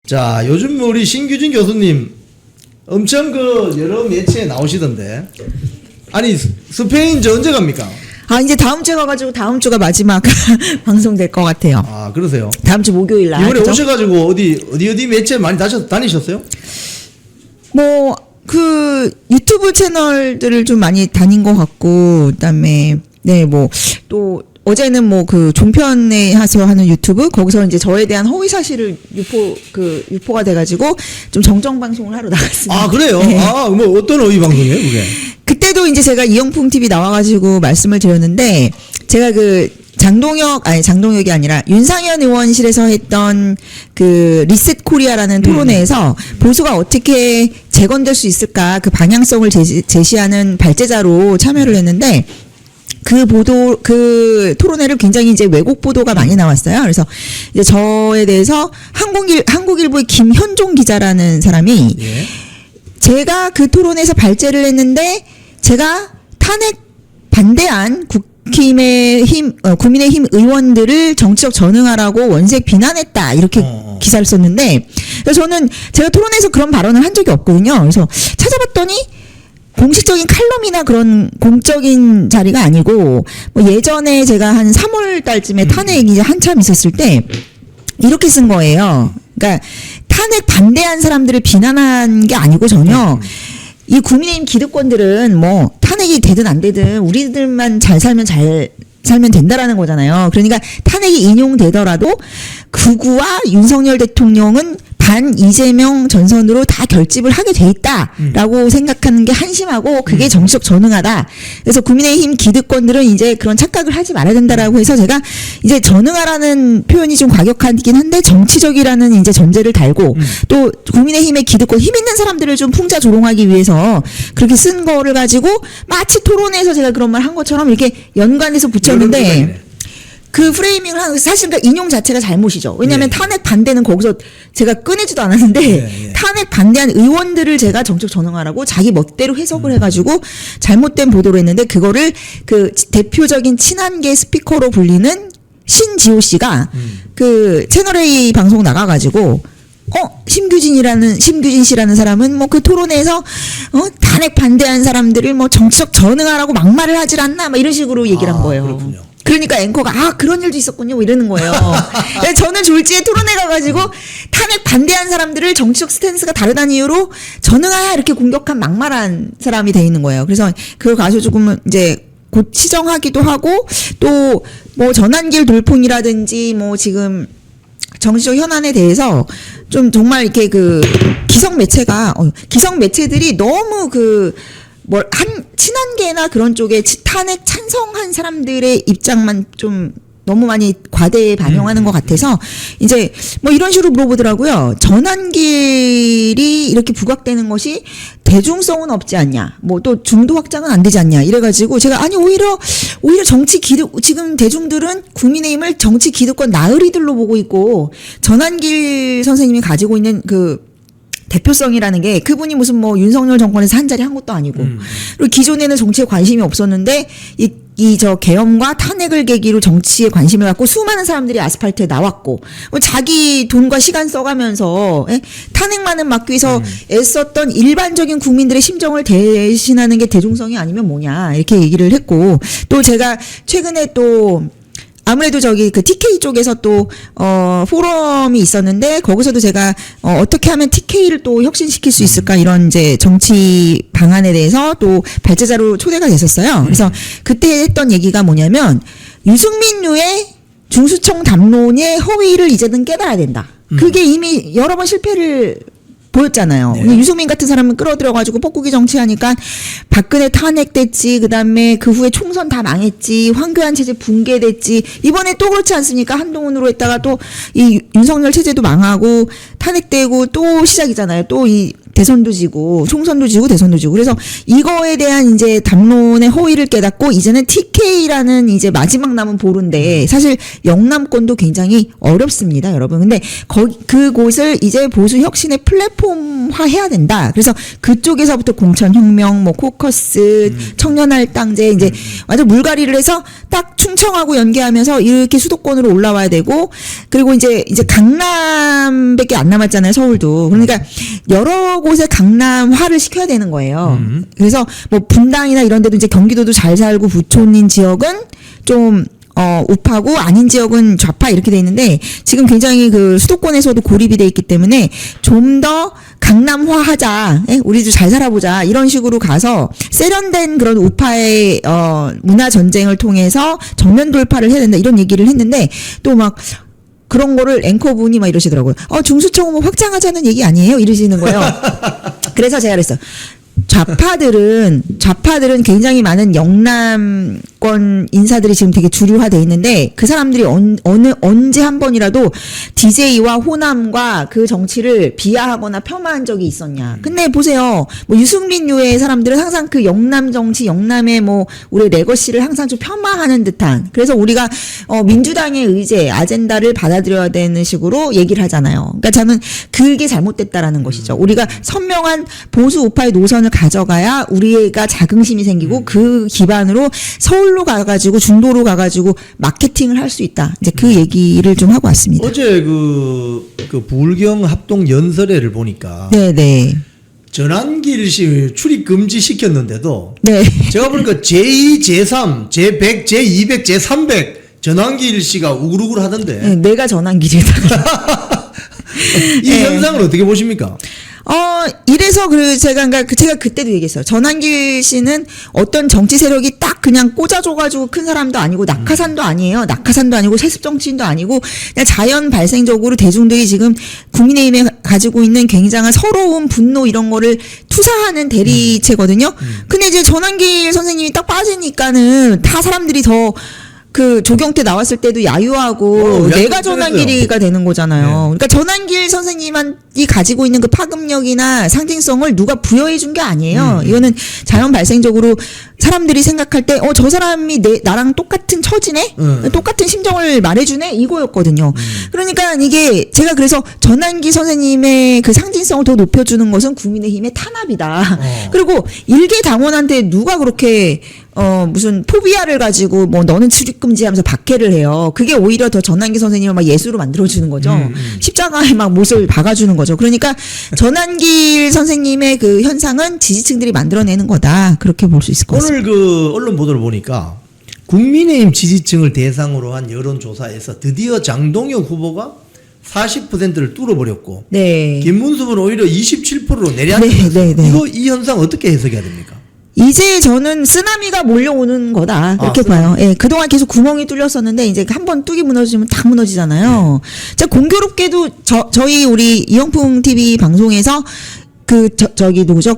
자, 요즘 우리 신규진 교수님 엄청 그 여러 매체에 나오시던데. 아니, 스페인 저 언제 갑니까? 아, 이제 다음 주에 가가지고 다음 주가 마지막 방송될 것 같아요. 아, 그러세요? 다음 주 목요일 날. 이번에 그죠? 오셔가지고 어디 매체 많이 다니셨어요? 뭐, 유튜브 채널들을 좀 많이 다닌 것 같고, 그 다음에, 네, 또, 어제는 종편에 하서 하는 유튜브, 거기서 이제 저에 대한 허위 사실을 유포가 돼가지고, 좀 정정방송을 하러 나갔습니다. 아, 그래요? 네. 아, 뭐 어떤 어휘 방송이에요, 그게? 그때도 이제 제가 이영풍 TV 나와가지고 말씀을 드렸는데, 제가 장동혁이 아니라 윤상현 의원실에서 했던 리셋 코리아라는 토론회에서 보수가 어떻게 재건될 수 있을까 그 방향성을 제시하는 발제자로 참여를 했는데, 그 토론회를 굉장히 이제 왜곡 보도가 많이 나왔어요. 그래서 이제 저에 대해서 한국일보의 김현종 기자라는 사람이 예. 제가 그 토론에서 발제를 했는데 제가 탄핵 반대한 국민의힘 의원들을 정치적 전응하라고 원색 비난했다 이렇게 기사를 썼는데, 그래서 저는 제가 토론에서 그런 발언을 한 적이 없거든요. 그래서 찾아봤더니 공식적인 칼럼이나 그런 공적인 자리가 아니고, 예전에 제가 한 3월 달쯤에 탄핵이 이제 한참 있었을 때 이렇게 쓴 거예요. 그러니까 탄핵 반대한 사람들을 비난한 게 아니고 전혀 이 국민의힘 기득권들은 탄핵이 되든 안 되든 우리들만 잘 살면 된다라는 거잖아요. 그러니까 탄핵이 인용되더라도 극우와 윤석열 대통령은 반 이재명 전선으로 다 결집을 하게 돼 있다라고 생각하는 게 한심하고 그게 정치적 전응하다. 그래서 국민의힘 기득권들은 이제 그런 착각을 하지 말아야 된다라고 해서 제가 이제 전응하라는 표현이 좀 과격하긴 한데 정치적이라는 이제 전제를 달고 또 국민의힘의 기득권 힘 있는 사람들을 좀 풍자조롱하기 위해서 그렇게 쓴 거를 가지고 마치 토론에서 제가 그런 말 한 것처럼 이렇게 연관해서 붙였는데 그 프레이밍을 하는 사실 그러니까 인용 자체가 잘못이죠. 왜냐하면 탄핵 반대는 거기서 제가 꺼내지도 않았는데 탄핵 반대한 의원들을 제가 정책 전응하라고 자기 멋대로 해석을 해가지고 잘못된 보도를 했는데 그거를 그 대표적인 친한계 스피커로 불리는 신지호 씨가 그 채널A 방송 나가가지고 심규진 씨라는 사람은 그 토론회에서 탄핵 반대한 사람들을 정치적 전응하라고 막말을 하질 않나 이런 식으로 얘기를 한 거예요. 그렇군요. 그러니까 앵커가 그런 일도 있었군요 이러는 거예요. 저는 졸지에 토론회 가가지고 탄핵 반대한 사람들을 정치적 스탠스가 다르다는 이유로 전응하야 이렇게 공격한 막말한 사람이 돼 있는 거예요. 그래서 그걸 가지고 조금 이제 곧 시정하기도 하고 또 전환길 돌풍이라든지 지금 정치적 현안에 대해서 좀 정말 이렇게 기성 매체들이 너무 친한계나 그런 쪽에 탄핵 찬성한 사람들의 입장만 좀 너무 많이 과대에 반영하는 것 같아서 이제 이런 식으로 물어보더라고요. 전환길이 이렇게 부각되는 것이 대중성은 없지 않냐, 또 중도 확장은 안 되지 않냐 이래가지고 제가 오히려 지금 대중들은 국민의힘을 정치 기득권 나으리들로 보고 있고 전환길 선생님이 가지고 있는 대표성이라는 게 그분이 무슨 윤석열 정권에서 한 자리 한 것도 아니고 그리고 기존에는 정치에 관심이 없었는데 저 계엄과 탄핵을 계기로 정치에 관심을 갖고 수많은 사람들이 아스팔트에 나왔고 자기 돈과 시간 써가면서 탄핵만은 막기 위해서 애썼던 일반적인 국민들의 심정을 대신하는 게 대중성이 아니면 뭐냐 이렇게 얘기를 했고 또 제가 최근에 또 아무래도 TK 쪽에서 또 포럼이 있었는데 거기서도 제가 어떻게 하면 TK를 또 혁신시킬 수 있을까 이런 이제 정치 방안에 대해서 또 발제자로 초대가 됐었어요. 그래서 그때 했던 얘기가 뭐냐면 유승민류의 중수청 담론의 허위를 이제는 깨달아야 된다. 그게 이미 여러 번 실패를 보였잖아요. 네. 유승민 같은 사람은 끌어들여가지고 뻐꾸기 정치하니까 박근혜 탄핵됐지, 그 다음에 그 후에 총선 다 망했지, 황교안 체제 붕괴됐지, 이번에 또 그렇지 않습니까? 한동훈으로 했다가 또 이 윤석열 체제도 망하고 탄핵되고 또 시작이잖아요. 또 이 대선도 지고 총선도 지고 대선도 지고 그래서 이거에 대한 이제 담론의 허위를 깨닫고 이제는 TK라는 이제 마지막 남은 보루인데 사실 영남권도 굉장히 어렵습니다, 여러분. 근데 그곳을 이제 보수 혁신의 플랫폼화 해야 된다. 그래서 그쪽에서부터 공천혁명, 코커스, 청년할당제 이제 완전 물갈이를 해서 딱 충청하고 연계하면서 이렇게 수도권으로 올라와야 되고 그리고 이제 강남밖에 안 남았잖아요. 서울도. 그러니까 여러 곳에 강남화를 시켜야 되는 거예요. 그래서 뭐 분당이나 이런 데도 이제 경기도도 잘 살고 부촌인 지역은 좀 우파고 아닌 지역은 좌파 이렇게 돼 있는데 지금 굉장히 그 수도권에서도 고립이 돼 있기 때문에 좀 더 강남화하자, 우리도 잘 살아보자 이런 식으로 가서 세련된 그런 우파의 문화 전쟁을 통해서 정면 돌파를 해야 된다 이런 얘기를 했는데 또 막 그런 거를 앵커분이 막 이러시더라고요. 중수청 뭐 확장하자는 얘기 아니에요? 이러시는 거예요. 그래서 제가 그랬어요. 좌파들은 굉장히 많은 영남권 인사들이 지금 되게 주류화돼 있는데 그 사람들이 언제 한 번이라도 DJ와 호남과 그 정치를 비하하거나 폄하한 적이 있었냐. 근데 보세요. 뭐 유승민 유의 사람들은 항상 그 영남 정치, 영남의 뭐 우리 레거시를 항상 좀 폄하하는 듯한. 그래서 우리가 민주당의 의제, 아젠다를 받아들여야 되는 식으로 얘기를 하잖아요. 그러니까 저는 그게 잘못됐다라는 것이죠. 우리가 선명한 보수 우파의 노선을 가져가야 우리가 자긍심이 생기고 그 기반으로 서울로 가가지고 중도로 가가지고 마케팅을 할 수 있다. 이제 그 얘기를 좀 하고 왔습니다. 어제 그 부울경 합동 연설회를 보니까 네네. 전환길 씨 출입 금지 시켰는데도 네. 제가 보니까 제2, 제3, 제100, 제200, 제300 전환길 씨가 우글우글 하던데 네, 내가 전환길이다. 이 현상을 어떻게 보십니까? 이래서 제가 그때도 얘기했어요. 전환길 씨는 어떤 정치 세력이 딱 그냥 꽂아줘가지고 큰 사람도 아니고 낙하산도 아니에요. 낙하산도 아니고 세습 정치인도 아니고 그냥 자연 발생적으로 대중들이 지금 국민의힘에 가지고 있는 굉장한 서러움, 분노 이런 거를 투사하는 대리체거든요. 근데 이제 전환길 선생님이 딱 빠지니까는 다 사람들이 더 그 조경태 나왔을 때도 야유하고 내가 전환길이가 되는 거잖아요. 네. 그러니까 전환길 선생님이 가지고 있는 그 파급력이나 상징성을 누가 부여해 준 게 아니에요. 이거는 자연 발생적으로 사람들이 생각할 때 저 사람이 나랑 똑같은 처지네? 똑같은 심정을 말해주네? 이거였거든요. 그러니까 이게 제가 그래서 전환길 선생님의 그 상징성을 더 높여주는 것은 국민의힘의 탄압이다. 그리고 일개 당원한테 누가 그렇게 무슨 포비아를 가지고 뭐 너는 출입금지하면서 박해를 해요. 그게 오히려 더 전환기 선생님을 막 예수로 만들어주는 거죠. 십자가에 막 못을 박아주는 거죠. 그러니까 전환길 선생님의 그 현상은 지지층들이 만들어내는 거다. 그렇게 볼 수 있을 것 같습니다. 오늘 그 언론 보도를 보니까 국민의힘 지지층을 대상으로 한 여론조사에서 드디어 장동혁 후보가 40%를 뚫어버렸고 네. 김문수 후보는 오히려 27%로 내려앉았어요. 네. 이 현상 어떻게 해석해야 됩니까? 이제 저는 쓰나미가 몰려오는 거다. 그렇게 봐요. 예, 그동안 계속 구멍이 뚫렸었는데, 이제 한번 뚝이 무너지면 다 무너지잖아요. 자, 공교롭게도 저희 우리 이영풍 TV 방송에서 누구죠?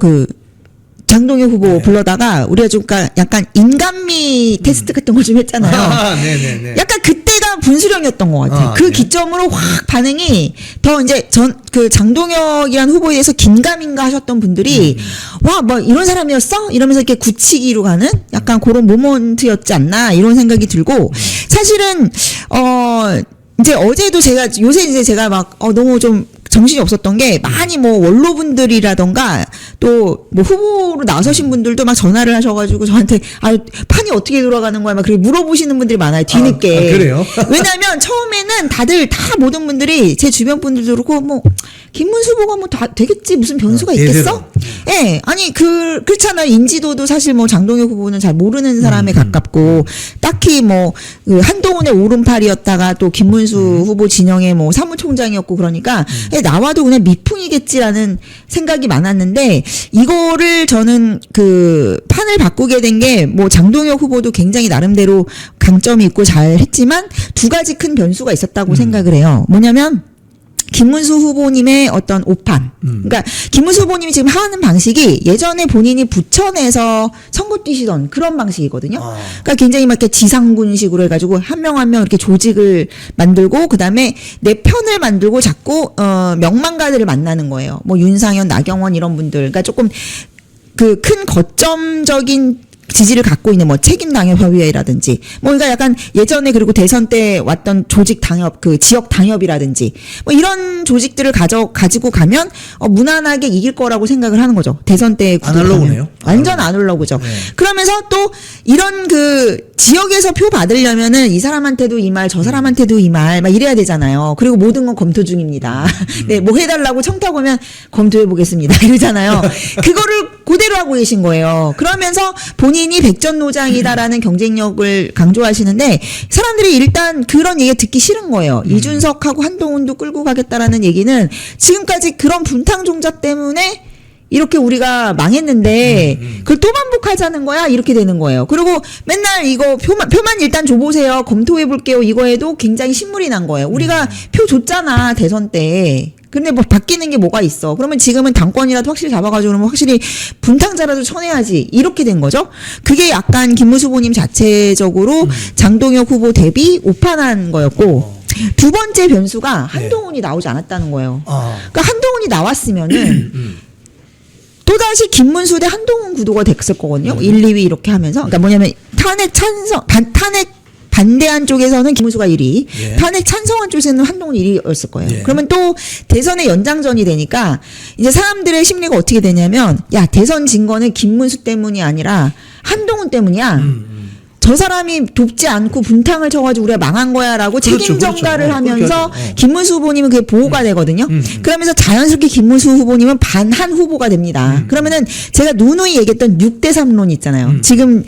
장동혁 후보 불러다가 우리가 좀 약간 인간미 테스트 같은 걸 좀 했잖아요. 네네네. 약간 그때가 분수령이었던 것 같아요. 그 네. 기점으로 확 반응이 더 이제 장동혁이라는 후보에 대해서 긴가민가 하셨던 분들이 와, 뭐 이런 사람이었어? 이러면서 이렇게 굳히기로 가는 약간 그런 모먼트였지 않나 이런 생각이 들고 사실은 이제 어제도 요새 이제 제가 막 너무 좀 정신이 없었던 게 많이 뭐 원로분들이라던가 또 뭐 후보로 나서신 분들도 막 전화를 하셔가지고 저한테 판이 어떻게 돌아가는 거야 막 그렇게 물어보시는 분들이 많아요. 뒤늦게. 그래요? 왜냐하면 처음에는 다들 모든 분들이 제 주변 분들도 그렇고 뭐 김문수 후보가 뭐 다 되겠지 무슨 변수가 있겠어? 예, 아니 그렇잖아요. 인지도도 사실 뭐 장동혁 후보는 잘 모르는 사람에 가깝고 딱히 뭐 한동훈의 오른팔이었다가 또 김문수 후보 진영의 뭐 사무총장이었고 그러니까 나와도 그냥 미풍이겠지라는 생각이 많았는데 이거를 저는 그 판을 바꾸게 된 게 뭐 장동혁 후보도 굉장히 나름대로 강점이 있고 잘 했지만 두 가지 큰 변수가 있었다고 생각을 해요. 뭐냐면 김문수 후보님의 어떤 오판. 그러니까 김문수 후보님이 지금 하는 방식이 예전에 본인이 부천에서 선거 뛰시던 그런 방식이거든요. 그러니까 굉장히 막 이렇게 지상군식으로 해가지고 한 명 한 명 이렇게 조직을 만들고 그다음에 내 편을 만들고 자꾸 명망가들을 만나는 거예요. 뭐 윤상현, 나경원 이런 분들. 그러니까 조금 그 큰 거점적인 지지를 갖고 있는 뭐 책임 당협 협의회라든지 뭐 그러니까 약간 예전에 그리고 대선 때 왔던 조직 당협 그 지역 당협이라든지 뭐 이런 조직들을 가지고 가면 무난하게 이길 거라고 생각을 하는 거죠. 대선 때 아날로그네요. 완전 아날로그죠. 네. 그러면서 또 이런 그 지역에서 표 받으려면은 이 사람한테도 이 말, 저 사람한테도 이 말 막 이래야 되잖아요. 그리고 모든 건 검토 중입니다. 네, 뭐 해달라고 청탁 오면 검토해 보겠습니다. 이러잖아요. 그거를 그대로 하고 계신 거예요. 그러면서 본인이 백전노장이다라는 경쟁력을 강조하시는데 사람들이 일단 그런 얘기 듣기 싫은 거예요. 이준석하고 한동훈도 끌고 가겠다라는 얘기는 지금까지 그런 분탕 종잡 때문에 이렇게 우리가 망했는데 그걸 또 반복하자는 거야 이렇게 되는 거예요. 그리고 맨날 이거 표만 일단 줘보세요. 검토해 볼게요. 이거에도 굉장히 신물이 난 거예요. 우리가 표 줬잖아 대선 때. 근데 뭐 바뀌는 게 뭐가 있어. 그러면 지금은 당권이라도 확실히 잡아가지고 그러면 확실히 분탕자라도 쳐내야지. 이렇게 된 거죠. 그게 약간 김문수 후보님 자체적으로 장동혁 후보 대비 오판한 거였고 두 번째 변수가 한동훈이 나오지 않았다는 거예요. 그러니까 한동훈이 나왔으면은 또다시 김문수 대 한동훈 구도가 됐을 거거든요. 1, 2위 이렇게 하면서. 그러니까 뭐냐면 탄핵 반대한 쪽에서는 김문수가 1위, 예. 탄핵 찬성한 쪽에서는 한동훈이 1위였을 거예요. 예. 그러면 또 대선의 연장전이 되니까 이제 사람들의 심리가 어떻게 되냐면 야 대선 진 거는 김문수 때문이 아니라 한동훈 때문이야. 저 사람이 돕지 않고 분탕을 쳐가지고 우리가 망한 거야라고 그렇죠, 책임 전가를 그렇죠. 하면서 그렇게 하죠. 김문수 후보님은 그게 보호가 되거든요. 그러면서 자연스럽게 김문수 후보님은 반한 후보가 됩니다. 그러면은 제가 누누이 얘기했던 6대3론 있잖아요. 지금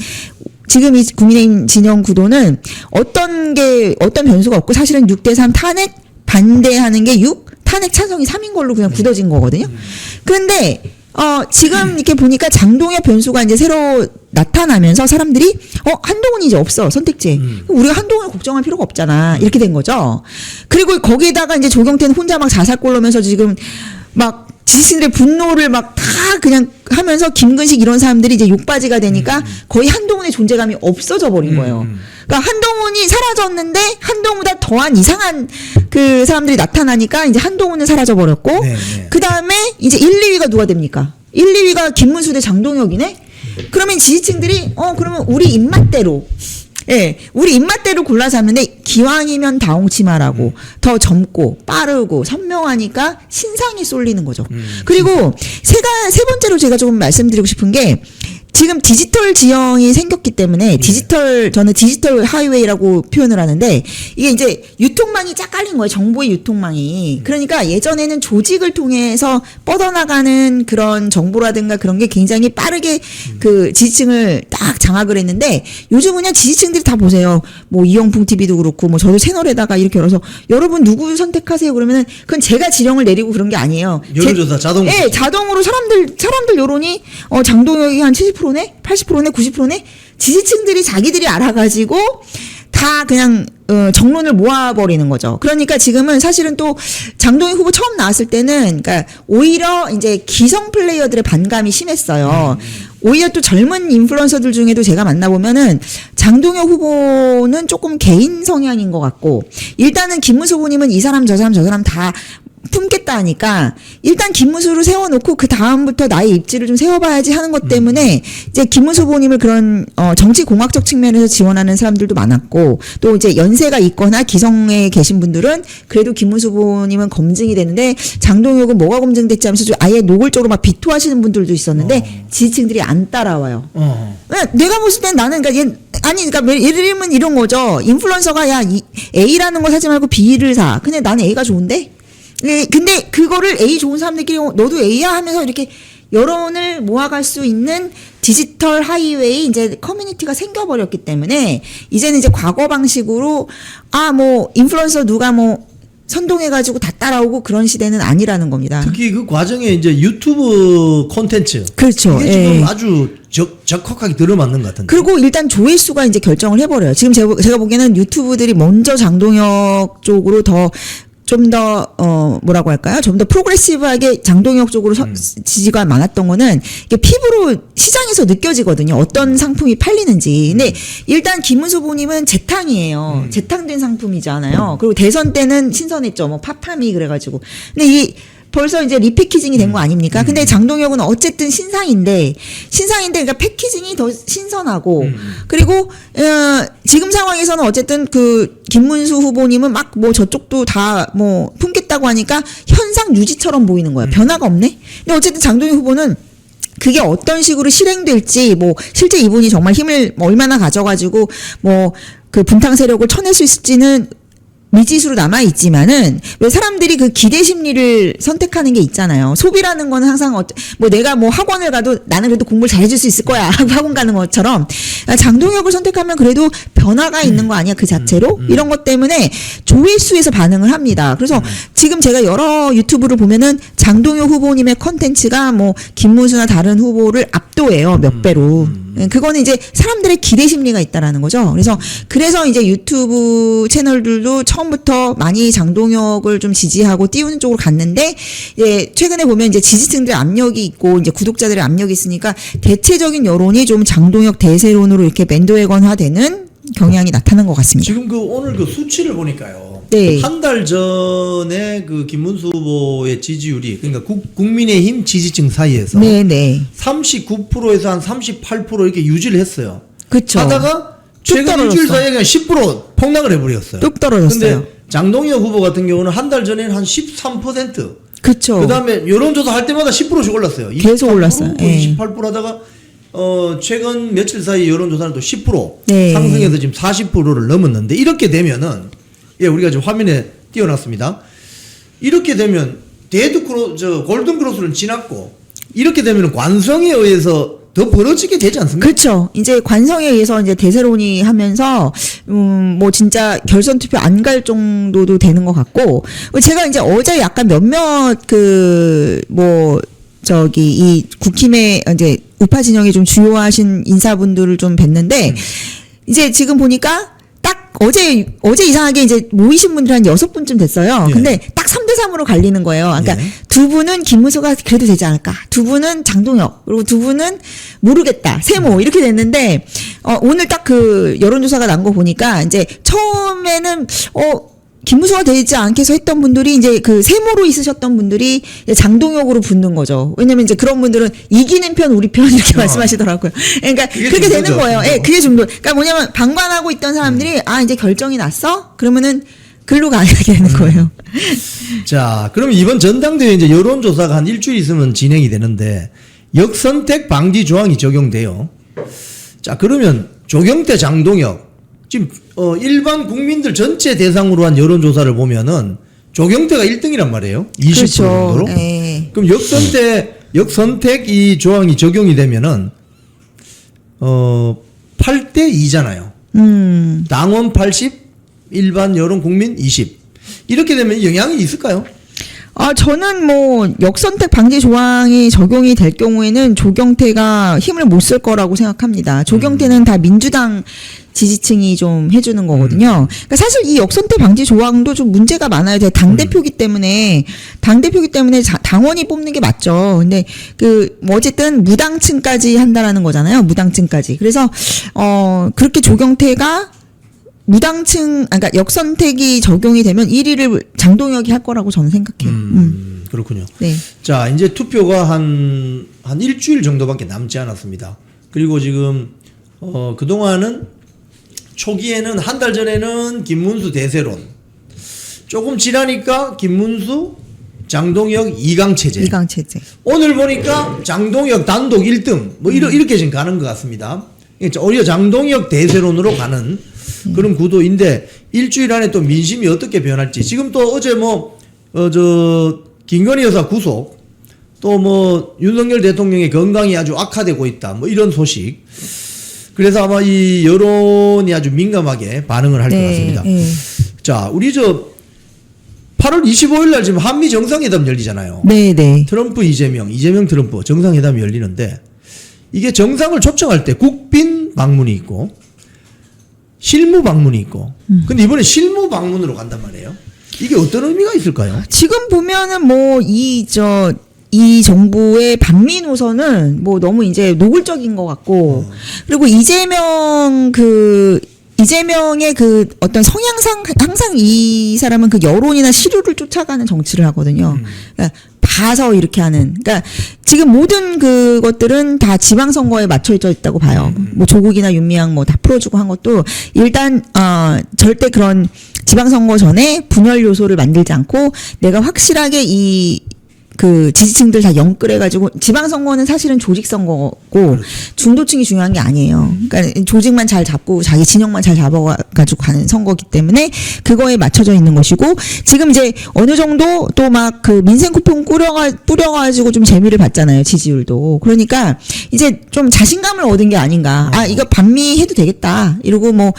이 국민의힘 진영 구도는 어떤 변수가 없고 사실은 6대3 탄핵 반대하는 게 6, 탄핵 찬성이 3인 걸로 그냥 굳어진 거거든요. 그런데 지금 이렇게 보니까 장동혁 변수가 이제 새로 나타나면서 사람들이 한동훈이 이제 없어 선택지. 우리가 한동훈을 걱정할 필요가 없잖아. 이렇게 된 거죠. 그리고 거기에다가 이제 조경태는 혼자 막 자살골로면서 지금 막 지지층들의 분노를 막 다 그냥 하면서 김근식 이런 사람들이 이제 욕바지가 되니까 거의 한동훈의 존재감이 없어져 버린 거예요. 그러니까 한동훈이 사라졌는데 한동훈보다 더한 이상한 그 사람들이 나타나니까 이제 한동훈은 사라져 버렸고 네, 네. 그 다음에 이제 1, 2위가 누가 됩니까? 1, 2위가 김문수 대 장동혁이네? 그러면 지지층들이 그러면 우리 입맛대로 예, 우리 입맛대로 골라서 하는데 기왕이면 다홍치마라고 더 젊고 빠르고 선명하니까 신상이 쏠리는 거죠. 그리고 세 번째로 제가 조금 말씀드리고 싶은 게 지금 디지털 지형이 생겼기 때문에 저는 디지털 하이웨이라고 표현을 하는데 이게 이제 유통망이 쫙 깔린 거예요. 정보의 유통망이. 그러니까 예전에는 조직을 통해서 뻗어나가는 그런 정보라든가 그런 게 굉장히 빠르게 그 지지층을 딱 장악을 했는데 요즘은 그냥 지지층들이 다 보세요. 뭐 이영풍 TV도 그렇고 뭐 저도 채널에다가 이렇게 열어서 여러분 누구 선택하세요 그러면은 그건 제가 지령을 내리고 그런 게 아니에요. 여론조사 자동으로. 예, 자동으로 사람들 여론이 장동혁이 한 70%네? 80%네? 90%네? 지지층들이 자기들이 알아가지고 다 그냥 정론을 모아버리는 거죠. 그러니까 지금은 사실은 또 장동혁 후보 처음 나왔을 때는 그러니까 오히려 이제 기성 플레이어들의 반감이 심했어요. 오히려 또 젊은 인플루언서들 중에도 제가 만나보면은 장동혁 후보는 조금 개인 성향인 것 같고 일단은 김문수 후보님은 이 사람 저 사람 다 품겠다 하니까 일단 김문수를 세워놓고 그 다음부터 나의 입지를 좀 세워봐야지 하는 것 때문에 이제 김문수 후보님을 그런 정치 공학적 측면에서 지원하는 사람들도 많았고 또 이제 연세가 있거나 기성에 계신 분들은 그래도 김문수 후보님은 검증이 되는데 장동혁은 뭐가 검증됐지 하면서 좀 아예 노골적으로 막 비토하시는 분들도 있었는데 지지층들이 안 따라와요. 내가 봤을 땐 나는 그러니까 예를 들면 이런 거죠. 인플루언서가 야 A라는 거 사지 말고 B를 사. 근데 나는 A가 좋은데. 네, 근데 그거를 A 좋은 사람들끼리 너도 A야 하면서 이렇게 여론을 모아갈 수 있는 디지털 하이웨이 이제 커뮤니티가 생겨버렸기 때문에 이제는 이제 과거 방식으로 뭐 인플루언서 누가 뭐 선동해가지고 다 따라오고 그런 시대는 아니라는 겁니다. 특히 그 과정에 이제 유튜브 콘텐츠. 그렇죠. 이게 지금 아주 적확하게 들어맞는 것 같은데. 그리고 일단 조회수가 이제 결정을 해버려요. 지금 제가 보기에는 유튜브들이 먼저 장동혁 쪽으로 좀 더 뭐라고 할까요? 좀 더 프로그레시브하게 장동혁 쪽으로 지지가 많았던 거는 이게 피부로 시장에서 느껴지거든요. 어떤 상품이 팔리는지. 근데 일단 김문수 후보님은 재탕이에요. 재탕된 상품이잖아요. 그리고 대선 때는 신선했죠. 뭐 팝탐이 그래가지고. 근데 이 벌써 이제 리패키징이 된 거 아닙니까? 근데 장동혁은 어쨌든 신상인데 그러니까 패키징이 더 신선하고 그리고 지금 상황에서는 어쨌든 그 김문수 후보님은 막 뭐 저쪽도 다 뭐 품겠다고 하니까 현상 유지처럼 보이는 거예요. 변화가 없네. 근데 어쨌든 장동혁 후보는 그게 어떤 식으로 실행될지 뭐 실제 이분이 정말 힘을 얼마나 가져가지고 뭐 그 분탕 세력을 쳐낼 수 있을지는 미지수로 남아 있지만은 왜 사람들이 그 기대 심리를 선택하는 게 있잖아요. 소비라는 거는 항상 뭐 내가 뭐 학원을 가도 나는 그래도 공부를 잘해줄 수 있을 거야 하고 학원 가는 것처럼 장동혁을 선택하면 그래도 변화가 있는 거 아니야 그 자체로 이런 것 때문에 조회수에서 반응을 합니다. 그래서 지금 제가 여러 유튜브를 보면은 장동혁 후보님의 컨텐츠가 뭐 김문수나 다른 후보를 압도해요 몇 배로. 그거는 이제 사람들의 기대 심리가 있다라는 거죠. 그래서 이제 유튜브 채널들도 처음부터 많이 장동혁을 좀 지지하고 띄우는 쪽으로 갔는데, 예, 최근에 보면 이제 지지층들의 압력이 있고, 이제 구독자들의 압력이 있으니까, 대체적인 여론이 좀 장동혁 대세론으로 이렇게 밴드웨건화되는 경향이 나타난 것 같습니다. 지금 오늘 그 수치를 보니까요. 네. 한 달 전에 그 김문수 후보의 지지율이, 그러니까 국민의힘 지지층 사이에서 네네. 39%에서 한 38% 이렇게 유지를 했어요. 그쵸. 하다가 최근 일주일 사이에 그냥 10% 폭락을 해버렸어요. 뚝 떨어졌어요. 근데 장동혁 후보 같은 경우는 한 달 전에는 한 13%. 그쵸. 그 다음에 여론조사 할 때마다 10%씩 올랐어요. 계속 올랐어요. 28% 하다가 최근 며칠 사이 여론조사는 또 10% 네. 상승해서 지금 40%를 넘었는데, 이렇게 되면은, 예, 우리가 지금 화면에 띄워놨습니다. 이렇게 되면 골든크로스는 지났고, 이렇게 되면 관성에 의해서 더 벌어지게 되지 않습니까? 그렇죠. 이제 관성에 의해서 이제 대세론이 하면서 뭐 진짜 결선 투표 안 갈 정도도 되는 것 같고, 제가 이제 어제 약간 몇몇 이 국힘의 이제 우파 진영이 좀 주요하신 인사분들을 좀 뵀는데, 이제 지금 보니까 딱 어제 이상하게 이제 모이신 분들 한 6분쯤 됐어요. 예. 근데 딱 3대3으로 갈리는 거예요. 그러니까 예. 두 분은 김문수가 그래도 되지 않을까. 두 분은 장동혁. 그리고 두 분은 모르겠다. 세모. 이렇게 됐는데, 오늘 딱 그 여론조사가 난 거 보니까 이제 처음에는, 김문수가 되지 않겠어 했던 분들이 이제 그 세모로 있으셨던 분들이 이제 장동혁으로 붙는 거죠. 왜냐면 이제 그런 분들은 이기는 편 우리 편 이렇게 말씀하시더라고요. 그러니까 그렇게 되는 거예요. 예, 그게 중도. 그러니까 뭐냐면 방관하고 있던 사람들이 이제 결정이 났어? 그러면은 글로 가게 되는 거예요. 자, 그럼 이번 전당대회 이제 여론조사가 한 일주일 있으면 진행이 되는데, 역선택 방지 조항이 적용돼요. 자, 그러면 조경태, 장동혁, 지금 일반 국민들 전체 대상으로 한 여론조사를 보면은 조경태가 1등이란 말이에요. 20% 그렇죠. 정도로. 네. 그럼 역선택 이 조항이 적용이 되면은 8대 2잖아요. 당원 80, 일반 여론 국민 20. 이렇게 되면 영향이 있을까요? 저는 뭐 역선택 방지 조항이 적용이 될 경우에는 조경태가 힘을 못 쓸 거라고 생각합니다. 조경태는 다 민주당 지지층이 좀 해주는 거거든요. 그러니까 사실 이 역선택 방지 조항도 좀 문제가 많아요. 당대표기 때문에 당원이 뽑는 게 맞죠. 근데 뭐 어쨌든 무당층까지 한다라는 거잖아요. 무당층까지. 그래서 그렇게 조경태가 그러니까 역선택이 적용이 되면 1위를 장동혁이 할 거라고 저는 생각해요. 그렇군요. 네. 자, 이제 투표가 한 일주일 정도밖에 남지 않았습니다. 그리고 지금, 그동안은 초기에는 한 달 전에는 김문수 대세론, 조금 지나니까 김문수, 장동혁 2강 체제. 2강 체제. 오늘 보니까 장동혁 단독 1등, 뭐 이렇게 지금 가는 것 같습니다. 오히려 장동혁 대세론으로 가는 그런 구도인데, 일주일 안에 또 민심이 어떻게 변할지. 지금 또 어제 김건희 여사 구속, 또 윤석열 대통령의 건강이 아주 악화되고 있다, 뭐 이런 소식. 그래서 아마 이 여론이 아주 민감하게 반응을 할 것 같습니다. 자, 우리 8월 25일 날 지금 한미 정상회담 열리잖아요. 네. 트럼프 이재명 트럼프 정상회담이 열리는데, 이게 정상을 초청할 때 국빈 방문이 있고 실무 방문이 있고, 근데 이번에 실무 방문으로 간단 말이에요. 이게 어떤 의미가 있을까요? 지금 보면은 이 정부의 반미 노선은 너무 이제 노골적인 것 같고, 그리고 이재명의 어떤 성향상 항상 이 사람은 그 여론이나 시류를 쫓아가는 정치를 하거든요. 그러니까 가서 이렇게 하는. 그러니까 지금 모든 그것들은 다 지방선거에 맞춰져 있다고 봐요. 뭐 조국이나 윤미향 뭐 다 풀어주고 한 것도 일단 절대 그런 지방선거 전에 분열 요소를 만들지 않고 내가 확실하게 그 지지층들 다 연끌해가지고 지방선거는 사실은 조직선거고 중도층이 중요한 게 아니에요. 그러니까 조직만 잘 잡고 자기 진영만 잘 잡아가지고 가는 선거기 때문에 그거에 맞춰져 있는 것이고 지금 이제 어느 정도 또 막 그 민생 쿠폰 뿌려가지고 좀 재미를 봤잖아요. 지지율도. 그러니까 이제 좀 자신감을 얻은 게 아닌가. 아 이거 반미해도 되겠다. 이러고 뭐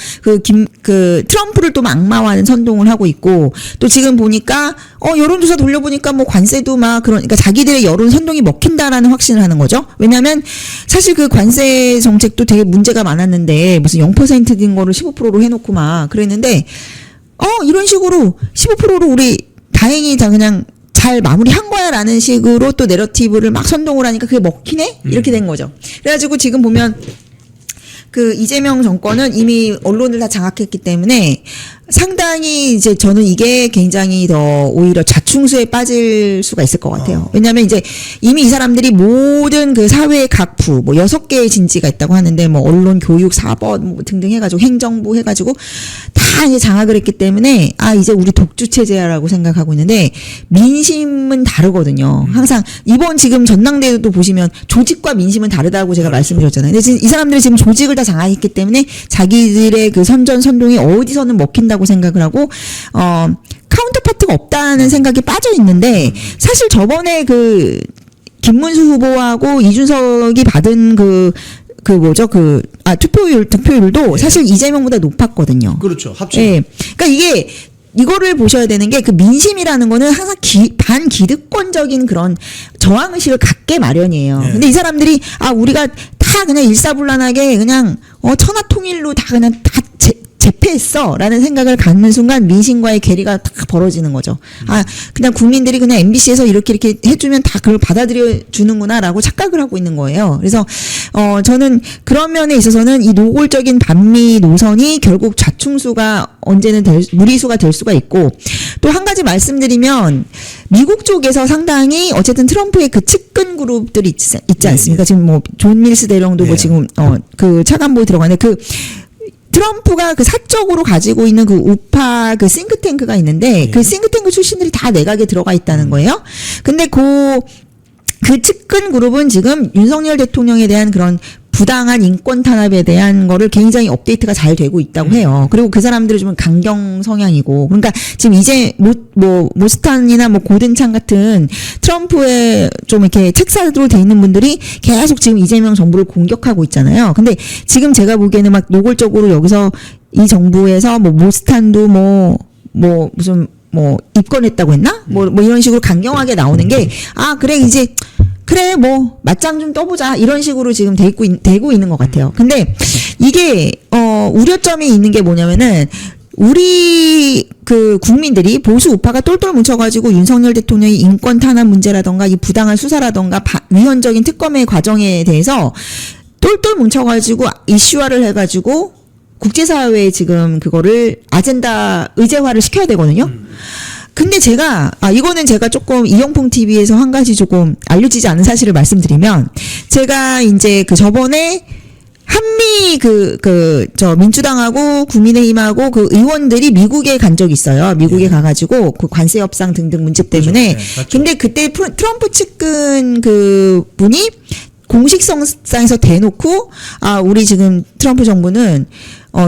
그 트럼프를 또 악마화하는 선동을 하고 있고 또 지금 보니까 여론조사 돌려보니까 뭐 관세도 막 그러니까 자기들의 여론 선동이 먹힌다라는 확신을 하는 거죠. 왜냐하면 사실 그 관세 정책도 되게 문제가 많았는데 무슨 0%인 거를 15%로 해놓고 막 그랬는데 이런 식으로 15%로 우리 다행히 다 그냥 잘 마무리한 거야라는 식으로 또 내러티브를 막 선동을 하니까 그게 먹히네 이렇게 된 거죠. 그래가지고 지금 보면 그 이재명 정권은 이미 언론을 다 장악했기 때문에 상당히 이제 저는 이게 굉장히 더 오히려 자충수에 빠질 수가 있을 것 같아요. 왜냐하면 이제 이미 이 사람들이 모든 그 사회의 각부 뭐 6개의 진지가 있다고 하는데 뭐 언론, 교육, 사법 뭐 등등 해가지고 행정부 해가지고 다 이제 장악을 했기 때문에 이제 우리 독주 체제야라고 생각하고 있는데 민심은 다르거든요. 항상 이번 지금 전당대회도 보시면 조직과 민심은 다르다고 제가 말씀드렸잖아요. 근데 지금 이 사람들이 지금 조직을 다 장악했기 때문에 자기들의 그 선전선동이 어디서는 먹힌다고 생각을 하고 카운터파트가 없다는 생각이 빠져 있는데 사실 저번에 그 김문수 후보하고 이준석이 받은 투표율도 사실 이재명보다 높았거든요. 그렇죠. 합쳐. 예. 그러니까 이거를 보셔야 되는 게 그 민심이라는 거는 항상 반기득권적인 그런 저항의식을 갖게 마련이에요. 네. 근데 이 사람들이 우리가 다 그냥 일사불란하게 그냥 천하통일로 다 그냥 다 재패했어 라는 생각을 갖는 순간 민심과의 괴리가 딱 벌어지는 거죠. 그냥 국민들이 그냥 MBC에서 이렇게 해주면 다 그걸 받아들여 주는구나 라고 착각을 하고 있는 거예요. 그래서 저는 그런 면에 있어서는 이 노골적인 반미 노선이 결국 자충수가 언제는 무리수가 될 수가 있고 또 한 가지 말씀드리면 미국 쪽에서 상당히 어쨌든 트럼프의 그 측근 그룹들이 있지 않습니까? 지금 뭐 존 밀스 대령도 뭐 지금 그 차관보에 들어가는데 트럼프가 그 사적으로 가지고 있는 그 우파 그 싱크탱크가 있는데 그 싱크탱크 출신들이 다 내각에 들어가 있다는 거예요. 근데 그 측근 그룹은 지금 윤석열 대통령에 대한 그런 부당한 인권 탄압에 대한 거를 굉장히 업데이트가 잘 되고 있다고 해요. 그리고 그 사람들은 좀 강경 성향이고 그러니까 지금 이제 모스탄이나 뭐 고든창 같은 트럼프의 좀 이렇게 책사로 돼 있는 분들이 계속 지금 이재명 정부를 공격하고 있잖아요. 근데 지금 제가 보기에는 막 노골적으로 여기서 이 정부에서 뭐 모스탄도 무슨 입건했다고 했나? 뭐 이런 식으로 강경하게 나오는 게 그래 맞짱 좀 떠보자 이런 식으로 지금 되고 있는 것 같아요. 근데 이게 우려점이 있는 게 뭐냐면은 우리 그 국민들이 보수 우파가 똘똘 뭉쳐가지고 윤석열 대통령이 인권 탄압 문제라던가 이 부당한 수사라던가 위헌적인 특검의 과정에 대해서 똘똘 뭉쳐가지고 이슈화를 해가지고 국제사회에 지금 그거를 아젠다 의제화를 시켜야 되거든요. 근데 이거는 제가 조금 이영풍 TV에서 한 가지 조금 알려지지 않은 사실을 말씀드리면, 제가 이제 저번에 한미 민주당하고 국민의힘하고 그 의원들이 미국에 간 적이 있어요. 미국에 가가지고 그 관세 협상 등등 문제 때문에. 그렇죠. 근데 그때 트럼프 측근 그 분이 공식성상에서 대놓고 우리 지금 트럼프 정부는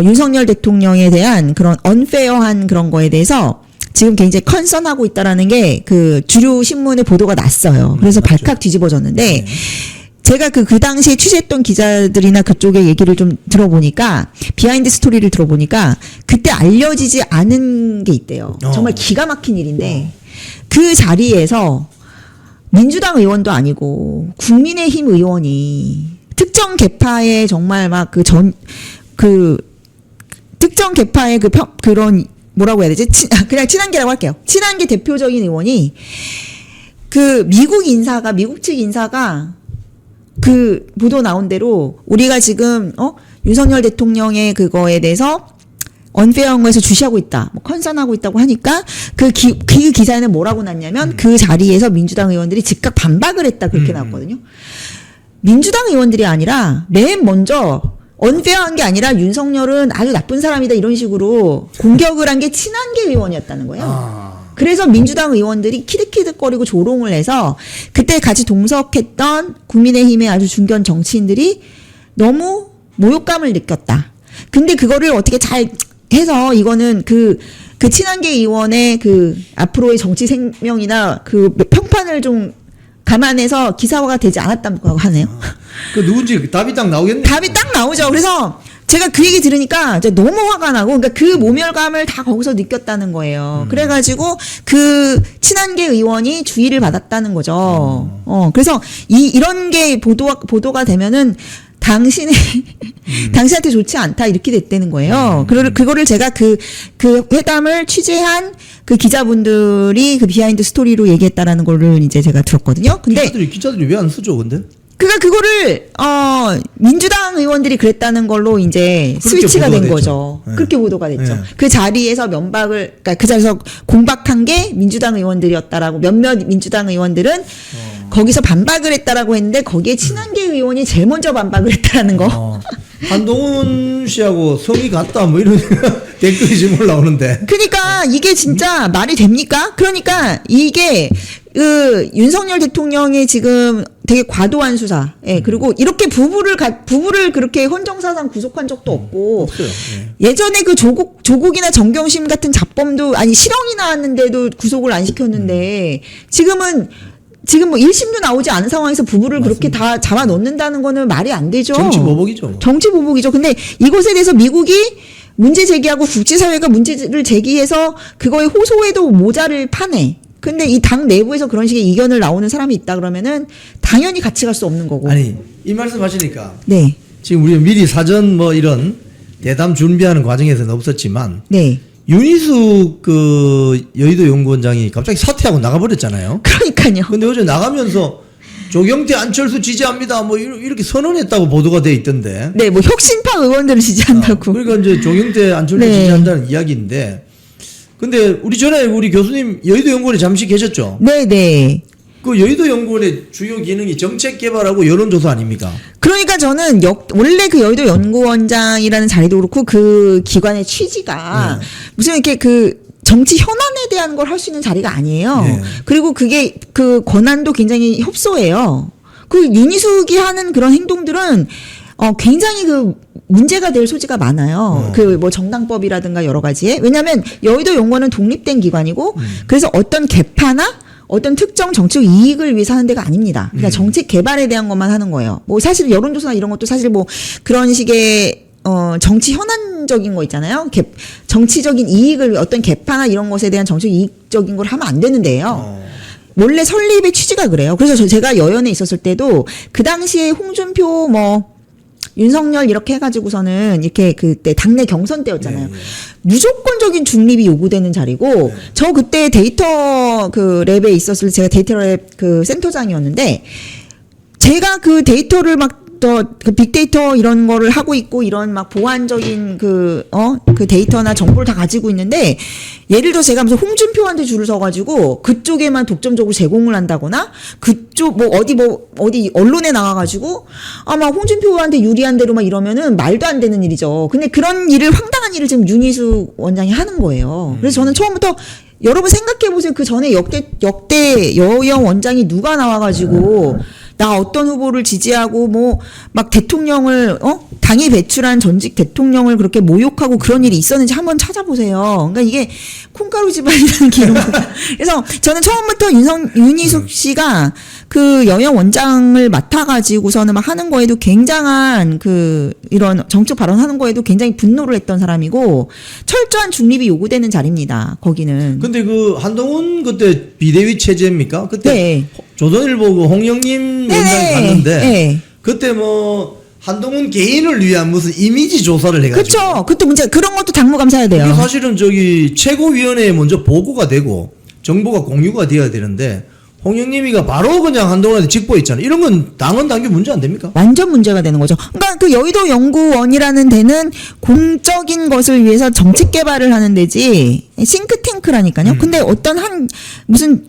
윤석열 대통령에 대한 그런 언페어한 그런 거에 대해서 지금 굉장히 컨선하고 있다라는 게 그 주류 신문의 보도가 났어요. 그래서 발칵 뒤집어졌는데 제가 그 당시에 취재했던 기자들이나 그쪽의 얘기를 좀 들어보니까 비하인드 스토리를 들어보니까 그때 알려지지 않은 게 있대요. 정말 기가 막힌 일인데 그 자리에서 민주당 의원도 아니고 국민의힘 의원이 특정 계파의 정말 막 특정 계파의 그런 뭐라고 해야 되지? 그냥 친한계라고 할게요. 친한계 대표적인 의원이 미국 측 인사가 그 보도 나온 대로 우리가 지금 윤석열 대통령의 그거에 대해서 언페어한 거에서 주시하고 있다, 뭐 컨선하고 있다고 하니까 그 기사에는 뭐라고 났냐면 그 자리에서 민주당 의원들이 즉각 반박을 했다 그렇게 나왔거든요. 민주당 의원들이 아니라 맨 먼저 언페어한 게 아니라 윤석열은 아주 나쁜 사람이다 이런 식으로 공격을 한 게 친한계 의원이었다는 거예요. 그래서 민주당 의원들이 키득키득거리고 조롱을 해서 그때 같이 동석했던 국민의힘의 아주 중견 정치인들이 너무 모욕감을 느꼈다. 근데 그거를 어떻게 잘 해서 이거는 그 친한계 의원의 그 앞으로의 정치 생명이나 그 평판을 좀 감안해서 기사화가 되지 않았다고 하네요. 그 누군지 답이 딱 나오겠네. 답이 딱 나오죠. 그래서 제가 그 얘기 들으니까 이제 너무 화가 나고, 그러니까 그 모멸감을 다 거기서 느꼈다는 거예요. 그래가지고 그 친한계 의원이 주의를 받았다는 거죠. 그래서 이런 게 보도가 되면은 당신한테 좋지 않다 이렇게 됐다는 거예요. 그거를 제가 그 회담을 취재한 그 기자분들이 그 비하인드 스토리로 얘기했다라는 거를 이제 제가 들었거든요. 근데 기자들이 왜 안 쓰죠, 근데? 그러니까 그거를 민주당 의원들이 그랬다는 걸로 이제 스위치가 된 거죠. 네. 그렇게 보도가 됐죠. 네. 그 자리에서 그러니까 그 자리에서 공박한 게 민주당 의원들이었다라고, 몇몇 민주당 의원들은 거기서 반박을 했다라고 했는데 거기에 친한계 의원이 제일 먼저 반박을 했다라는 거. 한동훈 씨하고 성이 같다 뭐 이런 댓글이 지금 올라오는데. 그러니까 이게 진짜 말이 됩니까? 그러니까 이게 윤석열 대통령이 지금 되게 과도한 수사, 그리고 이렇게 부부를 그렇게 헌정사상 구속한 적도 없고, 없어요. 예전에 그 조국이나 정경심 같은 잡범도, 아니 실형이 나왔는데도 구속을 안 시켰는데, 지금 뭐 1심도 나오지 않은 상황에서 부부를 맞습니다. 그렇게 다 잡아 넣는다는 거는 말이 안 되죠. 정치 보복이죠. 정치 보복이죠. 근데 이것에 대해서 미국이 문제 제기하고 국제사회가 문제를 제기해서 그거에 호소해도 모자를 파네. 근데 이 당 내부에서 그런 식의 이견을 나오는 사람이 있다 그러면은 당연히 같이 갈 수 없는 거고. 아니, 이 말씀 하시니까. 네. 지금 우리가 미리 사전 뭐 이런 대담 준비하는 과정에서는 없었지만. 네. 윤희숙 그 여의도 연구원장이 갑자기 사퇴하고 나가버렸잖아요. 그러니까요. 근데 어제 나가면서 조경태 안철수 지지합니다. 뭐 이렇게 선언했다고 보도가 돼 있던데. 네, 뭐 혁신파 의원들을 지지한다고. 그러니까 이제 조경태 안철수 네. 지지한다는 이야기인데. 근데 우리 전에 우리 교수님 여의도 연구원에 잠시 계셨죠? 네, 네. 그 여의도 연구원의 주요 기능이 정책 개발하고 여론조사 아닙니까? 그러니까 저는 원래 그 여의도 연구원장이라는 자리도 그렇고 그 기관의 취지가 무슨 이렇게 그 정치 현안에 대한 걸 할 수 있는 자리가 아니에요. 네. 그리고 그게 그 권한도 굉장히 협소해요. 그 윤희숙이 하는 그런 행동들은 굉장히 그 문제가 될 소지가 많아요. 그 뭐 정당법이라든가 여러 가지에. 왜냐하면 여의도 연구원은 독립된 기관이고 그래서 어떤 개파나 어떤 특정 정치적 이익을 위해서 하는 데가 아닙니다. 그러니까 정책 개발에 대한 것만 하는 거예요. 뭐 사실 여론조사나 이런 것도 사실 뭐 그런 식의 정치 현안적인 거 있잖아요. 정치적인 이익을 어떤 개파나 이런 것에 대한 정치적 이익적인 걸 하면 안 되는데요. 원래 설립의 취지가 그래요. 그래서 제가 여연에 있었을 때도 그 당시에 홍준표 뭐 윤석열 이렇게 해가지고서는 이렇게 그때 당내 경선 때였잖아요. 무조건적인 중립이 요구되는 자리고 저 그때 데이터 그 랩에 있었을 때 제가 데이터 랩 그 센터장이었는데 제가 그 데이터를 막 그 빅데이터 이런 거를 하고 있고 이런 막 보안적인 그 데이터나 정보를 다 가지고 있는데 예를 들어 제가 무슨 홍준표한테 줄을 서가지고 그쪽에만 독점적으로 제공을 한다거나 그쪽 어디 언론에 나와가지고 막 홍준표한테 유리한 대로 막 이러면은 말도 안 되는 일이죠. 근데 그런 일을 황당한 일을 지금 윤희숙 원장이 하는 거예요. 그래서 저는 처음부터 여러분 생각해 보세요. 그 전에 역대 여영 원장이 누가 나와가지고 나 어떤 후보를 지지하고 뭐 막 대통령을 당이 배출한 전직 대통령을 그렇게 모욕하고 그런 일이 있었는지 한번 찾아보세요. 그러니까 이게 콩가루 집안이라는 게 이런 거예요. 그래서 저는 처음부터 윤희숙 씨가 그 여영 원장을 맡아가지고서는 막 하는 거에도 굉장한 그 이런 정책 발언하는 거에도 굉장히 분노를 했던 사람이고 철저한 중립이 요구되는 자리입니다. 거기는. 근데 그 한동훈 그때 비대위 체제입니까? 그때 네. 조선일보 그 홍영님 원장이 갔는데 그때 뭐 한동훈 개인을 위한 무슨 이미지 조사를 해가지고. 그렇죠. 그것도 문제. 그런 것도 당무감사해야 돼요. 이게 사실은 저기 최고위원회에 먼저 보고가 되고 정보가 공유가 되어야 되는데 홍영림이가 바로 그냥 한동훈한테 직보했잖아요. 이런 건 당헌 당규 문제 안 됩니까? 완전 문제가 되는 거죠. 그러니까 그 여의도 연구원이라는 데는 공적인 것을 위해서 정책 개발을 하는 데지 싱크탱크라니까요. 근데 어떤 무슨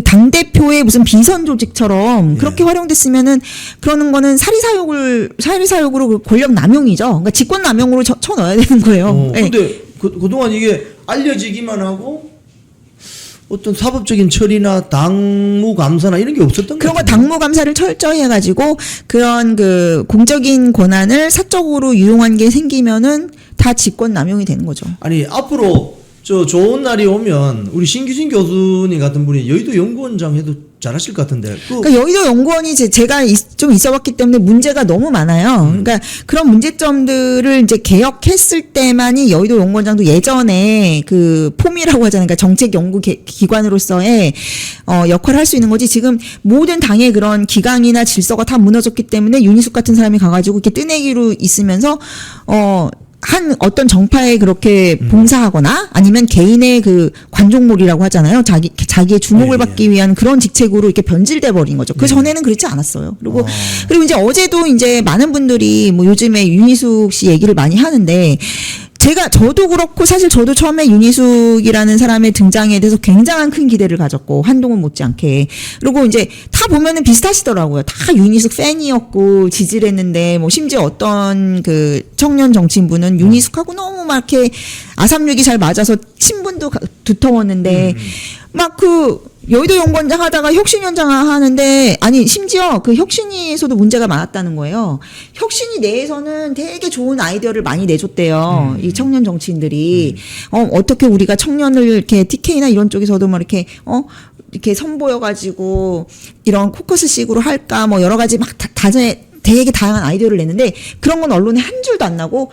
당 대표의 무슨 비선 조직처럼 그렇게 활용됐으면은 그러는 거는 사리사욕으로 그 권력 남용이죠. 그러니까 직권 남용으로 쳐 넣어야 되는 거예요. 네. 근데 그동안 이게 알려지기만 하고 어떤 사법적인 처리나 당무 감사나 이런 게 없었던 그런 거 거죠. 당무 감사를 철저히 해가지고 그런 그 공적인 권한을 사적으로 유용한 게 생기면은 다 직권 남용이 되는 거죠. 아니 앞으로 저 좋은 날이 오면 우리 신규진 교수님 같은 분이 여의도 연구원장 해도 잘하실 것 같은데. 그러니까 여의도 연구원이 제가 좀 있어봤기 때문에 문제가 너무 많아요. 그러니까 그런 문제점들을 이제 개혁했을 때만이 여의도 연구원장도 예전에 그 폼이라고 하잖아요. 그러니까 정책 연구 기관으로서의 역할을 할 수 있는 거지. 지금 모든 당의 그런 기강이나 질서가 다 무너졌기 때문에 윤희숙 같은 사람이 가가지고 이렇게 뜨내기로 있으면서 한 어떤 정파에 그렇게 봉사하거나 아니면 개인의 그 관종몰이라고 하잖아요. 자기의 주목을 받기 위한 그런 직책으로 이렇게 변질돼 버린 거죠. 그 전에는 그렇지 않았어요. 그리고 이제 어제도 이제 많은 분들이 뭐 요즘에 윤희숙 씨 얘기를 많이 하는데 저도 그렇고 사실 저도 처음에 윤희숙이라는 사람의 등장에 대해서 굉장한 큰 기대를 가졌고 한동훈 못지않게 그리고 이제 다 보면은 비슷하시더라고요. 다 윤희숙 팬이었고 지지를 했는데 뭐 심지어 어떤 그 청년 정치인분은 윤희숙하고 너무 막 이렇게 아삼육이 잘 맞아서 친분도 두터웠는데 막 여의도 연구원장 하다가 혁신위원장 하는데 아니 심지어 그 혁신위에서도 문제가 많았다는 거예요. 혁신위 내에서는 되게 좋은 아이디어를 많이 내줬대요. 이 청년 정치인들이 어떻게 우리가 청년을 이렇게 TK나 이런 쪽에서도 막 이렇게 선보여가지고 이런 코커스식으로 할까 뭐 여러 가지 막 되게 다양한 아이디어를 냈는데 그런 건 언론에 한 줄도 안 나고.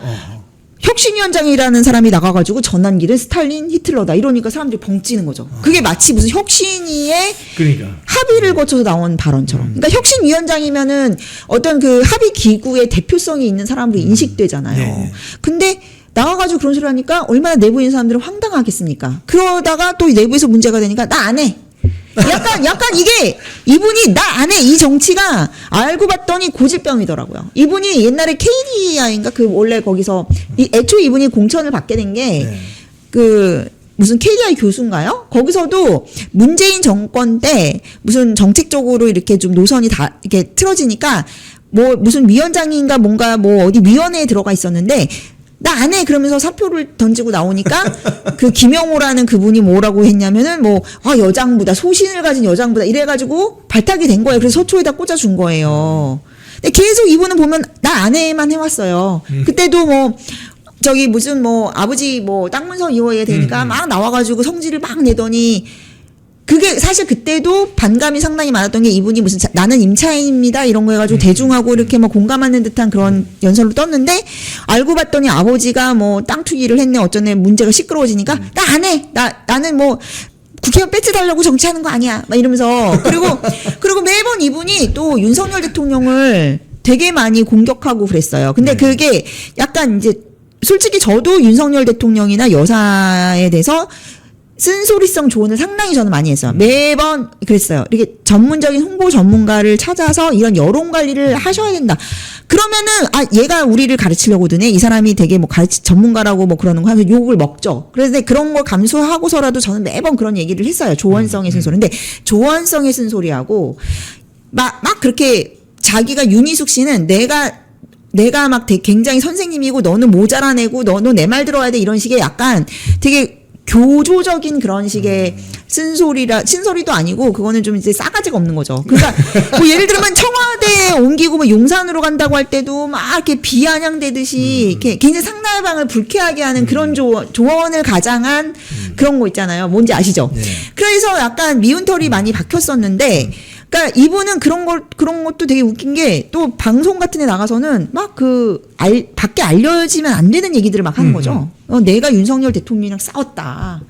혁신위원장이라는 사람이 나가가지고 전환기는 스탈린, 히틀러다 이러니까 사람들이 벙찌는 거죠. 그게 마치 무슨 혁신위의 합의를 거쳐서 나온 발언처럼. 그러니까 혁신위원장이면은 어떤 그 합의 기구의 대표성이 있는 사람으로 인식되잖아요. 네. 근데 나와가지고 그런 소리 하니까 얼마나 내부에 있는 사람들은 황당하겠습니까? 그러다가 또 내부에서 문제가 되니까 나 안 해. 약간 이게 이분이 나 안 해 이 정치가 알고 봤더니 고질병이더라고요. 이분이 옛날에 KDI인가 그 원래 거기서 애초에 이분이 공천을 받게 된 게 무슨 KDI 교수인가요? 거기서도 문재인 정권 때 무슨 정책적으로 이렇게 좀 노선이 다 이렇게 틀어지니까 뭐 무슨 위원장인가 뭔가 뭐 어디 위원회에 들어가 있었는데 나 안 해 그러면서 사표를 던지고 나오니까 그 김영호라는 그분이 뭐라고 했냐면은 여장부다 소신을 가진 여장부다 이래가지고 발탁이 된 거예요. 그래서 서초에다 꽂아준 거예요. 근데 계속 이분은 보면 나 안 해만 해왔어요. 그때도 무슨 아버지 땅 문서 이호해야 되니까 막 나와가지고 성질을 막 내더니 그게 사실 그때도 반감이 상당히 많았던 게 이분이 무슨 나는 임차인입니다 이런 거 해가지고 대중하고 이렇게 공감하는 듯한 그런 연설로 떴는데 알고 봤더니 아버지가 땅 투기를 했네 어쩌네 문제가 시끄러워지니까 나 안 해 나는 국회의원 배지 달라고 정치하는 거 아니야 막 이러면서 그리고 매번 이분이 또 윤석열 대통령을 되게 많이 공격하고 그랬어요. 근데 그게 약간 이제 솔직히 저도 윤석열 대통령이나 여사에 대해서 쓴소리성 조언을 상당히 저는 많이 했어요. 매번 그랬어요. 이렇게 전문적인 홍보 전문가를 찾아서 이런 여론 관리를 하셔야 된다. 그러면은 얘가 우리를 가르치려고 드네. 이 사람이 되게 전문가라고 그러는 거 하면서 욕을 먹죠. 그래서 그런 걸 감수하고서라도 저는 매번 그런 얘기를 했어요. 조언성의 쓴소리. 근데 조언성의 쓴소리하고 막 그렇게 자기가 윤희숙 씨는 내가 막 굉장히 선생님이고 너는 모자란 애고 너는 내 말 들어야 돼 이런 식의 약간 되게 교조적인 그런 식의 쓴소리도 아니고 그거는 좀 이제 싸가지가 없는 거죠. 그러니까 예를 들면 청와대에 옮기고 용산으로 간다고 할 때도 막 이렇게 비아냥대듯이 이렇게 굉장히 상대방을 불쾌하게 하는 그런 조언을 가장한 그런 거 있잖아요. 뭔지 아시죠? 네. 그래서 약간 미운 털이 많이 박혔었는데 그러니까 이분은 그런 것도 되게 웃긴 게 또 방송 같은 데 나가서는 막 밖에 알려지면 안 되는 얘기들을 막 하는 거죠. 내가 윤석열 대통령이랑 싸웠다.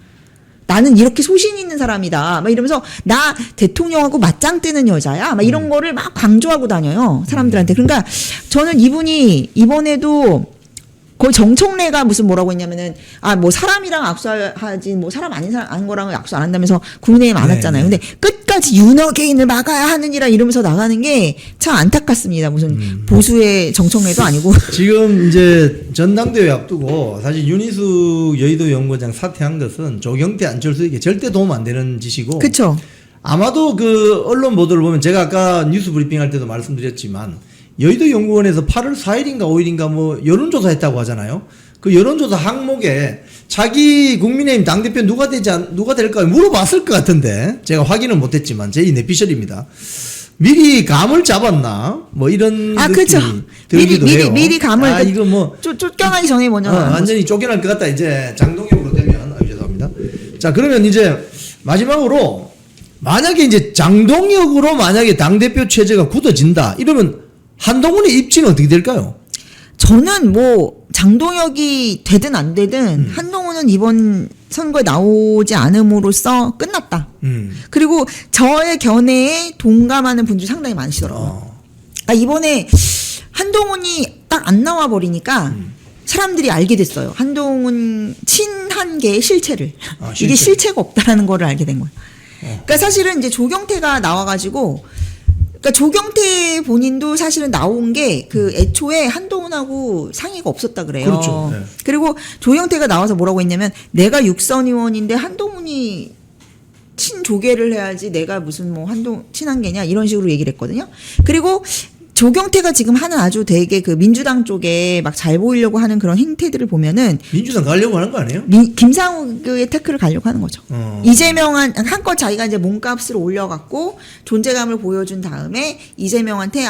나는 이렇게 소신 있는 사람이다. 막 이러면서 나 대통령하고 맞짱 뜨는 여자야. 막 이런 거를 막 강조하고 다녀요. 사람들한테. 그러니까 저는 이분이 이번에도 거의 정청래가 무슨 뭐라고 했냐면은 뭐 사람이랑 악수하지 뭐 사람 아닌 거랑은 악수 안 한다면서 국내에 많았잖아요. 근데 끝까지 윤어게인을 막아야 하느니라 이러면서 나가는 게 참 안타깝습니다. 무슨 보수의 정청래도 아니고. 지금 이제 전당대회 앞두고 사실 윤희숙 여의도 연구원장 사퇴한 것은 조경태 안철수에게 절대 도움 안 되는 짓이고. 그렇죠. 아마도 그 언론 보도를 보면 제가 아까 뉴스 브리핑 할 때도 말씀드렸지만 여의도 연구원에서 8월 4일인가 5일인가 뭐 여론조사 했다고 하잖아요. 그 여론조사 항목에 자기 국민의힘 당대표 누가 될까 물어봤을 것 같은데 제가 확인은 못했지만 제 내피셜입니다. 미리 감을 잡았나 뭐 이런 느낌이 그렇죠. 들기도 해요. 미리 감을 이거 뭐 쫓겨나기 전에 먼저 완전히 쫓겨날 것 같다. 이제 장동혁으로 되면 죄송합니다. 자 그러면 이제 마지막으로 만약에 이제 장동혁으로 만약에 당대표 체제가 굳어진다 이러면 한동훈의 입지는 어떻게 될까요? 저는 뭐 장동혁이 되든 안 되든 한동훈은 이번 선거에 나오지 않음으로써 끝났다. 그리고 저의 견해에 동감하는 분들이 상당히 많으시더라고요. 이번에 한동훈이 딱 안 나와 버리니까 사람들이 알게 됐어요. 한동훈 친한계의 실체를. 이게 실체가 없다라는 거를 알게 된 거예요. 그러니까 사실은 이제 조경태가 나와가지고 그러니까 조경태 본인도 사실은 나온 게 그 애초에 한동훈하고 상의가 없었다 그래요. 그렇죠. 네. 그리고 조경태가 나와서 뭐라고 했냐면 내가 육선 의원인데 한동훈이 친조계를 해야지 내가 무슨 뭐 친한계냐 이런 식으로 얘기를 했거든요. 그리고 조경태가 지금 하는 아주 되게 그 민주당 쪽에 막 잘 보이려고 하는 그런 행태들을 보면은 민주당 가려고 하는 거 아니에요? 김상욱의 태클을 가려고 하는 거죠. 이재명한 한껏 자기가 이제 몸값을 올려갖고 존재감을 보여준 다음에 이재명한테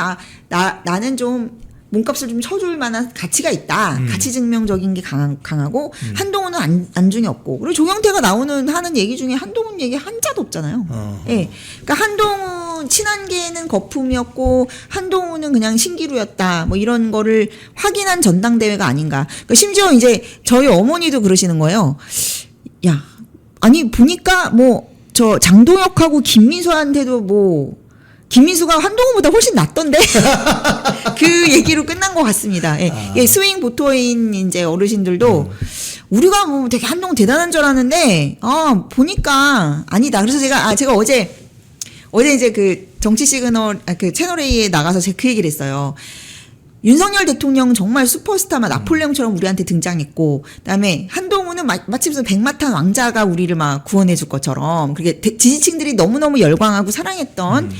나는 좀 몸값을 좀 쳐줄 만한 가치가 있다. 가치 증명적인 게 강하고 한동훈은 안중이 없고 그리고 조경태가 하는 얘기 중에 한동훈 얘기 한자도 없잖아요. 예, 그러니까 한동훈 친한계는 거품이었고 한동훈은 그냥 신기루였다. 뭐 이런 거를 확인한 전당대회가 아닌가. 그러니까 심지어 이제 저희 어머니도 그러시는 거예요. 야, 아니 보니까 뭐 저 장동혁하고 김민수한테도 뭐 김민수가 한동훈보다 훨씬 낫던데 그 얘기로 끝난 것 같습니다. 예, 스윙 보토인 이제 어르신들도 우리가 뭐 되게 한동훈 대단한 줄 알았는데 보니까 아니다. 그래서 제가 어제 이제 그 정치 시그널 그 채널 A에 나가서 제가 그 얘기를 했어요. 윤석열 대통령 정말 슈퍼스타 나폴레옹처럼 우리한테 등장했고, 그다음에 한동훈은 마치 무슨 백마탄 왕자가 우리를 막 구원해 줄 것처럼 그렇게 지지층들이 너무너무 열광하고 사랑했던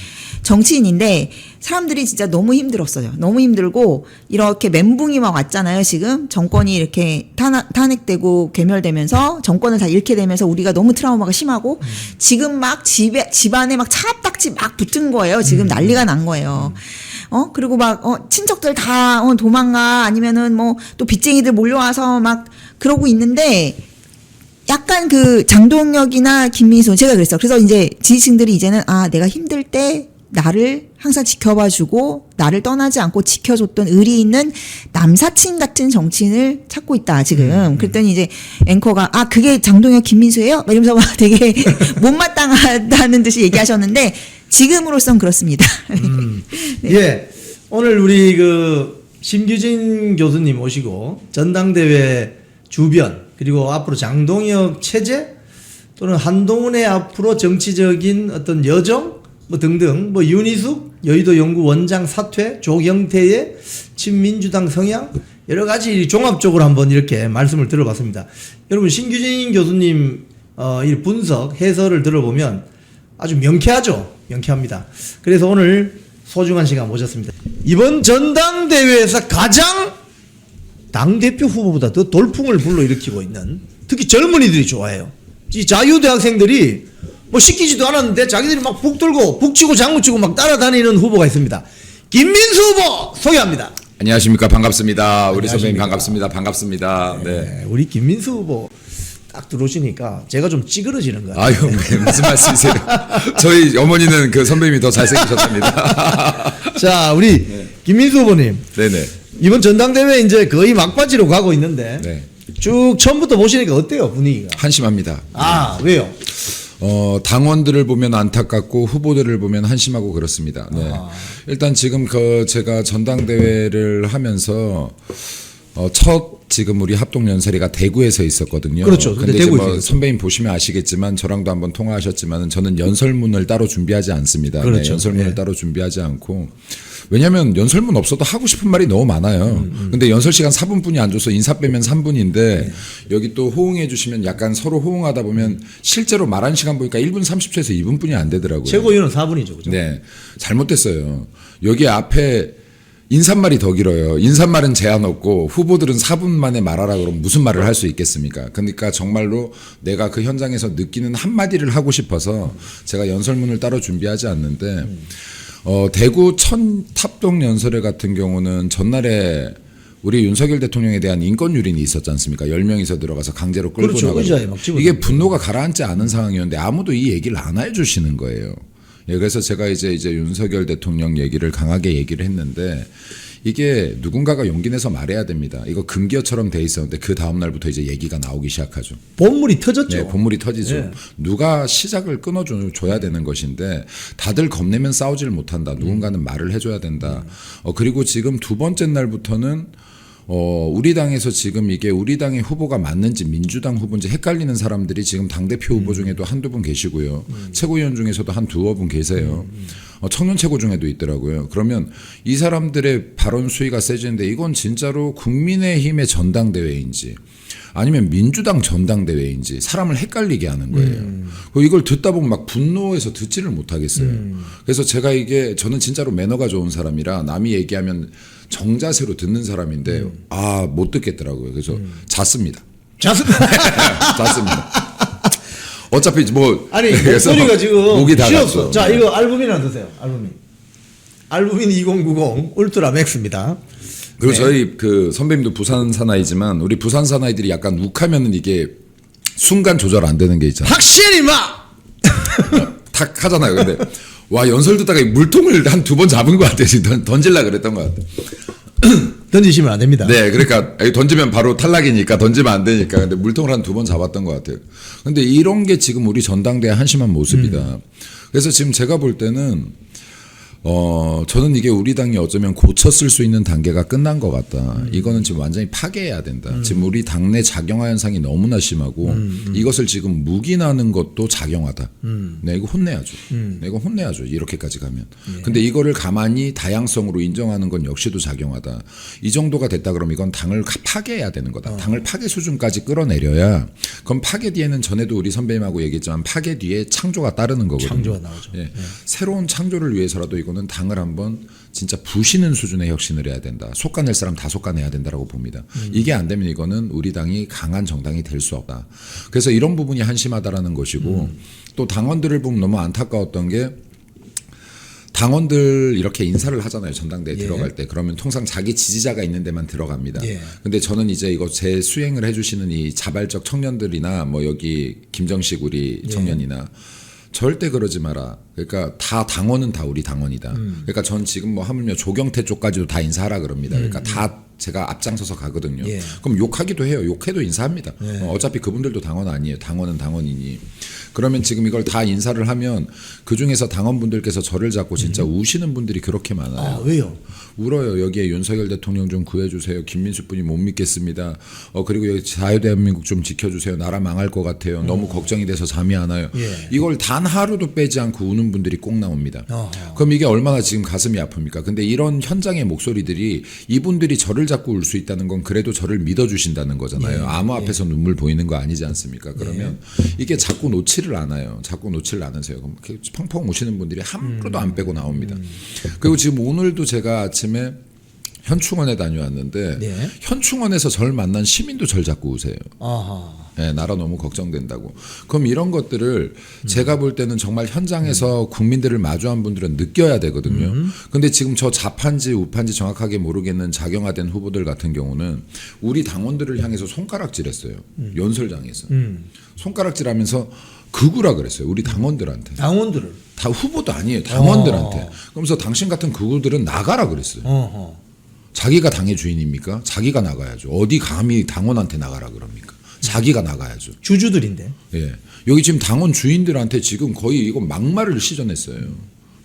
정치인인데 사람들이 진짜 너무 힘들었어요. 너무 힘들고 이렇게 멘붕이 막 왔잖아요. 지금 정권이 이렇게 탄핵되고 괴멸되면서 정권을 다 잃게 되면서 우리가 너무 트라우마가 심하고 지금 막 집안에 막 차압딱지 막 붙은 거예요. 지금 난리가 난 거예요. 그리고 막 친척들 다 도망가 아니면은 뭐 또 빚쟁이들 몰려와서 막 그러고 있는데 약간 그 장동혁이나 김민수 제가 그랬어요. 그래서 이제 지지층들이 이제는 내가 힘들 때 나를 항상 지켜봐주고 나를 떠나지 않고 지켜줬던 의리 있는 남사친 같은 정치인을 찾고 있다 지금. 그랬더니 이제 앵커가 그게 장동혁 김민수예요? 막 이러면서 막 되게 못마땅하다는 듯이 얘기하셨는데 지금으로선 그렇습니다. 네. 예, 오늘 우리 그 심규진 교수님 오시고 전당대회 주변 그리고 앞으로 장동혁 체제 또는 한동훈의 앞으로 정치적인 어떤 여정 뭐 등등 뭐 윤희숙 여의도 연구 원장 사퇴 조경태의 친민주당 성향 여러 가지 종합적으로 한번 이렇게 말씀을 들어봤습니다. 여러분 신규진 교수님 이 분석 해설을 들어보면 아주 명쾌합니다. 그래서 오늘 소중한 시간 모셨습니다. 이번 전당대회에서 가장 당대표 후보보다 더 돌풍을 불러일으키고 있는 특히 젊은이들이 좋아해요. 이 자유대학생들이 뭐 시키지도 않았는데 자기들이 막 북들고 북치고 장구치고 막 따라다니는 후보가 있습니다. 김민수 후보 소개합니다. 안녕하십니까. 반갑습니다. 우리 안녕하십니까. 선배님 반갑습니다. 네. 우리 김민수 후보 딱 들어오시니까 제가 좀 찌그러지는 거예요. 아유, 네, 무슨 말씀이세요? 저희 어머니는 그 선배님이 더 잘생기셨답니다. 자, 우리 김민수 후보님. 네네. 이번 전당대회 이제 거의 막바지로 가고 있는데 네. 쭉 처음부터 보시니까 어때요, 분위기가? 한심합니다. 왜요? 당원들을 보면 안타깝고 후보들을 보면 한심하고 그렇습니다. 네. 일단 지금 제가 전당대회를 하면서 첫 지금 우리 합동연설회가 대구에서 있었거든요. 그렇죠. 근데 근데 이제 대구에서 뭐 있었어요. 선배님 보시면 아시겠지만 저랑도 한번 통화하셨지만 저는 연설문을 따로 준비하지 않습니다. 그렇죠. 네, 연설문을 예. 따로 준비하지 않고 왜냐하면 연설문 없어도 하고 싶은 말이 너무 많아요. 근데 연설 시간 4분뿐이 안 줘서 인사 빼면 3분인데 여기 또 호응해 주시면 약간 서로 호응하다 보면 실제로 말한 시간 보니까 1분 30초에서 2분뿐이 안 되더라고요. 최고위원은 4분이죠. 그죠? 네, 잘못됐어요. 여기 앞에 인사말이 더 길어요. 인사말은 제한 없고 후보들은 4분 만에 말하라 그러면 무슨 말을 할 수 있겠습니까? 그러니까 정말로 내가 그 현장에서 느끼는 한마디를 하고 싶어서 제가 연설문을 따로 준비하지 않는데 대구 탑동 연설회 같은 경우는 전날에 우리 윤석열 대통령에 대한 인권 유린이 있었지 않습니까? 10명이서 들어가서 강제로 끌고 그렇죠. 나가고 의자에 막 집어넣고. 이게 분노가 가라앉지 않은 상황이었는데 아무도 이 얘기를 안 해주시는 거예요. 예, 그래서 제가 이제 윤석열 대통령 얘기를 강하게 얘기를 했는데 이게 누군가가 용기 내서 말해야 됩니다. 이거 금기어처럼 돼 있었는데 그 다음 날부터 이제 얘기가 나오기 시작하죠. 본물이 터졌죠. 네, 본물이 터지죠. 네. 누가 시작을 끊어줘야 되는 것인데 다들 겁내면 싸우질 못한다. 누군가는 말을 해줘야 된다. 그리고 지금 두 번째 날부터는 우리 당에서 지금 이게 우리 당의 후보가 맞는지 민주당 후보인지 헷갈리는 사람들이 지금 당대표 후보 중에도 한두 분 계시고요. 최고위원 중에서도 한 두어 분 계세요. 청년 최고 중에도 있더라고요. 그러면 이 사람들의 발언 수위가 세지는데 이건 진짜로 국민의힘의 전당대회인지 아니면 민주당 전당대회인지 사람을 헷갈리게 하는 거예요. 이걸 듣다 보면 막 분노해서 듣지를 못하겠어요. 그래서 제가 저는 진짜로 매너가 좋은 사람이라 남이 얘기하면 정자세로 듣는 사람인데 못 듣겠더라고요. 그래서 잤습니다. 잤습니다. 어차피 뭐 아니 그래서 목소리가 지금 목이 다 쉬었어. 갔어. 자 이거 알부민이나 드세요. 알부민 2090 울트라 맥스입니다. 그리고 네. 저희 그 선배님도 부산 사나이지만 우리 부산 사나이들이 약간 욱하면은 이게 순간 조절 안 되는 게 있잖아요. 확실히 마. 탁 하잖아요. 근데 와 연설 듣다가 이 물통을 한 두 번 잡은 것 같아요. 지금 던질라 그랬던 것 같아요. 던지시면 안 됩니다. 네, 그러니까 던지면 바로 탈락이니까 던지면 안 되니까. 근데 물통을 한 두 번 잡았던 것 같아요. 근데 이런 게 지금 우리 전당대회 한심한 모습이다. 그래서 지금 제가 볼 때는 저는 이게 우리 당이 어쩌면 고쳤을 수 있는 단계가 끝난 것 같다. 이거는 지금 완전히 파괴해야 된다. 지금 우리 당내 작용화 현상이 너무나 심하고 이것을 지금 묵인하는 것도 작용하다. 네, 이거 혼내야죠. 네, 이거 혼내야죠. 이렇게까지 가면. 근데 이거를 가만히 다양성으로 인정하는 건 역시도 작용하다. 이 정도가 됐다 그러면 이건 당을 파괴해야 되는 거다. 당을 파괴 수준까지 끌어내려야 그럼 파괴 뒤에는 전에도 우리 선배님하고 얘기했지만 파괴 뒤에 창조가 따르는 거거든요. 창조가 나오죠. 예. 새로운 창조를 위해서라도 이거는 당을 한번 진짜 부시는 수준의 혁신을 해야 된다. 속가낼 사람 다 속가내야 된다라고 봅니다. 이게 안 되면 이거는 우리 당이 강한 정당이 될 수 없다. 그래서 이런 부분이 한심하다라는 것이고 또 당원들을 보면 너무 안타까웠던 게 당원들 이렇게 인사를 하잖아요. 전당대회 예. 들어갈 때. 그러면 통상 자기 지지자가 있는 데만 들어갑니다. 예. 근데 저는 이제 이거 제 수행을 해주시는 이 자발적 청년들이나 뭐 여기 김정식 우리 청년이나 절대 그러지 마라. 그러니까 다 당원은 다 우리 당원이다. 그러니까 전 지금 뭐 하물며 조경태 쪽까지도 다 인사하라 그럽니다. 그러니까 다 제가 앞장서서 가거든요. 예. 그럼 욕하기도 해요. 욕해도 인사합니다. 어차피 그분들도 당원 아니에요. 당원은 당원이니. 그러면 지금 이걸 다 인사를 하면 그중에서 당원분들께서 저를 잡고 진짜 우시는 분들이 그렇게 많아요. 왜요? 울어요. 여기에 윤석열 대통령 좀 구해주세요. 김민수 분이 못 믿겠습니다. 그리고 여기 자유대한민국 좀 지켜주세요. 나라 망할 것 같아요. 너무 걱정이 돼서 잠이 안 와요. 예. 이걸 단 하루도 빼지 않고 우는 분들이 꼭 나옵니다. 어허. 그럼 이게 얼마나 지금 가슴이 아픕니까? 근데 이런 현장의 목소리들이 이분들이 저를 잡고 울 수 있다는 건 그래도 저를 믿어주신다는 거잖아요. 아무 앞에서 눈물 보이는 거 아니지 않습니까? 그러면 이게 자꾸 놓지를 않아요. 자꾸 놓지를 않으세요. 그럼 이렇게 펑펑 우시는 분들이 하루도 안 빼고 나옵니다. 그리고 지금 오늘도 제가 아침에 현충원에 다녀왔는데 네. 현충원에서 절 만난 시민도 절 자꾸 우세요. 아하. 네, 나라 너무 걱정된다고. 그럼 이런 것들을 제가 볼 때는 정말 현장에서 국민들을 마주한 분들은 느껴야 되거든요. 근데 지금 저 좌판지 우판지 정확하게 모르겠는 작용화된 후보들 같은 경우는 우리 당원들을 향해서 손가락질했어요. 연설장에서. 손가락질하면서 극우라 그랬어요. 우리 당원들한테. 당원들을. 다 후보도 아니에요. 당원들한테. 그러면서 당신 같은 극우들은 나가라 그랬어요. 자기가 당의 주인입니까? 자기가 나가야죠. 어디 감히 당원한테 나가라 그럽니까? 자기가 나가야죠. 주주들인데. 예. 여기 지금 당원 주인들한테 지금 거의 이거 막말을 시전했어요.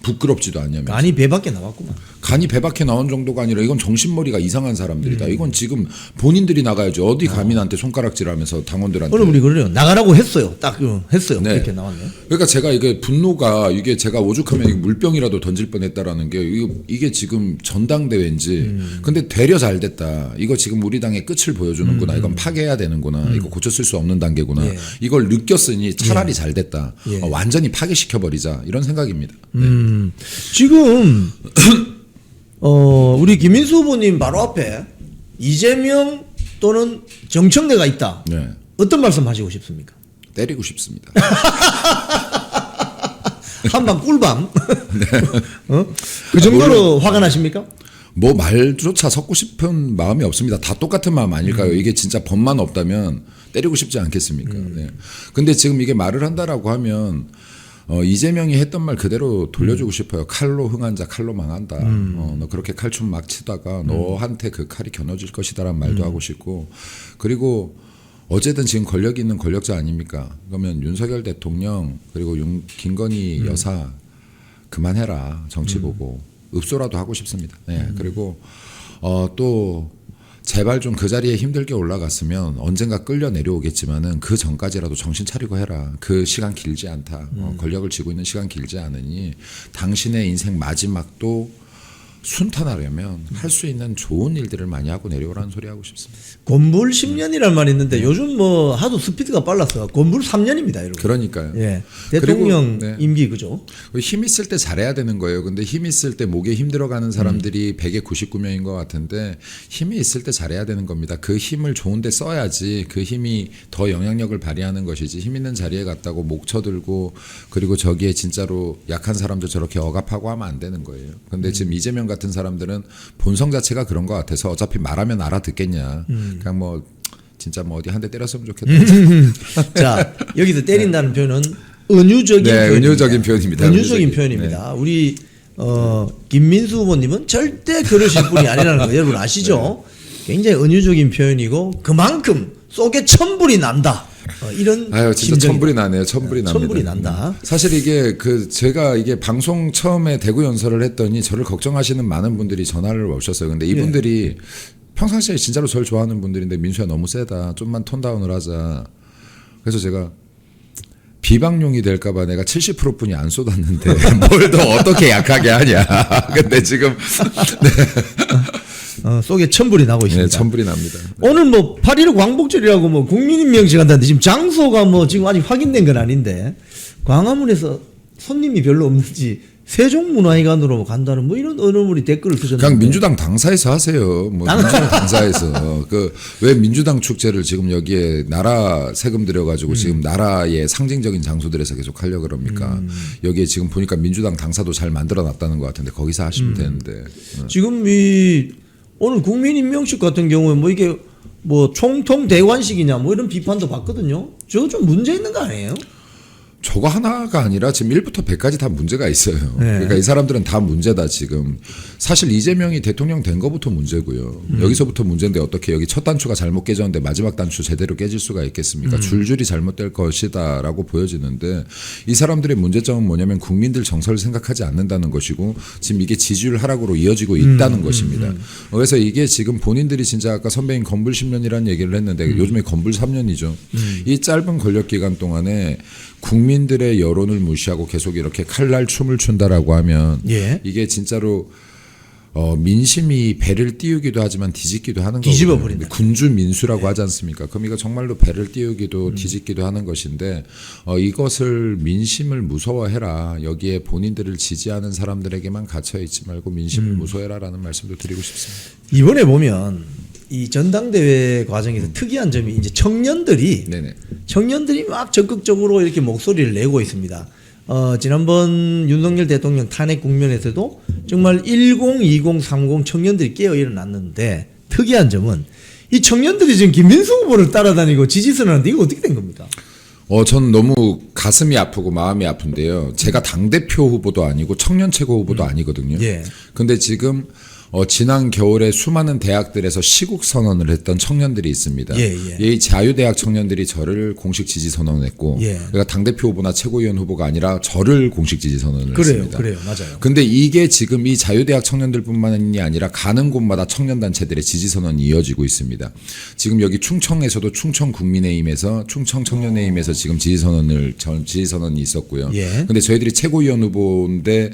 부끄럽지도 않냐면 간이 배 밖에 나왔구만. 간이 배 밖에 나온 정도가 아니라 이건 정신머리가 이상한 사람들이다. 이건 지금 본인들이 나가야죠. 어디 가민한테 손가락질하면서 당원들한테. 어느 분이 그래요. 나가라고 했어요. 딱 했어요. 네. 이렇게 나왔네요. 그러니까 제가 이게 분노가 이게 제가 오죽하면 이게 물병이라도 던질 뻔했다라는 게 이게 지금 전당대회인지 근데 되려 잘 됐다. 이거 지금 우리 당의 끝을 보여주는구나. 이건 파괴해야 되는구나. 이거 고쳐쓸 수 없는 단계구나. 예. 이걸 느꼈으니 차라리 잘 됐다. 예. 완전히 파괴시켜 버리자 이런 생각입니다. 지금 우리 김민수 후보님 바로 앞에 이재명 또는 정청래가 있다. 네. 어떤 말씀 하시고 싶습니까? 때리고 싶습니다. 한방 꿀밤. 그 정도로 화가 나십니까? 뭐 말조차 섞고 싶은 마음이 없습니다. 다 똑같은 마음 아닐까요? 이게 진짜 법만 없다면 때리고 싶지 않겠습니까? 네. 근데 지금 이게 말을 한다라고 하면 이재명이 했던 말 그대로 돌려주고 싶어요. 칼로 흥한 자 칼로 망한다. 너 그렇게 칼춤 막 치다가 너한테 그 칼이 겨눠질 것이다라는 말도 하고 싶고 그리고 어쨌든 지금 권력이 있는 권력자 아닙니까? 그러면 윤석열 대통령 그리고 김건희 여사 그만해라 정치 보고 읍소라도 하고 싶습니다. 네. 그리고 또 제발 좀 그 자리에 힘들게 올라갔으면 언젠가 끌려 내려오겠지만은 그 전까지라도 정신 차리고 해라. 그 시간 길지 않다. 권력을 쥐고 있는 시간 길지 않으니 당신의 인생 마지막도 순탄하려면 할 수 있는 좋은 일들을 많이 하고 내려오라는 소리 하고 싶습니다. 곤불 10년이라는 말이 있는데 요즘 뭐 하도 스피드가 빨라서 곤불 3년입니다, 여러분. 그러니까요. 예. 대통령 그리고, 네. 임기 그죠? 힘 있을 때 잘해야 되는 거예요. 근데 힘 있을 때 목에 힘들어가는 사람들이 100에 99명인 것 같은데 힘이 있을 때 잘해야 되는 겁니다. 그 힘을 좋은데 써야지 그 힘이 더 영향력을 발휘하는 것이지 힘 있는 자리에 갔다고 목 쳐들고 그리고 저기에 진짜로 약한 사람들 저렇게 억압하고 하면 안 되는 거예요. 근데 지금 이재명 같은 사람들은 본성 자체가 그런 것 같아서 어차피 말하면 알아듣겠냐. 그냥 뭐 진짜 뭐 어디 한 대 때렸으면 좋겠다. 자, 여기서 때린다는 표현은 은유적인 네, 표현입니다. 은유적인 표현입니다. 은유적인 은유적인. 표현입니다. 우리 김민수 후보님은 절대 그러실 분이 아니라는 거 여러분 아시죠? 굉장히 은유적인 표현이고 그만큼 속에 천불이 난다. 이런 아유 진짜 심정이- 천불이 나네요. 천불이 납니다. 천불이 난다. 사실 이게 제가 이게 방송 처음에 대구 연설을 했더니 저를 걱정하시는 많은 분들이 전화를 오셨어요. 근데 이분들이 평상시에 진짜로 저를 좋아하는 분들인데 민수야 너무 세다. 좀만 톤 다운을 하자. 그래서 제가 비방용이 될까봐 내가 70%뿐이 안 쏟았는데 뭘 더 어떻게 약하게 하냐. 근데 지금 속에 천불이 나고 있습니다. 네, 천불이 납니다. 오늘 뭐 8.15 광복절이라고 뭐 국민임명식 한다는데 지금 장소가 뭐 지금 아직 확인된 건 아닌데 광화문에서 손님이 별로 없는지 세종문화회관으로 간다는 뭐 이런 언어물이 댓글을 쓰셨는데 그냥 민주당 당사에서 하세요. 뭐 민주당 당사에서 그 왜 민주당 축제를 지금 여기에 나라 세금 들여가지고 지금 나라의 상징적인 장소들에서 계속 하려 그럽니까? 여기에 지금 보니까 민주당 당사도 잘 만들어놨다는 것 같은데 거기서 하시면 되는데. 지금 이 오늘 국민임명식 같은 경우에 뭐 이게 뭐 총통 대관식이냐 뭐 이런 비판도 받거든요. 저거 좀 문제 있는 거 아니에요? 저거 하나가 아니라 지금 1부터 100까지 다 문제가 있어요. 네. 그러니까 이 사람들은 다 문제다 지금. 사실 이재명이 대통령 된 거부터 문제고요. 여기서부터 문제인데 어떻게 여기 첫 단추가 잘못 깨졌는데 마지막 단추 제대로 깨질 수가 있겠습니까? 줄줄이 잘못될 것이다라고 보여지는데 이 사람들의 문제점은 뭐냐면 국민들 정서를 생각하지 않는다는 것이고 지금 이게 지지율 하락으로 이어지고 있다는 것입니다. 그래서 이게 지금 본인들이 진짜 아까 선배님 건불 10년이라는 얘기를 했는데 요즘에 건불 3년이죠. 이 짧은 권력 기간 동안에 국민들의 여론을 무시하고 계속 이렇게 칼날 춤을 춘다라고 하면 예. 이게 진짜로 민심이 배를 띄우기도 하지만 뒤집기도 하는 거거든요. 뒤집어 버린다. 군주 민수라고 하지 않습니까? 그럼 이거 정말로 배를 띄우기도 뒤집기도 하는 것인데 이것을 민심을 무서워해라. 여기에 본인들을 지지하는 사람들에게만 갇혀 있지 말고 민심을 무서워해라라는 말씀도 드리고 싶습니다. 이번에 보면 이 전당대회 과정에서 특이한 점이 이제 청년들이 막 적극적으로 이렇게 목소리를 내고 있습니다. 지난번 윤석열 대통령 탄핵 국면에서도 정말 10, 20, 30 청년들이 깨어 일어났는데 특이한 점은 이 청년들이 지금 김민수 후보를 따라다니고 지지선을 하는데 이거 어떻게 된 겁니까? 전 너무 가슴이 아프고 마음이 아픈데요. 제가 당대표 후보도 아니고 청년 최고 후보도 아니거든요. 예. 근데 지금 지난 겨울에 수많은 대학들에서 시국 선언을 했던 청년들이 있습니다. 이 자유대학 청년들이 저를 공식 지지 선언했고, 그러니까 당대표 후보나 최고위원 후보가 아니라 저를 공식 지지 선언을 했습니다. 그래요, 맞아요. 근데 이게 지금 이 자유대학 청년들뿐만이 아니라 가는 곳마다 청년단체들의 지지 선언이 이어지고 있습니다. 지금 여기 충청에서도 충청 국민의힘에서 충청 청년의힘에서 지금 지지 선언이 있었고요. 근데 저희들이 최고위원 후보인데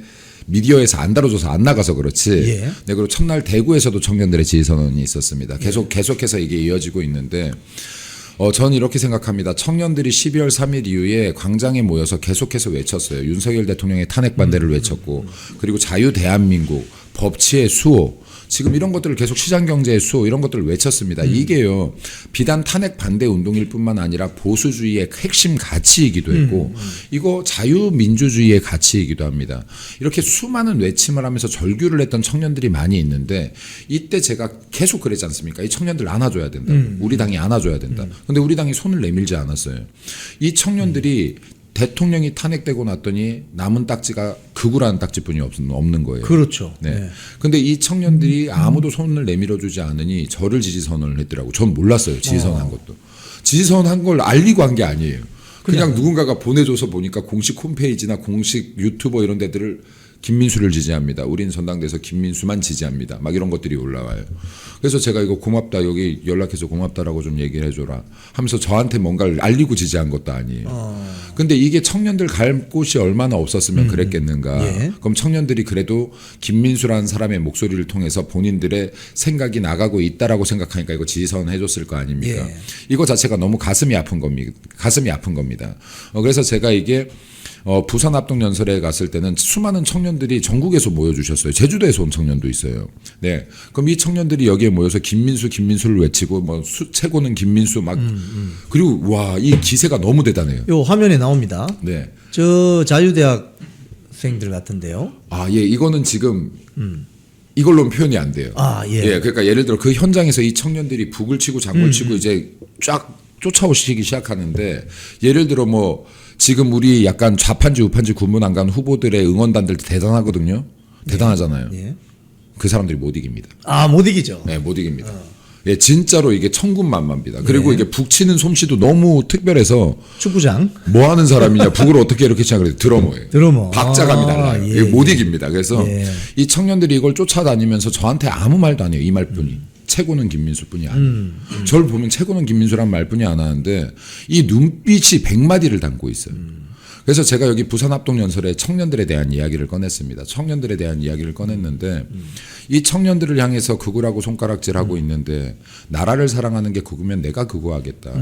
미디어에서 안 다뤄줘서 안 나가서 그렇지. 네, 그리고 첫날 대구에서도 청년들의 지지 선언이 있었습니다. 계속해서 이게 이어지고 있는데, 저는 이렇게 생각합니다. 청년들이 12월 3일 이후에 광장에 모여서 계속해서 외쳤어요. 윤석열 대통령의 탄핵 반대를 외쳤고, 그리고 자유 대한민국, 법치의 수호, 지금 이런 것들을 계속 시장경제의 수호 이런 것들을 외쳤습니다. 이게요, 비단 탄핵 반대 운동일 뿐만 아니라 보수주의의 핵심 가치이기도 했고, 이거 자유민주주의의 가치이기도 합니다. 이렇게 수많은 외침을 하면서 절규를 했던 청년들이 많이 있는데, 이때 제가 계속 그랬지 않습니까? 이 청년들 안아줘야 된다. 우리 당이 안아줘야 된다. 근데 우리 당이 손을 내밀지 않았어요. 이 청년들이 대통령이 탄핵되고 났더니 남은 딱지가 극우라는 딱지뿐이 없는 거예요. 그렇죠. 네. 근데 이 청년들이 아무도 손을 내밀어주지 않으니 저를 지지선언을 했더라고. 전 몰랐어요. 지지선언한 것도. 지지선언한 걸 알리고 한 게 아니에요. 그냥 누군가가 보내줘서 보니까 공식 홈페이지나 공식 유튜버 이런 데들을 김민수를 지지합니다. 우린 전당대에서 김민수만 지지합니다. 막 이런 것들이 올라와요. 그래서 제가 이거 고맙다, 여기 연락해서 고맙다라고 좀 얘기를 해줘라 하면서 저한테 뭔가를 알리고 지지한 것도 아니에요. 근데 이게 청년들 갈 곳이 얼마나 없었으면 그랬겠는가. 그럼 청년들이 그래도 김민수라는 사람의 목소리를 통해서 본인들의 생각이 나가고 있다라고 생각하니까 이거 지지선 해줬을 거 아닙니까. 이거 자체가 너무 가슴이 아픈 겁니다. 그래서 제가 이게 부산 합동연설에 갔을 때는 수많은 청년들이 전국에서 모여주셨어요. 제주도에서 온 청년도 있어요. 네. 그럼 이 청년들이 여기에 모여서 김민수를 외치고, 최고는 김민수 그리고 와, 이 기세가 너무 대단해요. 요 화면에 나옵니다. 네. 저 자유대학생들 같은데요. 이거는 지금, 이걸로는 표현이 안 돼요. 그러니까 예를 들어 그 현장에서 이 청년들이 북을 치고 장구를 치고 이제 쫙 쫓아오시기 시작하는데, 예를 들어 지금 우리 약간 좌판지 우판지 구분 안 간 후보들의 응원단들 대단하거든요. 대단하잖아요. 그 사람들이 못 이깁니다. 못 이기죠. 네, 못 이깁니다. 진짜로 이게 천군만마입니다. 그리고 이게 북 치는 솜씨도 너무 특별해서, 축구장 뭐 하는 사람이냐, 북을 어떻게 이렇게 치냐 그래서 드러머예요. 드러머. 박자감이 달라요. 못 이깁니다. 그래서 이 청년들이 이걸 쫓아다니면서 저한테 아무 말도 안 해요. 이 말뿐이. 최고는 김민수뿐이 아니에요. 저를 보면 최고는 김민수란 말뿐이 안 하는데 이 눈빛이 100마디를 담고 있어요. 그래서 제가 여기 부산 합동연설에 청년들에 대한 이야기를 꺼냈습니다. 청년들에 대한 이야기를 꺼냈는데, 이 청년들을 향해서 극우라고 손가락질하고 있는데, 나라를 사랑하는 게 극우면 내가 극우하겠다.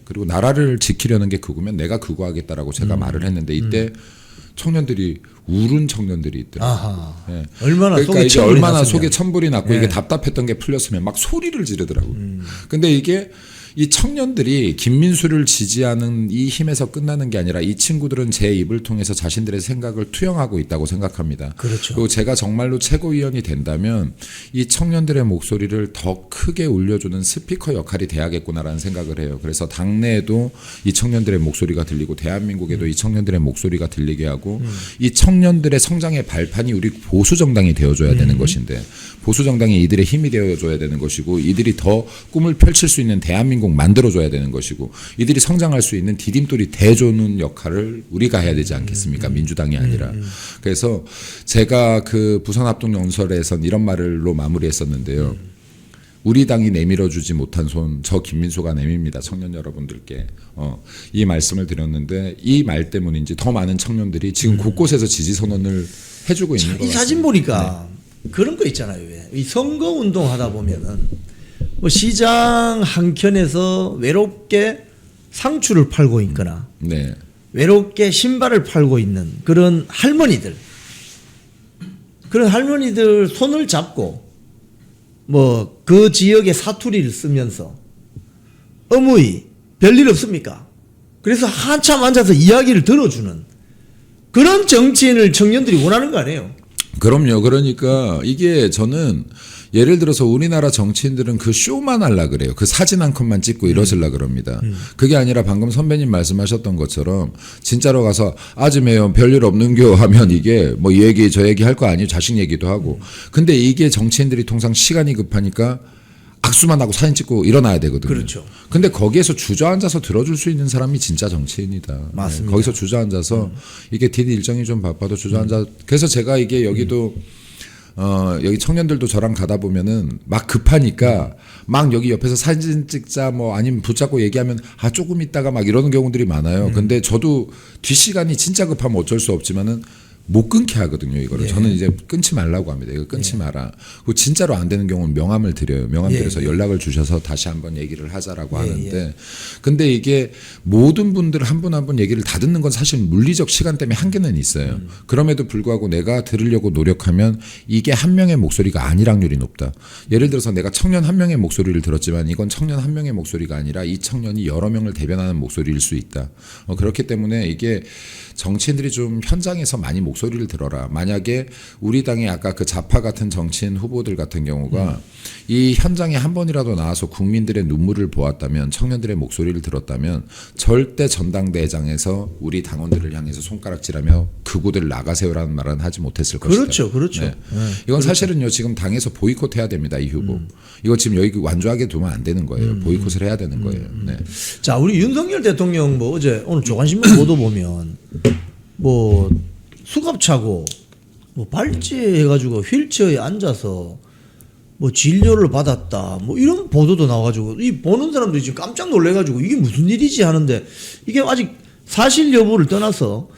그리고 나라를 지키려는 게 극우면 내가 극우하겠다라고 제가 말을 했는데, 이때 청년들이 울은 청년들이 있더라고요. 얼마나 그러니까 속에 이게 천불이 얼마나 났으면. 속에 천불이 났고 이게 답답했던 게 풀렸으면 막 소리를 지르더라고요. 근데 이게 이 청년들이 김민수를 지지하는 이 힘에서 끝나는 게 아니라, 이 친구들은 제 입을 통해서 자신들의 생각을 투영하고 있다고 생각합니다. 그렇죠. 그리고 제가 정말로 최고위원이 된다면 이 청년들의 목소리를 더 크게 울려주는 스피커 역할이 돼야겠구나라는 생각을 해요. 그래서 당내에도 이 청년들의 목소리가 들리고, 대한민국에도 이 청년들의 목소리가 들리게 하고, 이 청년들의 성장의 발판이 우리 보수정당이 되어줘야 되는 것인데, 보수정당이 이들의 힘이 되어줘야 되는 것이고, 이들이 더 꿈을 펼칠 수 있는 대한민국 만들어줘야 되는 것이고, 이들이 성장할 수 있는 디딤돌이 돼주는 역할을 우리가 해야 되지 않겠습니까? 민주당이 아니라. 그래서 제가 그 부산 합동연설에선 이런 말로 마무리했었는데요. 우리 당이 내밀어주지 못한 손, 저 김민수가 내밉니다. 청년 여러분들께 이 말씀을 드렸는데, 이 말 때문인지 더 많은 청년들이 지금 곳곳에서 지지 선언을 해주고 있는 것 같습니다. 이 사진 보니까 그런 거 있잖아요. 이 선거 운동 하다 보면은 시장 한켠에서 외롭게 상추를 팔고 있거나, 외롭게 신발을 팔고 있는 그런 할머니들 손을 잡고 그 지역의 사투리를 쓰면서 어머니 별일 없습니까? 그래서 한참 앉아서 이야기를 들어주는 그런 정치인을 청년들이 원하는 거 아니에요? 그럼요. 그러니까 이게 저는 예를 들어서 우리나라 정치인들은 그 쇼만 하려 그래요. 그 사진 한 컷만 찍고 이러시려 그럽니다. 그게 아니라 방금 선배님 말씀하셨던 것처럼 진짜로 가서 아즈메요 별일 없는겨 하면 이게 뭐 이 얘기 저 얘기 할 거 아니에요. 자식 얘기도 하고. 근데 이게 정치인들이 통상 시간이 급하니까 악수만 하고 사진 찍고 일어나야 되거든요. 그렇죠. 근데 거기에서 주저앉아서 들어줄 수 있는 사람이 진짜 정치인이다. 맞습니다. 네, 거기서 주저앉아서 이게 뒷 일정이 좀 바빠도 주저앉아. 그래서 제가 이게 여기도 여기 청년들도 저랑 가다 보면은 막 급하니까 막 여기 옆에서 사진 찍자 뭐 아니면 붙잡고 얘기하면 아 조금 있다가 막 이러는 경우들이 많아요. 근데 저도 뒷시간이 진짜 급하면 어쩔 수 없지만은 못 끊게 하거든요, 이거를. 저는 이제 끊지 말라고 합니다. 이거 끊지 마라. 그리고 진짜로 안 되는 경우는 명함을 드려요. 명함 드려서 연락을 주셔서 다시 한번 얘기를 하자라고 하는데. 근데 이게 모든 분들 한 분 한 분 얘기를 다 듣는 건 사실 물리적 시간 때문에 한계는 있어요. 그럼에도 불구하고 내가 들으려고 노력하면 이게 한 명의 목소리가 안일확률이 높다. 예를 들어서 내가 청년 한 명의 목소리를 들었지만 이건 청년 한 명의 목소리가 아니라 이 청년이 여러 명을 대변하는 목소리일 수 있다. 그렇기 때문에 이게 정치인들이 좀 현장에서 많이 목소리를 들어라. 만약에 우리 당의 아까 그 좌파 같은 정치인 후보들 같은 경우가 이 현장에 한 번이라도 나와서 국민들의 눈물을 보았다면, 청년들의 목소리를 들었다면 절대 전당대회장에서 우리 당원들을 향해서 손가락질하며 그곳을 나가세요라는 말은 하지 못했을 것이다. 그렇죠, 그렇죠. 네. 이건 사실은요 지금 당에서 보이콧해야 됩니다, 이 후보. 이거 지금 여기 완주하게 두면 안 되는 거예요. 보이콧을 해야 되는 거예요. 네. 자, 우리 윤석열 대통령 뭐 어제 오늘 조간신문 보도 보면 뭐 수갑차고 뭐 발찌해가지고 휠체어에 앉아서 뭐 진료를 받았다 뭐 이런 보도도 나와가지고 이 보는 사람들이 지금 깜짝 놀래가지고 이게 무슨 일이지 하는데 이게 아직 사실 여부를 떠나서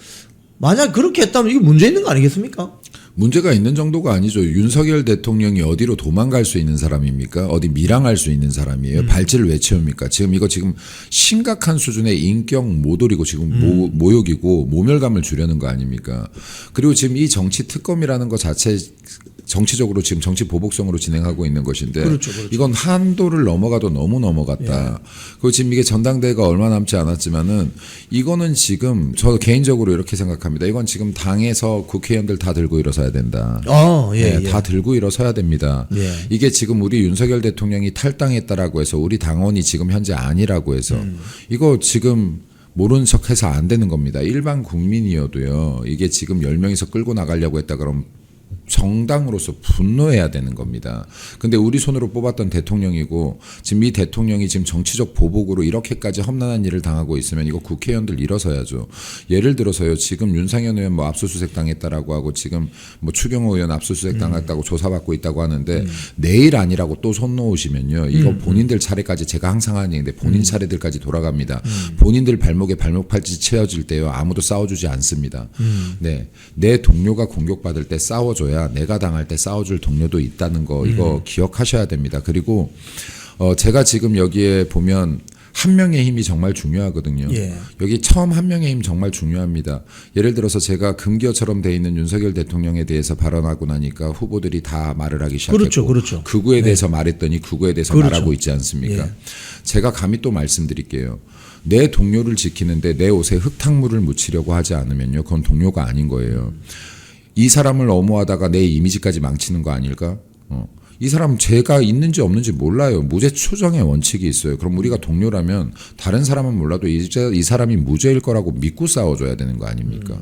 만약 그렇게 했다면 이게 문제 있는 거 아니겠습니까? 문제가 있는 정도가 아니죠. 윤석열 대통령이 어디로 도망갈 수 있는 사람입니까? 어디 밀항할 수 있는 사람이에요? 발찌를 왜 채웁니까? 지금 이거 지금 심각한 수준의 인격 모독이고 지금 모욕이고 모멸감을 주려는 거 아닙니까? 그리고 지금 이 정치 특검이라는 것 자체 정치적으로 지금 정치 보복성으로 진행하고 있는 것인데 그렇죠, 그렇죠. 이건 한도를 넘어가도 너무 넘어갔다. 그리고 지금 이게 전당대회가 얼마 남지 않았지만은 이거는 지금 저 개인적으로 이렇게 생각합니다. 이건 지금 당에서 국회의원들 다 들고 일어서야 된다. 네, 다 들고 일어서야 됩니다. 이게 지금 우리 윤석열 대통령이 탈당했다라고 해서 우리 당원이 지금 현재 아니라고 해서 이거 지금 모르는 척해서 안 되는 겁니다. 일반 국민이어도요. 이게 지금 10명이서 끌고 나가려고 했다 그러면 정당으로서 분노해야 되는 겁니다. 근데 우리 손으로 뽑았던 대통령이고 지금 이 대통령이 지금 정치적 보복으로 이렇게까지 험난한 일을 당하고 있으면 이거 국회의원들 일어서야죠. 예를 들어서요. 지금 윤상현 의원 뭐 압수수색 당했다라고 하고 지금 뭐 추경호 의원 압수수색 당했다고 조사받고 있다고 하는데 내일 아니라고 또 손 놓으시면요. 이거 본인들 차례까지 제가 항상 하는 얘기인데 본인 차례들까지 돌아갑니다. 본인들 발목에 발목 팔찌 채워질 때요. 아무도 싸워주지 않습니다. 네, 내 동료가 공격받을 때 싸워줘야 내가 당할 때 싸워줄 동료도 있다는 거 이거 기억하셔야 됩니다. 그리고 제가 지금 여기에 보면 한 명의 힘이 정말 중요하거든요. 여기 처음 한 명의 힘 정말 중요합니다. 예를 들어서 제가 금기어처럼 돼 있는 윤석열 대통령에 대해서 발언하고 나니까 후보들이 다 말을 하기 시작했고 그렇죠. 극우에 대해서 말했더니 극우에 대해서 그렇죠. 말하고 있지 않습니까? 제가 감히 또 말씀드릴게요. 내 동료를 지키는데 내 옷에 흙탕물을 묻히려고 하지 않으면요. 그건 동료가 아닌 거예요. 이 사람을 엄호하다가 내 이미지까지 망치는 거 아닐까? 이 사람 죄가 있는지 없는지 몰라요. 무죄 추정의 원칙이 있어요. 그럼 우리가 동료라면 다른 사람은 몰라도 이 사람이 무죄일 거라고 믿고 싸워줘야 되는 거 아닙니까?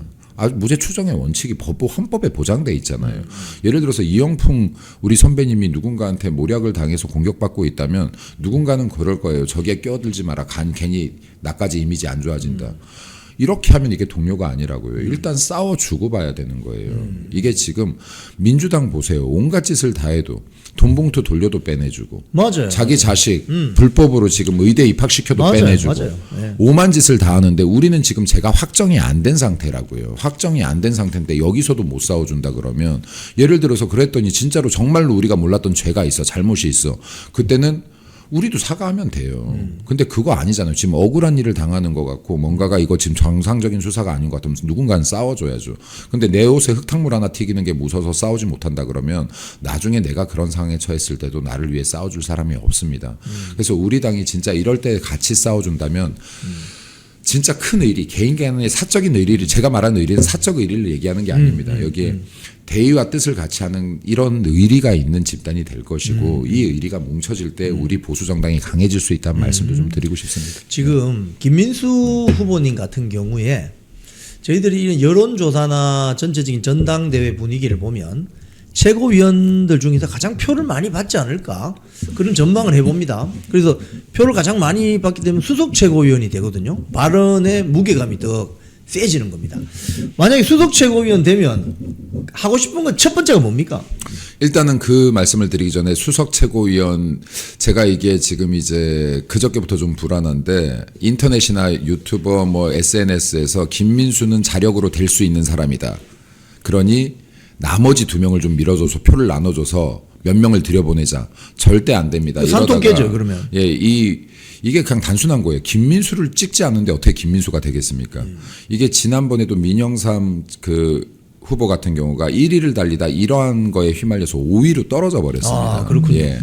무죄 추정의 원칙이 헌법에 보장돼 있잖아요. 예를 들어서 이영풍 우리 선배님이 누군가한테 모략을 당해서 공격받고 있다면 누군가는 그럴 거예요. 저기에 끼어들지 마라. 괜히 나까지 이미지 안 좋아진다. 이렇게 하면 이게 동료가 아니라고요. 일단 싸워주고 봐야 되는 거예요. 이게 지금 민주당 보세요. 온갖 짓을 다 해도 돈봉투 돌려도 빼내주고 맞아요. 자기 자식 불법으로 지금 의대 입학시켜도 맞아요. 빼내주고 맞아요. 네. 오만 짓을 다 하는데 우리는 지금 제가 확정이 안 된 상태라고요. 확정이 안 된 상태인데 여기서도 못 싸워준다 그러면 예를 들어서 그랬더니 진짜로 정말로 우리가 몰랐던 죄가 있어. 잘못이 있어. 그때는 우리도 사과하면 돼요. 근데 그거 아니잖아요. 지금 억울한 일을 당하는 것 같고 뭔가가 이거 지금 정상적인 수사가 아닌 것 같으면 누군가는 싸워줘야죠. 근데 내 옷에 흙탕물 하나 튀기는 게 무서워서 싸우지 못한다 그러면 나중에 내가 그런 상황에 처했을 때도 나를 위해 싸워줄 사람이 없습니다. 그래서 우리 당이 진짜 이럴 때 같이 싸워준다면 진짜 큰 의리, 개인 간의 사적인 의리를 제가 말하는 의리는 사적 의리를 얘기하는 게 아닙니다. 여기에 대의와 뜻을 같이 하는 이런 의리가 있는 집단이 될 것이고 이 의리가 뭉쳐질 때 우리 보수 정당이 강해질 수 있다는 말씀도 좀 드리고 싶습니다. 지금 김민수 후보님 같은 경우에 저희들이 이런 여론조사나 전체적인 전당대회 분위기를 보면 최고위원들 중에서 가장 표를 많이 받지 않을까 그런 전망을 해봅니다. 그래서 표를 가장 많이 받기 때문에 수석 최고위원이 되거든요. 발언의 무게감이 더 세지는 겁니다. 만약에 수석 최고위원 되면 하고 싶은 건 첫 번째가 뭡니까? 일단은 그 말씀을 드리기 전에 수석 최고위원 제가 이게 지금 이제 그저께부터 좀 불안한데 인터넷이나 유튜버 뭐 SNS에서 김민수는 자력으로 될 수 있는 사람이다. 그러니 나머지 2명을 좀 밀어줘서 표를 나눠줘서 몇 명을 들여보내자. 절대 안 됩니다. 산통 깨져 그러면. 예, 이게 그냥 단순한 거예요. 김민수를 찍지 않는데 어떻게 김민수가 되겠습니까? 이게 지난번에도 민영삼 그 후보 같은 경우가 1위를 달리다 이러한 거에 휘말려서 5위로 떨어져 버렸습니다. 아, 그렇군요. 예.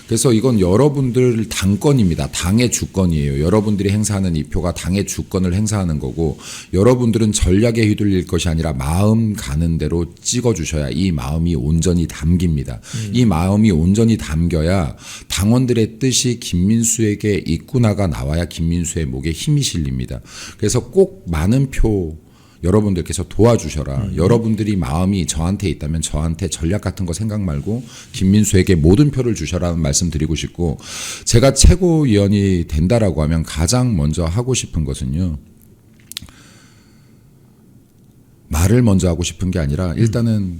그래서 이건 여러분들 당권입니다. 당의 주권이에요. 여러분들이 행사하는 이 표가 당의 주권을 행사하는 거고 여러분들은 전략에 휘둘릴 것이 아니라 마음 가는 대로 찍어주셔야 이 마음이 온전히 담깁니다. 이 마음이 온전히 담겨야 당원들의 뜻이 김민수에게 입구나가 나와야 김민수의 목에 힘이 실립니다. 그래서 꼭 많은 표 여러분들께서 도와주셔라. 여러분들이 마음이 저한테 있다면 저한테 전략 같은 거 생각 말고 김민수에게 모든 표를 주셔라는 말씀 드리고 싶고 제가 최고위원이 된다라고 하면 가장 먼저 하고 싶은 것은요. 말을 먼저 하고 싶은 게 아니라 일단은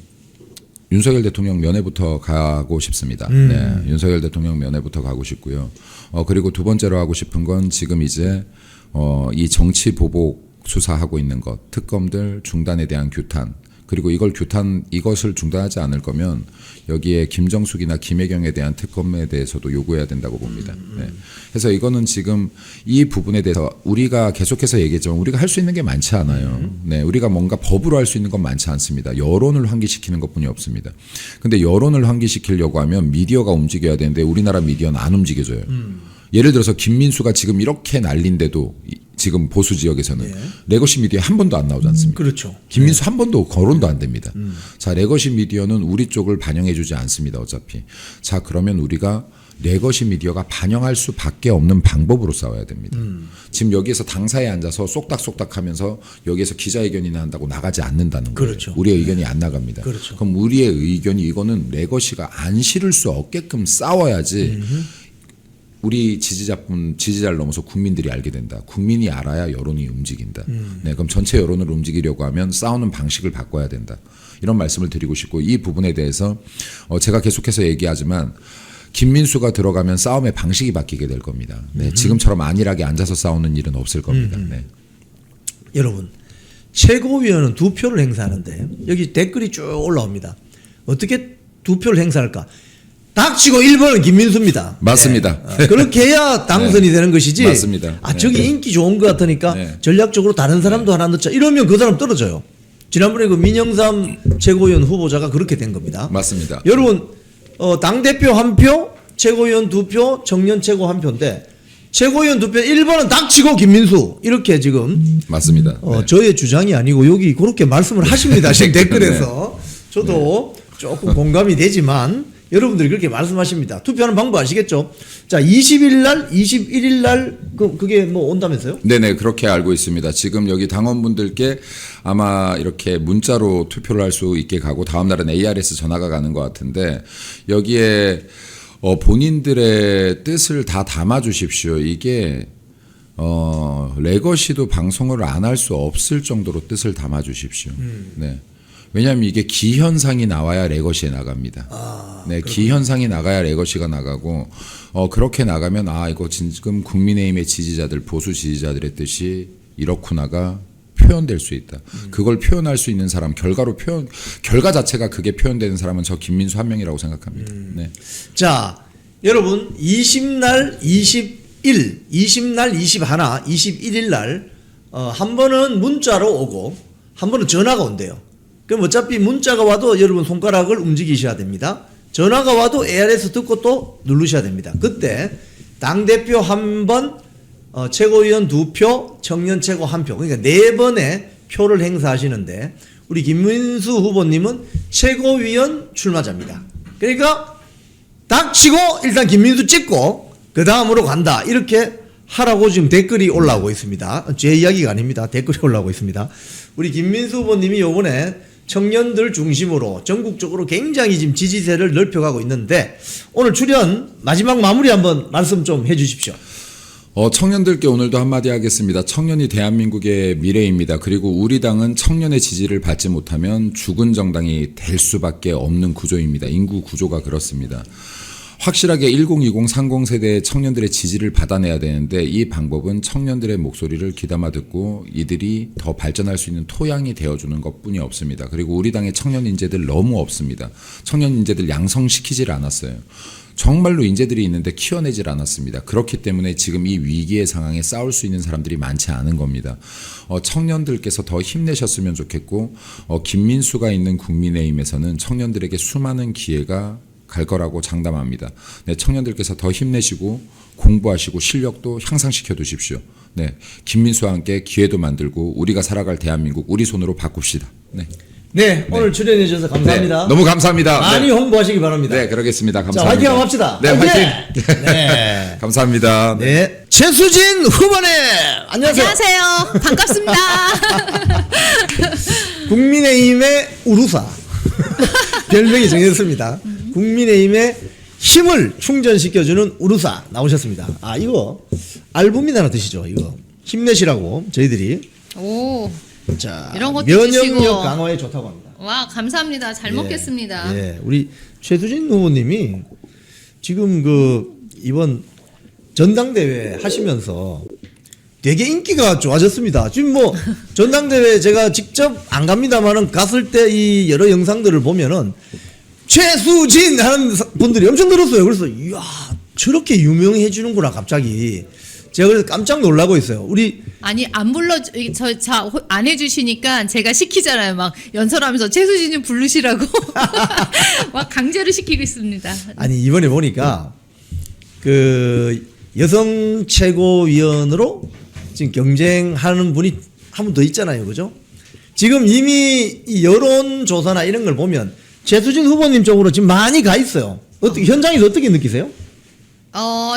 윤석열 대통령 면회부터 가고 싶습니다. 네, 윤석열 대통령 면회부터 가고 싶고요. 그리고 두 번째로 하고 싶은 건 지금 이제 이 정치 보복 수사하고 있는 것, 특검들 중단에 대한 규탄, 그리고 이것을 중단하지 않을 거면 여기에 김정숙이나 김혜경에 대한 특검에 대해서도 요구해야 된다고 봅니다. 네. 그래서 이거는 지금 이 부분에 대해서 우리가 계속해서 얘기했지만 우리가 할 수 있는 게 많지 않아요. 네, 우리가 뭔가 법으로 할 수 있는 건 많지 않습니다. 여론을 환기시키는 것뿐이 없습니다. 근데 여론을 환기시키려고 하면 미디어가 움직여야 되는데 우리나라 미디어는 안 움직여져요. 예를 들어서 김민수가 지금 이렇게 난린데도 지금 보수 지역에서는 레거시 미디어 한 번도 안 나오지 않습니까? 그렇죠. 김민수 한 번도 거론도 안 됩니다. 자, 레거시 미디어는 우리 쪽을 반영해주지 않습니다. 어차피. 자, 그러면 우리가 레거시 미디어가 반영할 수밖에 없는 방법으로 싸워야 됩니다. 지금 여기에서 당사에 앉아서 쏙닥쏙닥 하면서 여기에서 기자회견이나 한다고 나가지 않는다는 거예요. 그렇죠. 우리의 의견이 안 나갑니다. 그렇죠. 그럼 우리의 의견이 이거는 레거시가 안 실을 수 없게끔 싸워야지 우리 지지자를 넘어서 국민들이 알게 된다. 국민이 알아야 여론이 움직인다. 네, 그럼 전체 여론을 움직이려고 하면 싸우는 방식을 바꿔야 된다. 이런 말씀을 드리고 싶고 이 부분에 대해서 제가 계속해서 얘기하지만 김민수가 들어가면 싸움의 방식이 바뀌게 될 겁니다. 네, 지금처럼 안일하게 앉아서 싸우는 일은 없을 겁니다. 네. 여러분 최고위원은 2표를 행사하는데 여기 댓글이 쭉 올라옵니다. 어떻게 2표를 행사할까? 닥치고 1번은 김민수입니다. 맞습니다. 네. 그렇게 해야 당선이 되는 것이지. 맞습니다. 아, 저기 인기 좋은 것 같으니까 전략적으로 다른 사람도 하나 넣자. 이러면 그 사람 떨어져요. 지난번에 그 민영삼 최고위원 후보자가 그렇게 된 겁니다. 맞습니다. 여러분, 당대표 1표, 최고위원 2표, 청년 최고 1표인데 최고위원 2표 1번은 닥치고 김민수. 이렇게 지금 맞습니다. 네. 저의 주장이 아니고 여기 그렇게 말씀을 하십니다. 지금 댓글에서. 저도 조금 공감이 되지만 여러분들이 그렇게 말씀하십니다. 투표하는 방법 아시겠죠? 자, 20일 날, 21일 날 그게 뭐 온다면서요? 네네, 그렇게 알고 있습니다. 지금 여기 당원분들께 아마 이렇게 문자로 투표를 할 수 있게 가고 다음 날은 ARS 전화가 가는 것 같은데 여기에 본인들의 뜻을 다 담아 주십시오. 이게 레거시도 방송을 안 할 수 없을 정도로 뜻을 담아 주십시오. 네. 왜냐하면 이게 기현상이 나와야 레거시에 나갑니다. 네, 기현상이 나가야 레거시가 나가고 그렇게 나가면 이거 지금 국민의힘의 지지자들 보수 지지자들의 뜻이 이렇구나가 표현될 수 있다. 그걸 표현할 수 있는 사람 결과 자체가 그게 표현되는 사람은 저 김민수 한 명이라고 생각합니다. 네. 자, 여러분 20날, 21, 20날, 21, 21일 날 한 번은 문자로 오고 한 번은 전화가 온대요. 그럼 어차피 문자가 와도 여러분 손가락을 움직이셔야 됩니다. 전화가 와도 ARS 듣고 또 누르셔야 됩니다. 그때 당대표 한 번, 최고위원 2표, 청년 최고 1표. 그러니까 4번의 표를 행사하시는데 우리 김민수 후보님은 최고위원 출마자입니다. 그러니까 닥치고 일단 김민수 찍고 그 다음으로 간다. 이렇게 하라고 지금 댓글이 올라오고 있습니다. 제 이야기가 아닙니다. 댓글이 올라오고 있습니다. 우리 김민수 후보님이 요번에 청년들 중심으로 전국적으로 굉장히 지금 지지세를 넓혀가고 있는데 오늘 출연 마지막 마무리 한번 말씀 좀 해주십시오. 청년들께 오늘도 한마디 하겠습니다. 청년이 대한민국의 미래입니다. 그리고 우리 당은 청년의 지지를 받지 못하면 죽은 정당이 될 수밖에 없는 구조입니다. 인구 구조가 그렇습니다. 확실하게 1020, 30세대 청년들의 지지를 받아내야 되는데 이 방법은 청년들의 목소리를 귀담아 듣고 이들이 더 발전할 수 있는 토양이 되어주는 것뿐이 없습니다. 그리고 우리 당의 청년 인재들 너무 없습니다. 청년 인재들 양성시키질 않았어요. 정말로 인재들이 있는데 키워내질 않았습니다. 그렇기 때문에 지금 이 위기의 상황에 싸울 수 있는 사람들이 많지 않은 겁니다. 청년들께서 더 힘내셨으면 좋겠고 김민수가 있는 국민의힘에서는 청년들에게 수많은 기회가 갈 거라고 장담합니다. 네, 청년들께서 더 힘내시고 공부하시고 실력도 향상시켜 두십시오. 네, 김민수와 함께 기회도 만들고 우리가 살아갈 대한민국 우리 손으로 바꿉시다. 네. 네, 오늘 출연해 주셔서 감사합니다. 네, 너무 감사합니다. 많이 홍보하시기 바랍니다. 네, 그러겠습니다. 감사합니다. 자, 화이팅 한번 합시다. 네, 화이팅. 네. 감사합니다. 네. 최수진 후보님, 안녕하세요. 안녕하세요. 반갑습니다. 국민의힘의 우루사. 별명이 정해졌습니다. 국민의힘의 힘을 충전시켜주는 우루사 나오셨습니다. 아, 이거 알부민 하나 드시죠. 이거 힘내시라고 저희들이. 오, 자, 이런 것도 면역력 드시고. 강화에 좋다고 합니다. 와, 감사합니다. 잘 먹겠습니다. 예, 우리 최수진 후보님이 지금 이번 전당대회 하시면서 되게 인기가 좋아졌습니다. 지금 뭐 전당대회 제가 직접 안 갑니다만은 갔을 때 이 여러 영상들을 보면은 최수진 하는 분들이 엄청 늘었어요. 그래서 이야, 저렇게 유명해지는구나 갑자기. 제가 그래서 깜짝 놀라고 있어요. 우리 아니, 안 불러, 안 해주시니까 제가 시키잖아요. 막 연설하면서 최수진 좀 부르시라고. 막 강제로 시키고 있습니다. 아니 이번에 보니까 그 여성 최고위원으로 지금 경쟁하는 분이 한 분 더 있잖아요, 그죠? 지금 이미 이 여론조사나 이런 걸 보면 최수진 후보님 쪽으로 지금 많이 가 있어요. 어떻게 현장에서 어떻게 느끼세요?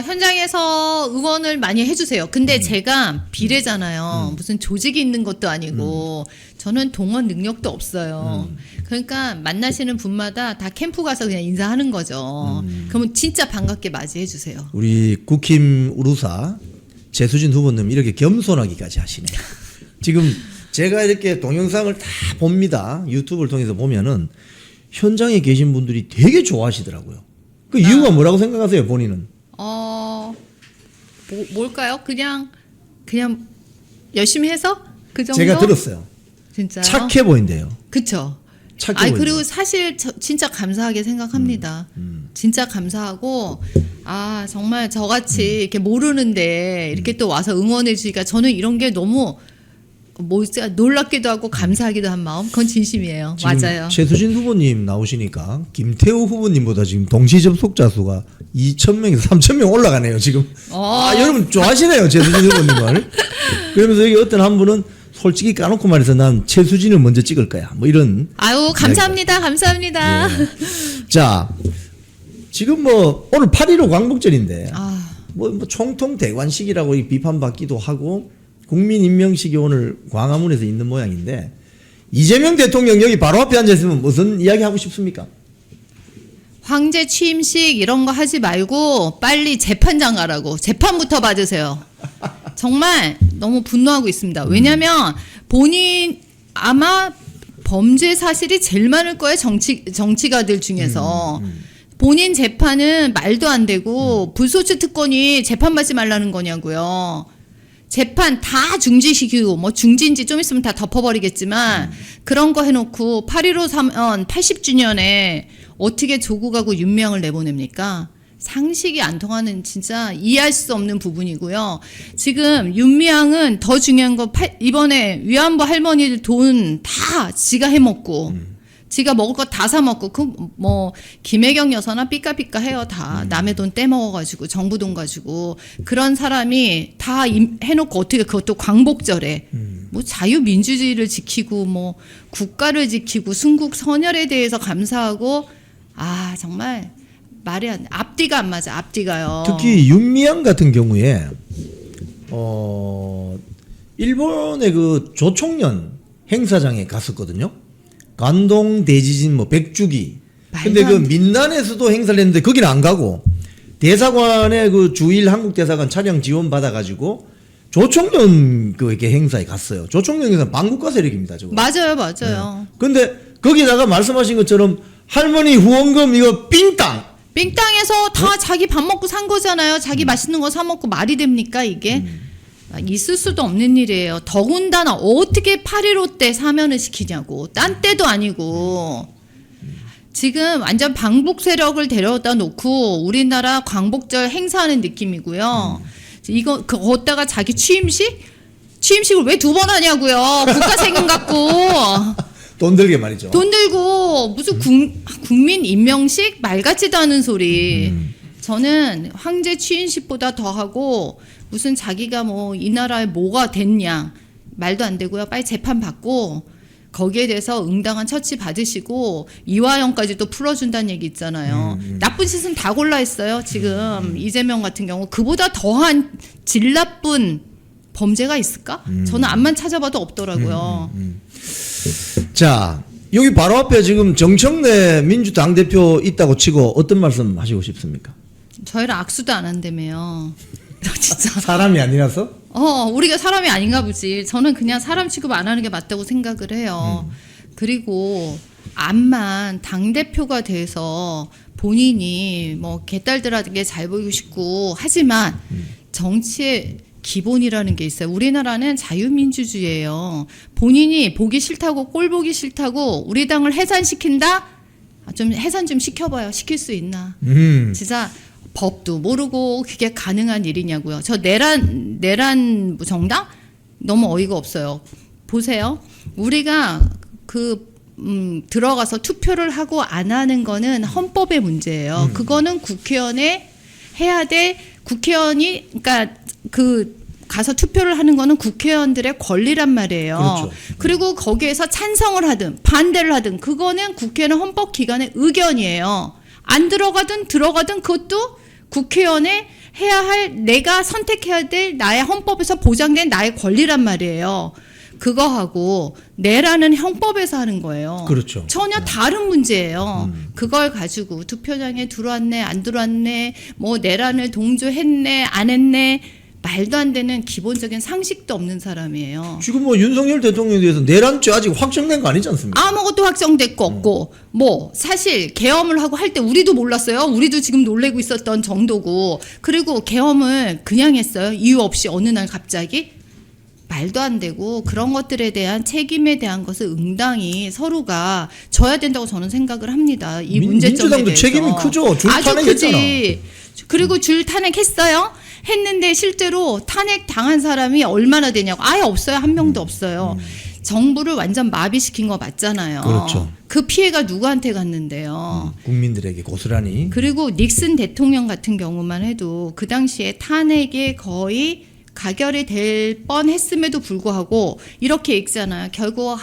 현장에서 응원을 많이 해주세요. 근데 제가 비례잖아요. 무슨 조직이 있는 것도 아니고 저는 동원 능력도 없어요. 그러니까 만나시는 분마다 다 캠프 가서 그냥 인사하는 거죠. 그러면 진짜 반갑게 맞이해 주세요. 우리 국힘 우루사 최수진 후보님 이렇게 겸손하기까지 하시네요. 지금 제가 이렇게 동영상을 다 봅니다. 유튜브를 통해서 보면은 현장에 계신 분들이 되게 좋아하시더라고요. 그 이유가 뭐라고 생각하세요, 본인은? 뭘까요? 그냥 열심히 해서 그 정도. 제가 들었어요. 진짜 착해 보인대요. 그쵸. 착해 아니, 보인다. 그리고 사실 진짜 감사하게 생각합니다. 진짜 감사하고, 아, 정말 저같이 이렇게 모르는데 이렇게 또 와서 응원해 주니까 저는 이런 게 너무 놀랍기도 하고 감사하기도 한 마음. 그건 진심이에요. 지금 맞아요. 최수진 후보님 나오시니까 김태우 후보님보다 지금 동시 접속자 수가 2,000명에서 3,000명 올라가네요, 지금. 아, 여러분 좋아하시네요, 최수진 후보님을. 그러면서 여기 어떤 한 분은 솔직히 까놓고 말해서 난 최수진을 먼저 찍을 거야. 뭐 이런. 아유, 감사합니다. 감사합니다. 예. 자, 지금 뭐 오늘 8.15 광복절인데 뭐 총통 대관식이라고 비판받기도 하고 국민임명식이 오늘 광화문에서 있는 모양인데 이재명 대통령 여기 바로 앞에 앉아있으면 무슨 이야기 하고 싶습니까? 황제 취임식 이런 거 하지 말고 빨리 재판장 가라고. 재판부터 받으세요. 정말 너무 분노하고 있습니다. 왜냐하면 본인 아마 범죄 사실이 제일 많을 거예요. 정치가들 중에서. 본인 재판은 말도 안 되고 불소추 특권이 재판받지 말라는 거냐고요. 재판 다 중지시키고 뭐 중지인지 좀 있으면 다 덮어버리겠지만 그런 거 해놓고 8.15 사면 80주년에 어떻게 조국하고 윤미향을 내보냅니까? 상식이 안 통하는 진짜 이해할 수 없는 부분이고요. 지금 윤미향은 더 중요한 거 이번에 위안부 할머니들 돈 다 지가 해먹고 지가 먹을 거 다 사 먹고 그 뭐 김혜경 여사나 삐까삐까 해요 다 남의 돈 떼먹어가지고 정부 돈 가지고 그런 사람이 다 해놓고 어떻게 그것도 광복절에 뭐 자유민주주의를 지키고 뭐 국가를 지키고 순국 선열에 대해서 감사하고 아 정말 말이 안 앞뒤가 안 맞아 앞뒤가요. 특히 윤미향 같은 경우에 일본의 그 조총련 행사장에 갔었거든요. 관동 대지진 뭐 백주기. 근데 그 민단에서도 행사를 했는데 거기는 안 가고 대사관의 그 주일 한국 대사관 차량 지원 받아 가지고 조총련 그 이렇게 행사에 갔어요. 조총련 행사 반국가 세력입니다, 저거. 맞아요, 맞아요. 근데 거기다가 말씀하신 것처럼 할머니 후원금 이거 삥땅. 빙땅에서 다 자기 밥 먹고 산 거잖아요. 자기 맛있는 거 사 먹고 말이 됩니까 이게? 있을 수도 없는 일이에요. 더군다나 어떻게 8.15 때 사면을 시키냐고. 딴 때도 아니고. 지금 완전 방북 세력을 데려다 놓고 우리나라 광복절 행사하는 느낌이고요. 이거 거기다가 자기 취임식을 왜 2번 하냐고요. 국가세금 갖고. 돈 들게 말이죠. 돈 들고 무슨 국민 임명식 말 같지도 않은 소리. 저는 황제 취임식보다 더하고 무슨 자기가 뭐 이 나라에 뭐가 됐냐 말도 안 되고요. 빨리 재판 받고 거기에 대해서 응당한 처치 받으시고 이화영까지 또 풀어준다는 얘기 있잖아요. 나쁜 짓은 다 골라 했어요. 지금 이재명 같은 경우 그보다 더한 질 나쁜 범죄가 있을까? 저는 앞만 찾아봐도 없더라고요. 자, 여기 바로 앞에 지금 정청래 민주당 대표 있다고 치고 어떤 말씀 하시고 싶습니까? 저희랑 악수도 안 한다며요. 진짜. 사람이 아니라서? 우리가 사람이 아닌가 보지. 저는 그냥 사람 취급 안 하는 게 맞다고 생각을 해요. 그리고 암만 당대표가 돼서 본인이 뭐 개딸들에게 잘 보이고 싶고 하지만 정치의 기본이라는 게 있어요. 우리나라는 자유민주주의예요. 본인이 보기 싫다고 꼴 보기 싫다고 우리 당을 해산시킨다? 좀 해산 좀 시켜봐요. 시킬 수 있나? 진짜 법도 모르고 그게 가능한 일이냐고요. 저 내란 정당 너무 어이가 없어요. 보세요. 우리가 들어가서 투표를 하고 안 하는 거는 헌법의 문제예요. 그거는 국회의원에 해야 돼. 국회의원이 그러니까 가서 투표를 하는 거는 국회의원들의 권리란 말이에요. 그렇죠. 그리고 거기에서 찬성을 하든 반대를 하든 그거는 국회는 헌법기관의 의견이에요. 안 들어가든 그것도 국회의원에 해야 할 내가 선택해야 될 나의 헌법에서 보장된 나의 권리란 말이에요. 그거하고 내라는 형법에서 하는 거예요. 그렇죠. 전혀 다른 문제예요. 그걸 가지고 투표장에 들어왔네 안 들어왔네 뭐 내란을 동조했네 안 했네 말도 안 되는 기본적인 상식도 없는 사람이에요. 지금 뭐 윤석열 대통령에 대해서 내란죄 아직 확정된 거 아니지 않습니까? 아무것도 확정됐고 없고 뭐 사실 계엄을 하고 할 때 우리도 몰랐어요. 우리도 지금 놀래고 있었던 정도고 그리고 계엄을 그냥 했어요. 이유 없이 어느 날 갑자기 말도 안 되고 그런 것들에 대한 책임에 대한 것을 응당히 서로가 져야 된다고 저는 생각을 합니다. 이 문제점에 민주당도 대해서. 책임이 크죠. 줄 아주 탄핵했잖아. 크지. 그리고 줄 탄핵했어요. 했는데 실제로 탄핵 당한 사람이 얼마나 되냐고 아예 없어요. 한 명도 없어요. 정부를 완전 마비시킨 거 맞잖아요. 그렇죠. 그 피해가 누구한테 갔는데요. 국민들에게 고스란히. 그리고 닉슨 대통령 같은 경우만 해도 그 당시에 탄핵에 거의 가결이 될 뻔했음에도 불구하고 이렇게 읽잖아요. 결국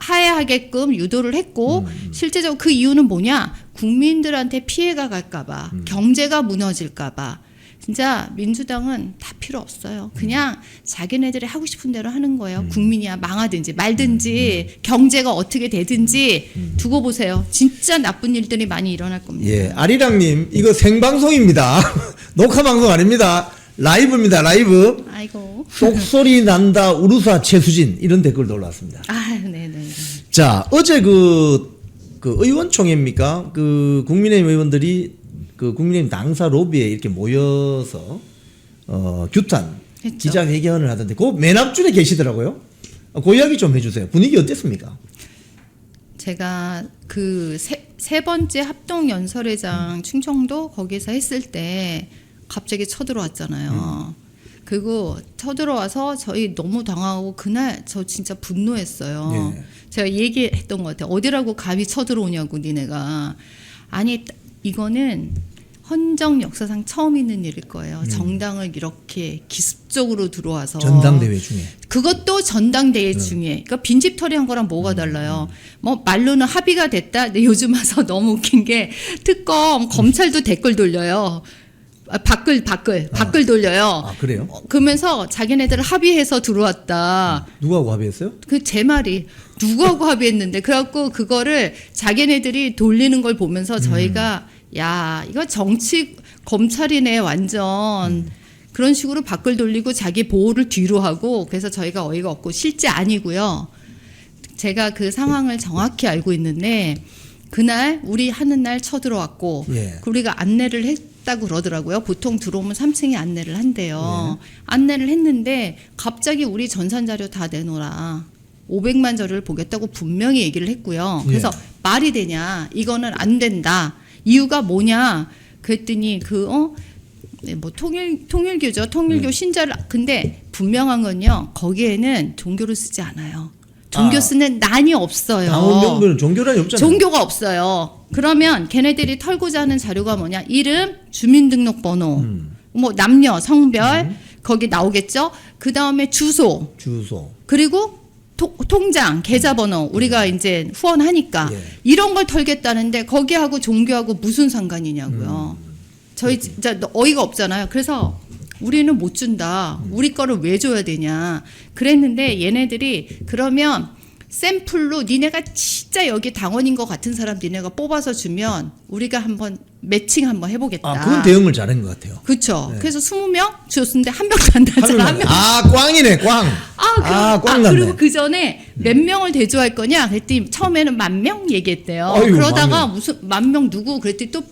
하야하게끔 유도를 했고 실제적으로 그 이유는 뭐냐? 국민들한테 피해가 갈까봐, 경제가 무너질까봐. 진짜 민주당은 다 필요 없어요. 그냥 자기네들이 하고 싶은 대로 하는 거예요. 국민이야 망하든지 말든지 경제가 어떻게 되든지 두고 보세요. 진짜 나쁜 일들이 많이 일어날 겁니다. 예, 아리랑님 이거 생방송입니다. 녹화 방송 아닙니다. 라이브입니다. 라이브. 아이고. 쏙소리 난다 우루사 최수진 이런 댓글도 올라왔습니다. 아, 네네. 자, 어제 그 의원총회입니까? 그 국민의힘 의원들이 그 국민의힘 당사 로비에 이렇게 모여서 규탄 했죠. 기자회견을 하던데 그 맨 앞줄에 계시더라고요. 그 이야기 좀 해주세요. 분위기 어땠습니까? 제가 그 세 번째 합동 연설회장 충청도 거기서 했을 때 갑자기 쳐들어왔잖아요. 그리고 쳐들어와서 저희 너무 당황하고 그날 저 진짜 분노했어요. 예. 제가 얘기했던 것 같아요. 어디라고 감히 쳐들어오냐고 니네가. 아니 이거는 헌정 역사상 처음 있는 일일 거예요. 정당을 이렇게 기습적으로 들어와서 전당대회 중에. 그것도 전당대회 중에 그러니까 빈집 처리한 거랑 뭐가 달라요? 뭐 말로는 합의가 됐다. 근데 요즘 와서 너무 웃긴 게 특검 검찰도 댓글 돌려요. 밖을 돌려요. 아, 그래요? 그러면서 자기네들 합의해서 들어왔다. 누구하고 합의했어요? 그 제 말이 누구하고 합의했는데 그래갖고 그거를 자기네들이 돌리는 걸 보면서 저희가 야 이거 정치 검찰이네 완전 그런 식으로 밖을 돌리고 자기 보호를 뒤로 하고 그래서 저희가 어이가 없고 실제 아니고요. 제가 그 상황을 정확히 알고 있는데 그날 우리 하는 날 쳐들어왔고 예. 우리가 안내를 했다고 그러더라고요. 보통 들어오면 3층에 안내를 한대요. 안내를 했는데 갑자기 우리 전산 자료 다 내놓으라. 500만 자료를 보겠다고 분명히 얘기를 했고요. 그래서 예. 말이 되냐? 이거는 안 된다. 이유가 뭐냐? 그랬더니 뭐 통일교죠. 통일교 신자를 근데 분명한 건요. 거기에는 종교를 쓰지 않아요. 종교 쓰는 난이 없어요. 당원 명부는 종교란이 없잖아요. 종교가 없어요. 그러면 걔네들이 털고자 하는 자료가 뭐냐? 이름, 주민등록번호, 뭐 남녀, 성별 거기 나오겠죠. 그 다음에 주소, 그리고 통장, 계좌번호 우리가 이제 후원하니까 예. 이런 걸 털겠다는데 거기하고 종교하고 무슨 상관이냐고요. 저희 진짜 어이가 없잖아요. 그래서 우리는 못 준다. 우리 거를 왜 줘야 되냐. 그랬는데 얘네들이 그러면 샘플로 니네가 진짜 여기 당원인 것 같은 사람 니네가 뽑아서 주면 우리가 한번 매칭 한번 해보겠다. 아, 그건 대응을 잘한 것 같아요. 그렇죠. 네. 그래서 20명 줬는데 한 명도 안 나잖아. 한 명. 아, 꽝이네, 꽝. 꽝 났네. 그리고 그 전에 몇 명을 대조할 거냐? 그랬더니 처음에는 10,000명 얘기했대요. 아유, 그러다가 10,000명. 무슨 10,000명 누구? 그랬더니 또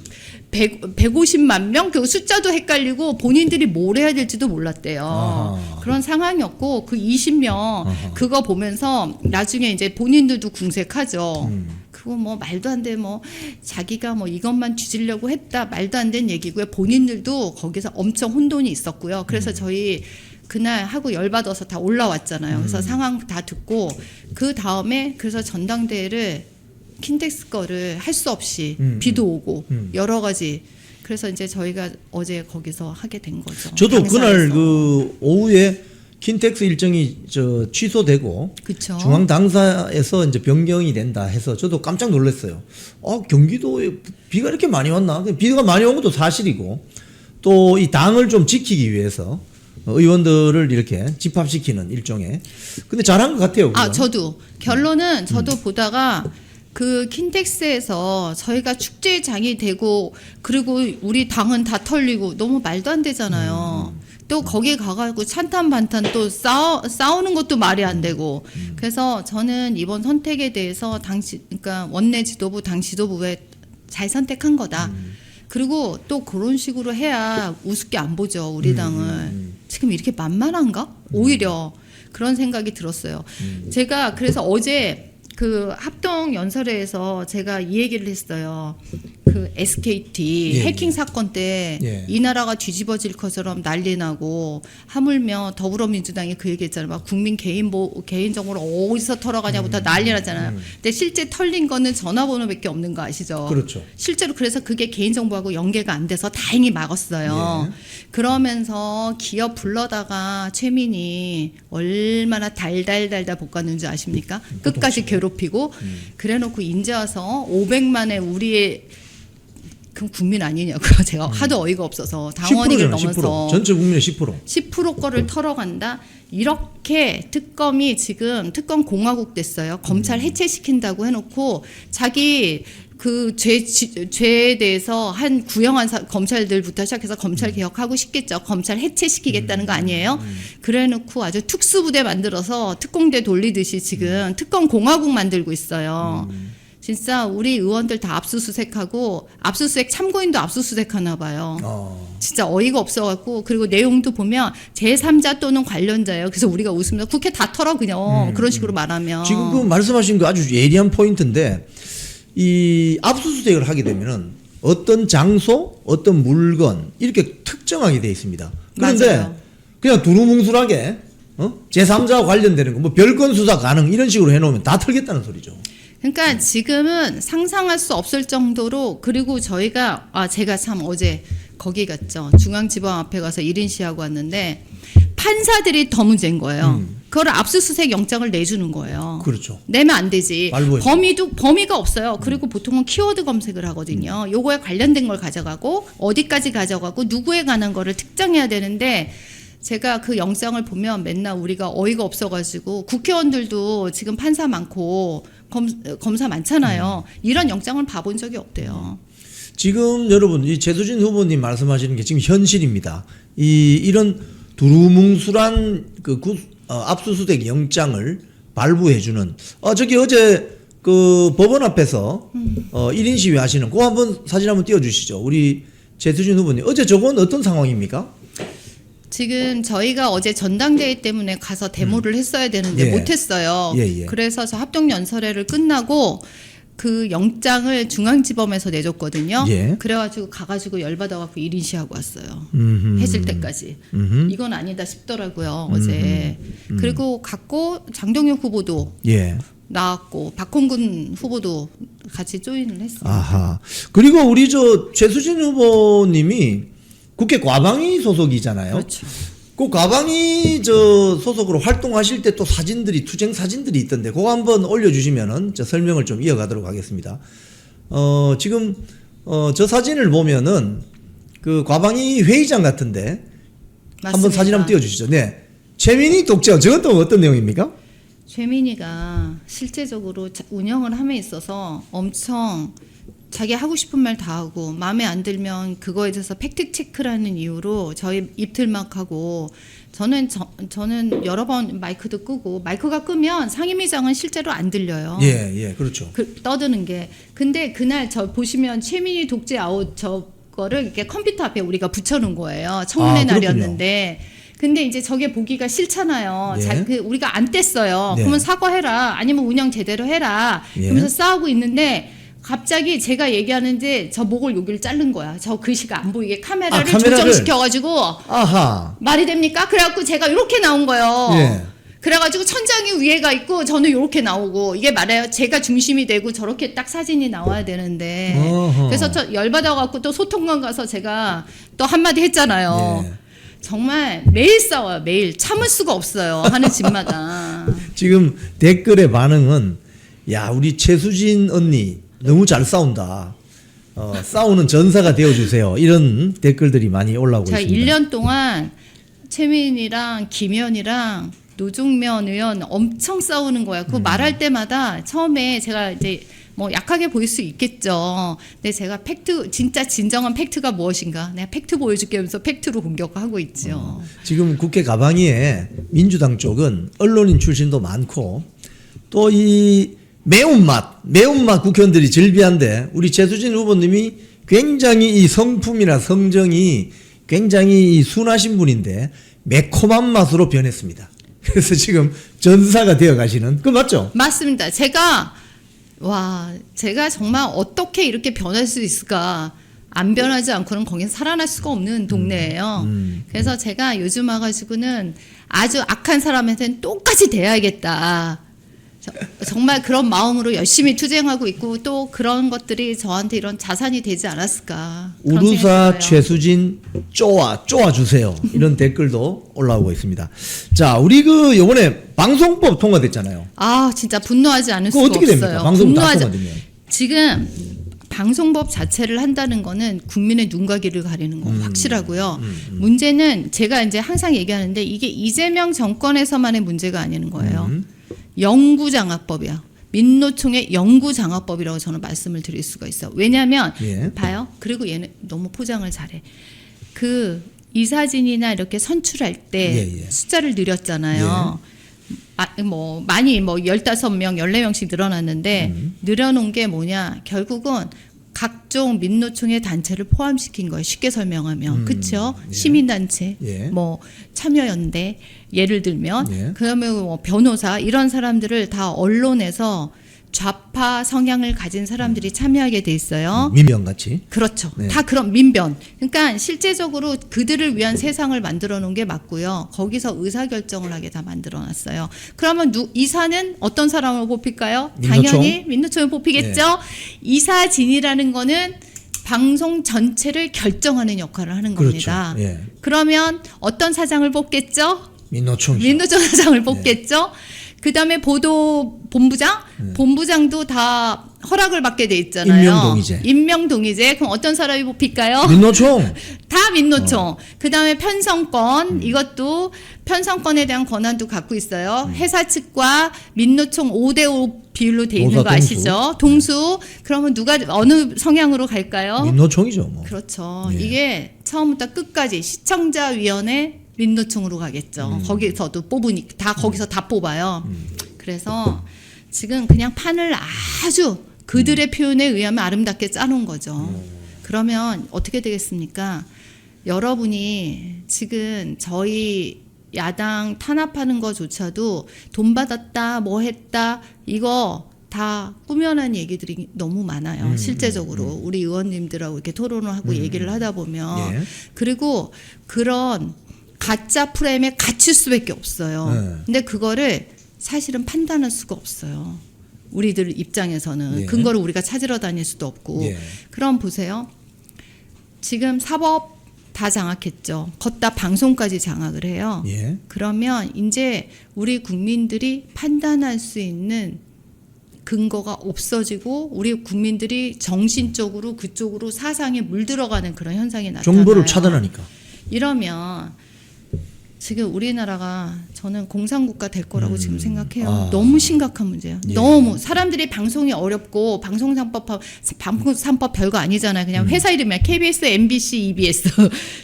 150만 명? 그 숫자도 헷갈리고 본인들이 뭘 해야 될지도 몰랐대요. 아하. 그런 상황이었고 그 20명 그거 보면서 나중에 이제 본인들도 궁색하죠. 그거 뭐 말도 안 돼 뭐 자기가 뭐 이것만 뒤지려고 했다 말도 안 되는 얘기고요. 본인들도 거기서 엄청 혼돈이 있었고요. 그래서 저희 그날 하고 열받아서 다 올라왔잖아요. 그래서 상황 다 듣고 그 다음에 그래서 전당대회를 킨텍스 거를 할 수 없이 비도 오고 여러 가지 그래서 이제 저희가 어제 거기서 하게 된 거죠. 저도 당사에서. 그날 그 오후에 킨텍스 일정이 취소되고 그쵸. 중앙 당사에서 이제 변경이 된다 해서 저도 깜짝 놀랐어요. 경기도에 비가 이렇게 많이 왔나? 비가 많이 온 것도 사실이고 또 이 당을 좀 지키기 위해서 의원들을 이렇게 집합시키는 일종의. 근데 잘한 것 같아요. 그건. 저도 결론은 저도 보다가 그 킨텍스에서 저희가 축제장이 되고 그리고 우리 당은 다 털리고 너무 말도 안 되잖아요. 또 거기 가가지고 찬탄반탄 또 싸우는 것도 말이 안 되고 그래서 저는 이번 선택에 대해서 그러니까 원내 지도부 당 지도부에 잘 선택한 거다. 그리고 또 그런 식으로 해야 우습게 안 보죠 우리 당을. 지금 이렇게 만만한가? 오히려 그런 생각이 들었어요. 제가 그래서 어제 그 합동 연설회에서 제가 이 얘기를 했어요. 그 SKT 해킹 사건 때 이 나라가 뒤집어질 것처럼 난리 나고 하물며 더불어민주당이 그 얘기했잖아요. 막 국민 개인정보를 어디서 털어가냐부터 난리 나잖아요. 근데 실제 털린 거는 전화번호밖에 없는 거 아시죠? 그렇죠. 실제로 그래서 그게 개인정보하고 연계가 안 돼서 다행히 막았어요. 그러면서 기업 불러다가 최민희 얼마나 달달달달 볶았는 줄 아십니까? 끝까지 괴롭히고 그래놓고 인제 와서 500만에 우리의 그럼 국민 아니냐고요. 제가 하도 어이가 없어서 당원익을 10%잖아, 넘어서 10%. 전체 국민의 10%. 10% 거를 털어간다. 이렇게 특검이 지금 특검 공화국 됐어요. 검찰 해체시킨다고 해놓고 자기 그 죄에 대해서 한 구형한 검찰들부터 시작해서 검찰 개혁하고 싶겠죠. 검찰 해체시키겠다는 거 아니에요? 그래놓고 아주 특수부대 만들어서 특공대 돌리듯이 지금 특검 공화국 만들고 있어요. 진짜 우리 의원들 다 압수수색하고 압수수색 참고인도 압수수색하나 봐요. 진짜 어이가 없어갖고 그리고 내용도 보면 제3자 또는 관련자예요. 그래서 우리가 웃으면서 국회 다 털어 그냥 그런 식으로 말하면 지금 그 말씀하신 거 아주 예리한 포인트인데 이 압수수색을 하게 되면은 어떤 장소, 어떤 물건 이렇게 특정하게 돼 있습니다. 그런데 맞아요. 그냥 두루뭉술하게 제3자와 관련되는 거 뭐 별건 수사 가능 이런 식으로 해놓으면 다 털겠다는 소리죠. 그러니까 지금은 상상할 수 없을 정도로 그리고 저희가 제가 참 어제 거기 갔죠. 중앙지법 앞에 가서 1인 시하고 왔는데 판사들이 더 문제인 거예요. 그걸 압수수색 영장을 내주는 거예요. 그렇죠. 내면 안 되지. 발부해줘. 범위가 없어요. 그리고 보통은 키워드 검색을 하거든요. 요거에 관련된 걸 가져가고 어디까지 가져가고 누구에 관한 거를 특정해야 되는데 제가 그 영장을 보면 맨날 우리가 어이가 없어가지고 국회의원들도 지금 판사 많고 검사 많잖아요. 이런 영장을 봐본 적이 없대요. 지금 여러분 이 최수진 후보님 말씀하시는 게 지금 현실입니다. 이런 두루뭉술한 압수수색 영장을 발부해주는 저기 어제 그 법원 앞에서 1인 시위 하시는 그거 한번 사진 한번 띄워주시죠. 우리 최수진 후보님 어제 저건 어떤 상황입니까? 지금 저희가 어제 전당대회 때문에 가서 데모를 했어야 되는데 예. 못했어요. 예. 그래서 저 합동연설회를 끝나고 그 영장을 중앙지검에서 내줬거든요. 예. 그래가지고 가가지고 열받아갖고 1인 시하고 왔어요. 해질 때까지. 이건 아니다 싶더라고요. 어제. 그리고 갖고 장동혁 후보도 예. 나왔고 박홍근 후보도 같이 조인을 했어요. 아하. 그리고 우리 저 최수진 후보님이 국회 과방위 소속이잖아요. 그렇죠. 그 과방위 저 소속으로 활동하실 때 또 사진들이 투쟁 사진들이 있던데 그거 한번 올려주시면은 저 설명을 좀 이어가도록 하겠습니다. 지금 저 사진을 보면은 그 과방위 회의장 같은데 한번 맞습니다. 사진 한번 띄워주시죠. 네. 최민희 독재원 저건 또 어떤 내용입니까? 최민희가 실제적으로 운영을 함에 있어서 엄청 자기 하고 싶은 말 다 하고 마음에 안 들면 그거에 대해서 팩트 체크라는 이유로 저희 입틀막하고 저는 여러 번 마이크도 끄고 마이크가 끄면 상임위장은 실제로 안 들려요. 예, 그렇죠. 떠드는 게. 근데 그날 저 보시면 최민희 독재 아웃 저거를 이렇게 컴퓨터 앞에 우리가 붙여놓은 거예요. 청문회 그렇군요. 날이었는데. 근데 이제 저게 보기가 싫잖아요. 예. 우리가 안 뗐어요. 네. 그러면 사과해라. 아니면 운영 제대로 해라. 예. 그러면서 싸우고 있는데 갑자기 제가 얘기하는데 저 목을 여기를 자른 거야. 저 글씨가 안 보이게 카메라를 조정시켜가지고 아하. 말이 됩니까? 그래갖고 제가 이렇게 나온 거예요. 예. 그래가지고 천장이 위에가 있고 저는 이렇게 나오고 이게 말해요. 제가 중심이 되고 저렇게 딱 사진이 나와야 되는데 어허. 그래서 저 열받아갖고 또 소통관 가서 제가 또 한마디 했잖아요. 예. 정말 매일 싸워요. 매일 참을 수가 없어요. 하는 집마다. 지금 댓글의 반응은 야 우리 최수진 언니 너무 잘 싸운다. 싸우는 전사가 되어주세요. 이런 댓글들이 많이 올라오고 제가 있습니다. 1년 동안 최민이랑 김현이랑 노종면 의원 엄청 싸우는 거야. 그거 말할 때마다 처음에 제가 이제 뭐 약하게 보일 수 있겠죠. 근데 제가 팩트 진짜 진정한 팩트가 무엇인가 내가 팩트 보여줄게 하면서 팩트로 공격하고 있죠. 지금 국회 가방위에 민주당 쪽은 언론인 출신도 많고 또 이 매운맛 국회의원들이 즐비한데 우리 최수진 후보님이 굉장히 이 성품이나 성정이 굉장히 순하신 분인데 매콤한 맛으로 변했습니다. 그래서 지금 전사가 되어 가시는 그 맞죠? 맞습니다. 제가 정말 어떻게 이렇게 변할 수 있을까? 안 변하지 않고는 거긴 살아날 수가 없는 동네예요. 그래서 제가 요즘 와가지고는 아주 악한 사람한테는 똑같이 대해야겠다. 정말 그런 마음으로 열심히 투쟁하고 있고 또 그런 것들이 저한테 이런 자산이 되지 않았을까. 그런 생각이 우루사 들어요. 최수진 쪼아 주세요. 이런 댓글도 올라오고 있습니다. 자, 우리 그 요번에 방송법 통과됐잖아요. 진짜 분노하지 않을 그거 수가 어떻게 됩니까? 없어요. 방송법 다 통과되면. 지금 방송법 자체를 한다는 거는 국민의 눈과 귀를 가리는 건 확실하고요. 문제는 제가 이제 항상 얘기하는데 이게 이재명 정권에서만의 문제가 아닌 거예요. 영구장악법이야. 민노총의 영구장악법이라고 저는 말씀을 드릴 수가 있어. 왜냐하면 예. 봐요. 그리고 얘는 너무 포장을 잘해. 그 이사진이나 이렇게 선출할 때 예. 숫자를 늘렸잖아요. 많이 15명, 14명씩 늘어났는데 늘어놓은 게 뭐냐? 결국은 각종 민노총의 단체를 포함시킨 거예요. 쉽게 설명하면. 그렇죠? 예. 시민단체, 예. 참여연대 예를 들면 예. 그러면 변호사 이런 사람들을 다 언론에서 좌파 성향을 가진 사람들이 참여하게 돼 있어요. 민병같이. 그렇죠. 네. 다 그런 민변. 그러니까 실제적으로 그들을 위한 세상을 만들어 놓은 게 맞고요. 거기서 의사결정을 하게 다 만들어 놨어요. 그러면 이사는 어떤 사람을 뽑힐까요? 민노총? 당연히 민노총을 뽑히겠죠. 이사진이라는 거는 방송 전체를 결정하는 역할을 하는 그렇죠. 겁니다. 예. 그러면 어떤 사장을 뽑겠죠? 민노총. 민노총 사장을 뽑겠죠. 그다음에 보도본부장, 본부장도 다 허락을 받게 돼 있잖아요. 임명동의제. 임명동의제. 그럼 어떤 사람이 뽑힐까요? 민노총. 다 민노총. 그다음에 편성권 이것도 편성권에 대한 권한도 갖고 있어요. 회사 측과 민노총 5대5 비율로 돼 있는 노사 거 아시죠? 동수. 그러면 누가 어느 성향으로 갈까요? 민노총이죠. 뭐. 그렇죠. 예. 이게 처음부터 끝까지 시청자위원회 민노총으로 가겠죠. 거기서도 뽑으니까 다 거기서 다 뽑아요. 그래서 지금 그냥 판을 아주 그들의 표현에 의하면 아름답게 짜놓은 거죠. 그러면 어떻게 되겠습니까? 여러분이 지금 저희 야당 탄압하는 거조차도 돈 받았다, 뭐 했다, 이거 다 꾸며낸 얘기들이 너무 많아요. 실제적으로 우리 의원님들하고 이렇게 토론을 하고 얘기를 하다 보면 예. 그리고 그런 가짜 프레임에 갇힐 수밖에 없어요. 네. 근데 그거를 사실은 판단할 수가 없어요. 우리들 입장에서는 예. 근거를 우리가 찾으러 다닐 수도 없고. 예. 그럼 보세요. 지금 사법 다 장악했죠. 걷다 방송까지 장악을 해요. 예. 그러면 이제 우리 국민들이 판단할 수 있는 근거가 없어지고 우리 국민들이 정신적으로 그쪽으로 사상에 물들어가는 그런 현상이 나타나요. 정보를 차단하니까. 이러면 지금 우리나라가 저는 공산국가 될 거라고 지금 생각해요. 아. 너무 심각한 문제예요. 예. 너무 사람들이 방송이 어렵고 방송산법 별거 아니잖아요. 그냥 회사 이름이야. KBS, MBC, EBS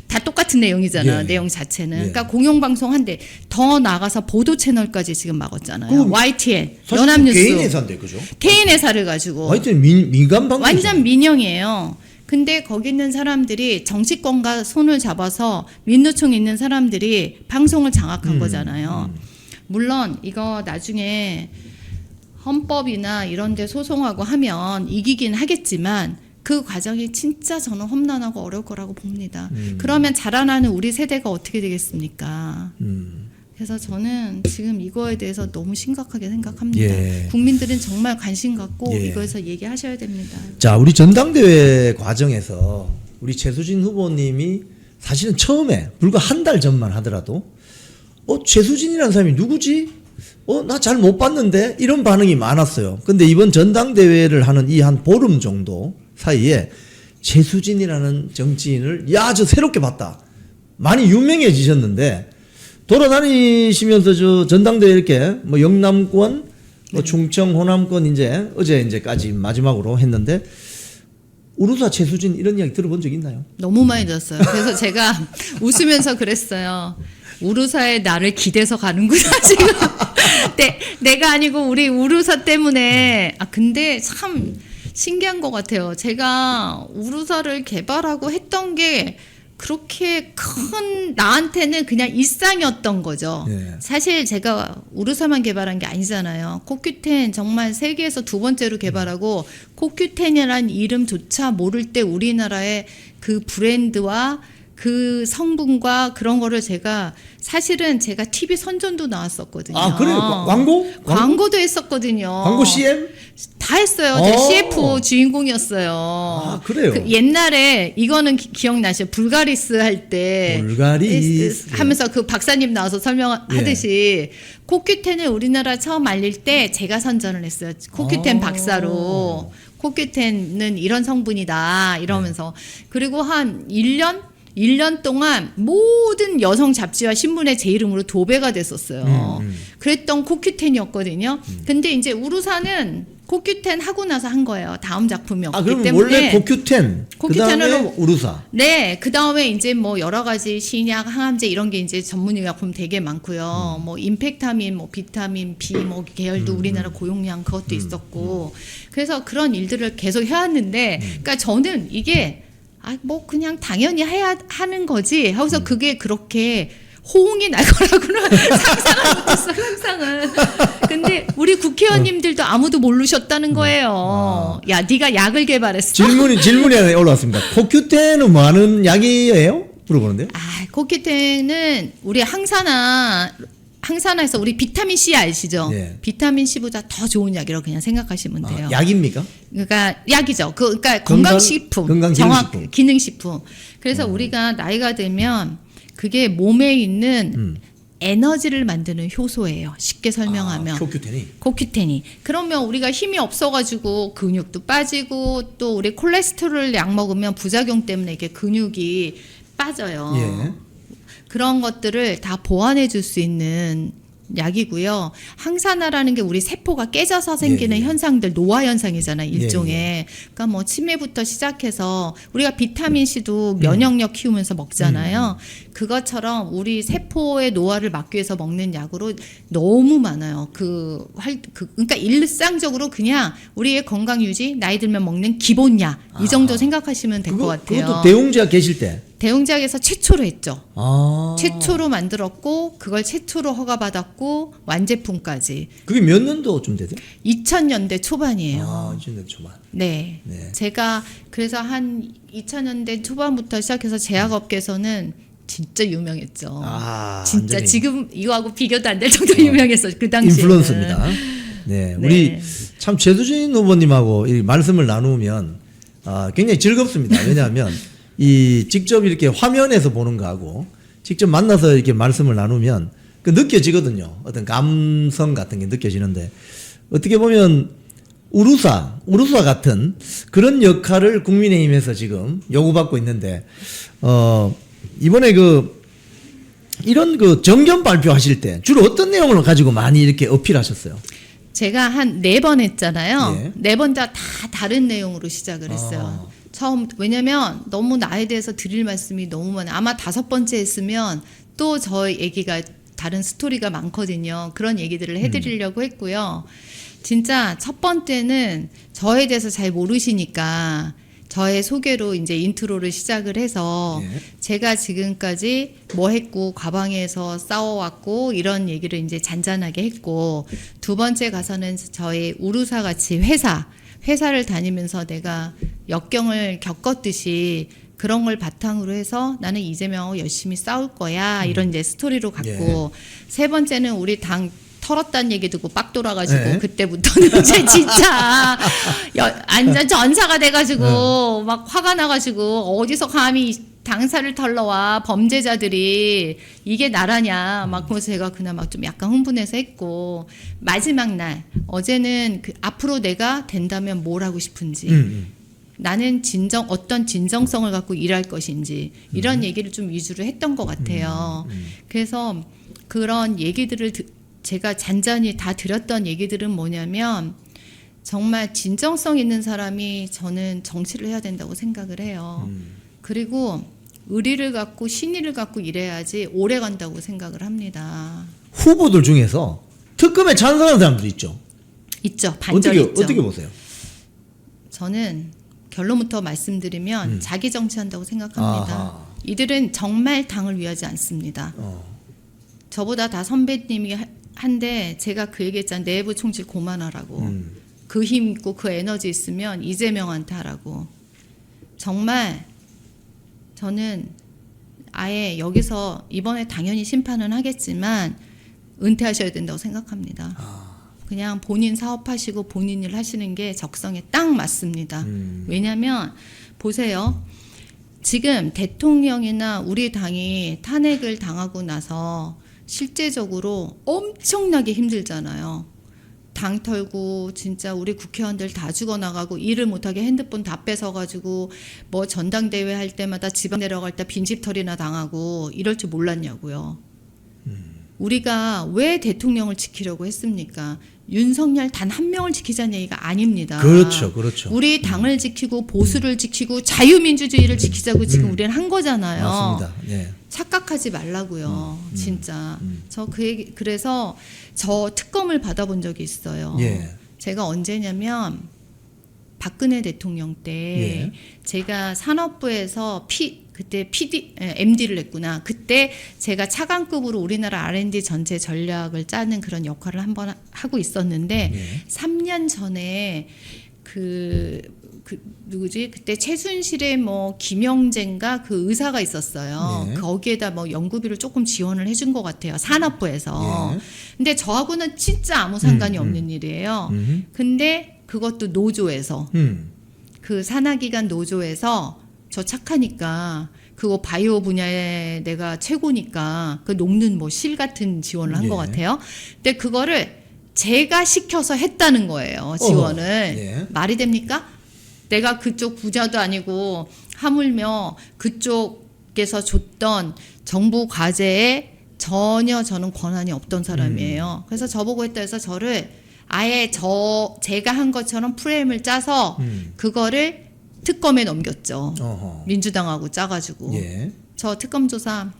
다 똑같은 내용이잖아요. 예. 내용 자체는. 예. 그러니까 공영방송 한데 더 나가서 보도 채널까지 지금 막았잖아요. 그럼 YTN, 사실 연합뉴스, 개인 회사인데 그죠? 개인 회사를 가지고 하여튼 민간 방송. 완전 민영이에요. 근데 거기 있는 사람들이 정치권과 손을 잡아서 민노총 있는 사람들이 방송을 장악한 거잖아요. 물론 이거 나중에 헌법이나 이런 데 소송하고 하면 이기긴 하겠지만 그 과정이 진짜 저는 험난하고 어려울 거라고 봅니다. 그러면 자라나는 우리 세대가 어떻게 되겠습니까? 그래서 저는 지금 이거에 대해서 너무 심각하게 생각합니다. 예. 국민들은 정말 관심 갖고 예. 이거에서 얘기하셔야 됩니다. 자, 우리 전당대회 과정에서 우리 최수진 후보님이 사실은 처음에 불과 한 달 전만 하더라도 최수진이라는 사람이 누구지? 나 잘 못 봤는데 이런 반응이 많았어요. 근데 이번 전당대회를 하는 이 한 보름 정도 사이에 최수진이라는 정치인을 저 새롭게 봤다. 많이 유명해지셨는데 돌아다니시면서 저 전당대회 이렇게 뭐 영남권, 뭐 충청, 호남권 어제까지 마지막으로 했는데 우루사 최수진 이런 이야기 들어본 적 있나요? 너무 많이 들었어요. 그래서 제가 웃으면서 그랬어요. 우루사에 나를 기대서 가는구나 지금. 내가 아니고 우리 우루사 때문에. 근데 참 신기한 것 같아요. 제가 우루사를 개발하고 했던 게 그렇게 큰 나한테는 그냥 일상이었던 거죠. 예. 사실 제가 우루사만 개발한 게 아니잖아요. 코큐텐 정말 세계에서 두 번째로 개발하고 코큐텐이라는 이름조차 모를 때 우리나라의 그 브랜드와 그 성분과 그런 거를 사실은 제가 TV 선전도 나왔었거든요. 그래요? 광고? 광고도 했었거든요. 광고 CM? 다 했어요. 제가 CF 주인공이었어요. 그래요? 옛날에 이거는 기억나시죠? 불가리스 할 때 불가리스 하면서 그 박사님 나와서 설명하듯이 코큐텐을 우리나라 처음 알릴 때 제가 선전을 했어요. 코큐텐 박사로. 코큐텐은 이런 성분이다 이러면서. 그리고 한 1년 동안 모든 여성 잡지와 신문에 제 이름으로 도배가 됐었어요. 그랬던 코큐텐이었거든요. 근데 이제 우루사는 코큐텐 하고 나서 한 거예요. 다음 작품이었기 그럼 때문에. 원래 코큐텐, 그다음에 우루사. 네, 그 다음에 이제 뭐 여러 가지 신약, 항암제 이런 게 이제 전문의약품 되게 많고요. 뭐 임팩타민, 뭐 비타민 B 뭐 계열도 우리나라 고용량 그것도 있었고. 그래서 그런 일들을 계속 해왔는데, 그러니까 저는 이게 뭐 그냥 당연히 해야 하는 거지 하고서 그게 그렇게 호응이 날 거라고는 상상을 못했어, 상상은. 근데 우리 국회의원님들도 아무도 모르셨다는 거예요. 야, 네가 약을 개발했어. 질문이 하나 올라왔습니다. 코큐텐은 뭐 하는 약이에요? 물어보는데요. 아, 코큐텐은 우리 항산화에서 우리 비타민 C 아시죠? 예. 비타민 C보다 더 좋은 약이라고 그냥 생각하시면 돼요. 약입니까? 그러니까 약이죠. 그러니까 건강- 건강식품, 건강기능식품. 기능식품. 그래서 우리가 나이가 들면 그게 몸에 있는 에너지를 만드는 효소예요. 쉽게 설명하면. 코큐텐이. 코큐텐이. 그러면 우리가 힘이 없어가지고 근육도 빠지고 또 우리 콜레스테롤 약 먹으면 부작용 때문에 이게 근육이 빠져요. 예. 그런 것들을 다 보완해 줄 수 있는 약이고요. 항산화라는 게 우리 세포가 깨져서 생기는 예. 현상들, 노화 현상이잖아요, 일종의. 예. 그러니까 뭐 치매부터 시작해서 우리가 비타민 C도 면역력 키우면서 먹잖아요. 그것처럼 우리 세포의 노화를 막기 위해서 먹는 약으로 너무 많아요. 그러니까 일상적으로 그냥 우리의 건강 유지, 나이 들면 먹는 기본 약, 이 정도 생각하시면 될 것 같아요. 그것도 대웅제약 계실 때. 대웅제약에서 최초로 했죠. 아. 최초로 만들었고 그걸 최초로 허가받았고 완제품까지 그게 몇 년도쯤 되죠? 2000년대 초반이에요. 아, 2000년 초반. 네. 네. 제가 그래서 한 2000년대 초반부터 시작해서 제약업계에서는 진짜 유명했죠. 아, 진짜 완전히 지금 이거하고 비교도 안 될 정도로 유명했어요. 그 당시에. 인플루언서입니다. 네, 우리 네. 참 최수진 후보님하고 이 말씀을 나누면 굉장히 즐겁습니다. 왜냐하면 이 직접 이렇게 화면에서 보는 거하고 직접 만나서 이렇게 말씀을 나누면 그 느껴지거든요. 어떤 감성 같은 게 느껴지는데 어떻게 보면 우루사 같은 그런 역할을 국민의힘에서 지금 요구받고 있는데 이번에 이런 정견 발표하실 때 주로 어떤 내용을 가지고 많이 이렇게 어필하셨어요? 제가 한 4번 했잖아요. 예. 4번 다 다른 내용으로 시작을 했어요. 처음 왜냐면 너무 나에 대해서 드릴 말씀이 너무 많아요. 아마 5번째 했으면 또 저 얘기가 다른 스토리가 많거든요. 그런 얘기들을 해드리려고 했고요. 진짜 첫 번째는 저에 대해서 잘 모르시니까 저의 소개로 이제 인트로를 시작을 해서 예. 제가 지금까지 뭐 했고 과방에서 싸워왔고 이런 얘기를 이제 잔잔하게 했고 두 번째 가서는 저의 우루사 같이 회사를 다니면서 내가 역경을 겪었듯이 그런 걸 바탕으로 해서 나는 이재명하고 열심히 싸울 거야 이런 이제 스토리로 갔고 세 번째는 우리 당 털었다는 얘기 듣고 빡 돌아가지고 네. 그때부터는 이제 진짜 완전 전사가 돼가지고 막 화가 나가지고 어디서 감히 당사를 털러와 범죄자들이 이게 나라냐 막 그래서 제가 그날 막 좀 약간 흥분해서 했고 마지막 날 어제는 앞으로 내가 된다면 뭘 하고 싶은지 나는 어떤 진정성을 갖고 일할 것인지 이런 얘기를 좀 위주로 했던 것 같아요. 그래서 그런 얘기들을 제가 잔잔히 다 드렸던 얘기들은 뭐냐면 정말 진정성 있는 사람이 저는 정치를 해야 된다고 생각을 해요. 그리고 의리를 갖고 신의를 갖고 일해야지 오래 간다고 생각을 합니다. 후보들 중에서 특검에 찬성하는 사람도 있죠. 있죠. 반절이 있죠. 어떻게 보세요? 저는 결론부터 말씀드리면 자기 정치한다고 생각합니다. 아하. 이들은 정말 당을 위하지 않습니다. 저보다 다 선배님이 한데 제가 그 얘기했잖아요. 내부 총질 고만하라고. 그 힘 있고 그 에너지 있으면 이재명한테 하라고. 정말 저는 아예 여기서 이번에 당연히 심판은 하겠지만 은퇴하셔야 된다고 생각합니다. 그냥 본인 사업하시고 본인 일 하시는 게 적성에 딱 맞습니다. 왜냐하면 보세요. 지금 대통령이나 우리 당이 탄핵을 당하고 나서 실제적으로 엄청나게 힘들잖아요. 당 털고 진짜 우리 국회의원들 다 죽어나가고 일을 못하게 핸드폰 다 뺏어가지고 뭐 전당대회 할 때마다 지방 내려갈 때 빈집털이나 당하고 이럴 줄 몰랐냐고요. 우리가 왜 대통령을 지키려고 했습니까? 윤석열 단 한 명을 지키자는 얘기가 아닙니다. 그렇죠. 우리 당을 지키고 보수를 지키고 자유민주주의를 지키자고 지금 우리는 한 거잖아요. 맞습니다. 네. 착각하지 말라고요. 진짜. 저 그 얘기 그래서 저 특검을 받아본 적이 있어요. 예. 제가 언제냐면 박근혜 대통령 때 예. 제가 산업부에서 그때 MD를 했구나. 그때 제가 차관급으로 우리나라 R&D 전체 전략을 짜는 그런 역할을 한번 하고 있었는데 3년 전에 누구지? 그때 최순실의 뭐 김영재인가 그 의사가 있었어요. 네. 거기에다 뭐 연구비를 조금 지원을 해준 것 같아요. 산업부에서. 예. 근데 저하고는 진짜 아무 상관이 없는 일이에요. 근데 그것도 노조에서 그 산하기관 노조에서 저 착하니까 그거 바이오 분야에 내가 최고니까 그 녹는 뭐 실 같은 지원을 한 것 예. 같아요. 근데 그거를 제가 시켜서 했다는 거예요. 지원을. 예. 말이 됩니까? 내가 그쪽 부자도 아니고 하물며 그쪽에서 줬던 정부 과제에 전혀 저는 권한이 없던 사람이에요. 그래서 저보고 했다 해서 저를 아예 제가 한 것처럼 프레임을 짜서 그거를 특검에 넘겼죠. 어허. 민주당하고 짜가지고. 예. 저 특검 조사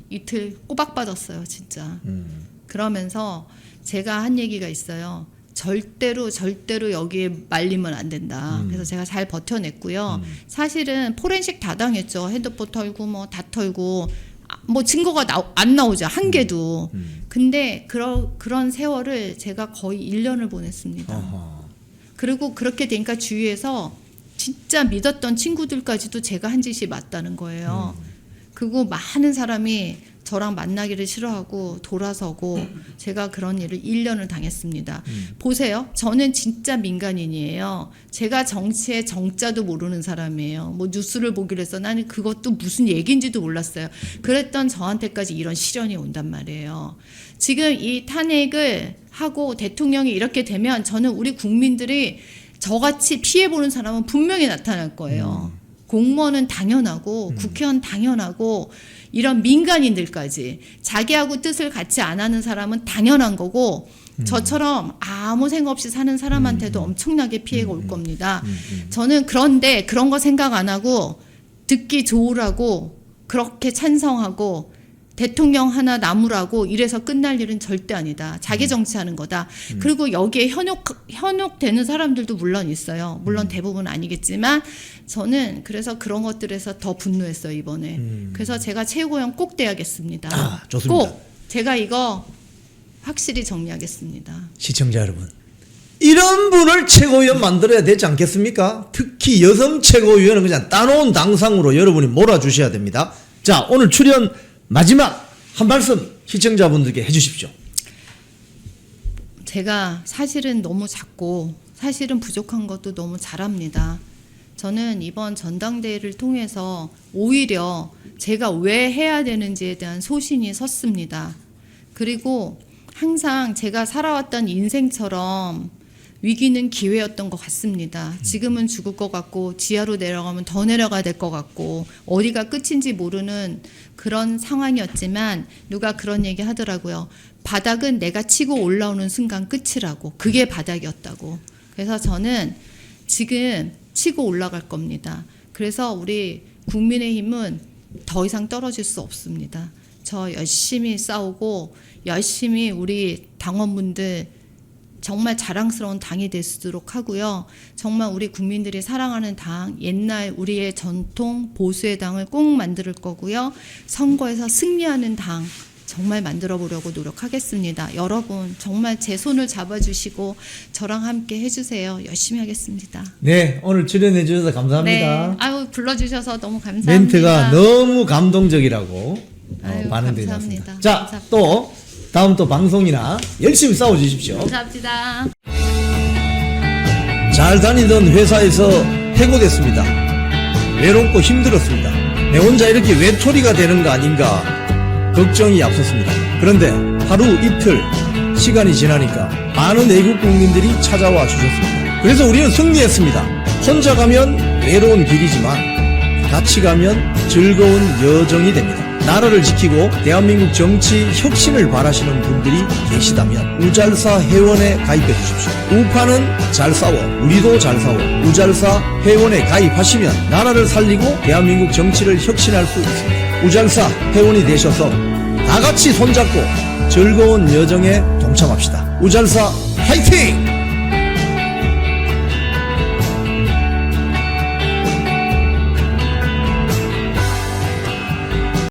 이틀 꼬박 받았어요, 진짜. 그러면서 제가 한 얘기가 있어요. 절대로 여기에 말리면 안 된다. 그래서 제가 잘 버텨냈고요. 사실은 포렌식 다 당했죠. 핸드폰 털고 뭐 다 털고 뭐 증거가 안 나오죠. 한 개도. 근데 그런 세월을 제가 거의 1년을 보냈습니다. 어허. 그리고 그렇게 되니까 주위에서 진짜 믿었던 친구들까지도 제가 한 짓이 맞다는 거예요. 그리고 많은 사람이 저랑 만나기를 싫어하고 돌아서고 제가 그런 일을 1년을 당했습니다. 보세요. 저는 진짜 민간인이에요. 제가 정치의 정자도 모르는 사람이에요. 뭐 뉴스를 보기로 해서 나는 그것도 무슨 얘기인지도 몰랐어요. 그랬던 저한테까지 이런 시련이 온단 말이에요. 지금 이 탄핵을 하고 대통령이 이렇게 되면 저는 우리 국민들이 저같이 피해보는 사람은 분명히 나타날 거예요. 공무원은 당연하고 국회의원 당연하고 이런 민간인들까지 자기하고 뜻을 같이 안 하는 사람은 당연한 거고 저처럼 아무 생각 없이 사는 사람한테도 엄청나게 피해가 올 겁니다. 저는 그런데 그런 거 생각 안 하고 듣기 좋으라고 그렇게 찬성하고 대통령 하나 남으라고 이래서 끝날 일은 절대 아니다. 자기 정치하는 거다. 그리고 여기에 현혹되는 사람들도 물론 있어요. 물론 대부분 아니겠지만 저는 그래서 그런 것들에서 더 분노했어요, 이번에. 그래서 제가 최고위원 꼭 돼야겠습니다. 아, 좋습니다. 꼭 제가 이거 확실히 정리하겠습니다. 시청자 여러분, 이런 분을 최고위원 만들어야 되지 않겠습니까? 특히 여성 최고위원은 그냥 따놓은 당상으로 여러분이 몰아주셔야 됩니다. 자, 오늘 출연 마지막 한 말씀 시청자분들께 해주십시오. 제가 사실은 너무 작고 사실은 부족한 것도 너무 잘합니다. 저는 이번 전당대회를 통해서 오히려 제가 왜 해야 되는지에 대한 소신이 섰습니다. 그리고 항상 제가 살아왔던 인생처럼 위기는 기회였던 것 같습니다. 지금은 죽을 것 같고 지하로 내려가면 더 내려가야 될 것 같고 어디가 끝인지 모르는 그런 상황이었지만 누가 그런 얘기 하더라고요. 바닥은 내가 치고 올라오는 순간 끝이라고. 그게 바닥이었다고. 그래서 저는 지금 치고 올라갈 겁니다. 그래서 우리 국민의힘은 더 이상 떨어질 수 없습니다. 저 열심히 싸우고 열심히 우리 당원분들 정말 자랑스러운 당이 될 수 있도록 하고요. 정말 우리 국민들이 사랑하는 당, 옛날 우리의 전통 보수의 당을 꼭 만들 거고요. 선거에서 승리하는 당 정말 만들어 보려고 노력하겠습니다. 여러분 정말 제 손을 잡아주시고 저랑 함께 해주세요. 열심히 하겠습니다. 네, 오늘 출연해 주셔서 감사합니다. 네, 아유 불러주셔서 너무 감사합니다. 멘트가 너무 감동적이라고 아유, 반응되지 감사합니다. 않습니다. 자, 감사합니다. 또 다음 또 방송이나 열심히 싸워주십시오. 감사합니다. 잘 다니던 회사에서 해고됐습니다. 외롭고 힘들었습니다. 내 혼자 이렇게 외톨이가 되는 거 아닌가 걱정이 앞섰습니다. 그런데 하루 이틀 시간이 지나니까 많은 애국 국민들이 찾아와 주셨습니다. 그래서 우리는 승리했습니다. 혼자 가면 외로운 길이지만 같이 가면 즐거운 여정이 됩니다. 나라를 지키고 대한민국 정치 혁신을 바라시는 분들이 계시다면 우잘사 회원에 가입해 주십시오. 우파는 잘 싸워, 우리도 잘 싸워. 우잘사 회원에 가입하시면 나라를 살리고 대한민국 정치를 혁신할 수 있습니다. 우잘사 회원이 되셔서 다 같이 손잡고 즐거운 여정에 동참합시다. 우잘사 화이팅!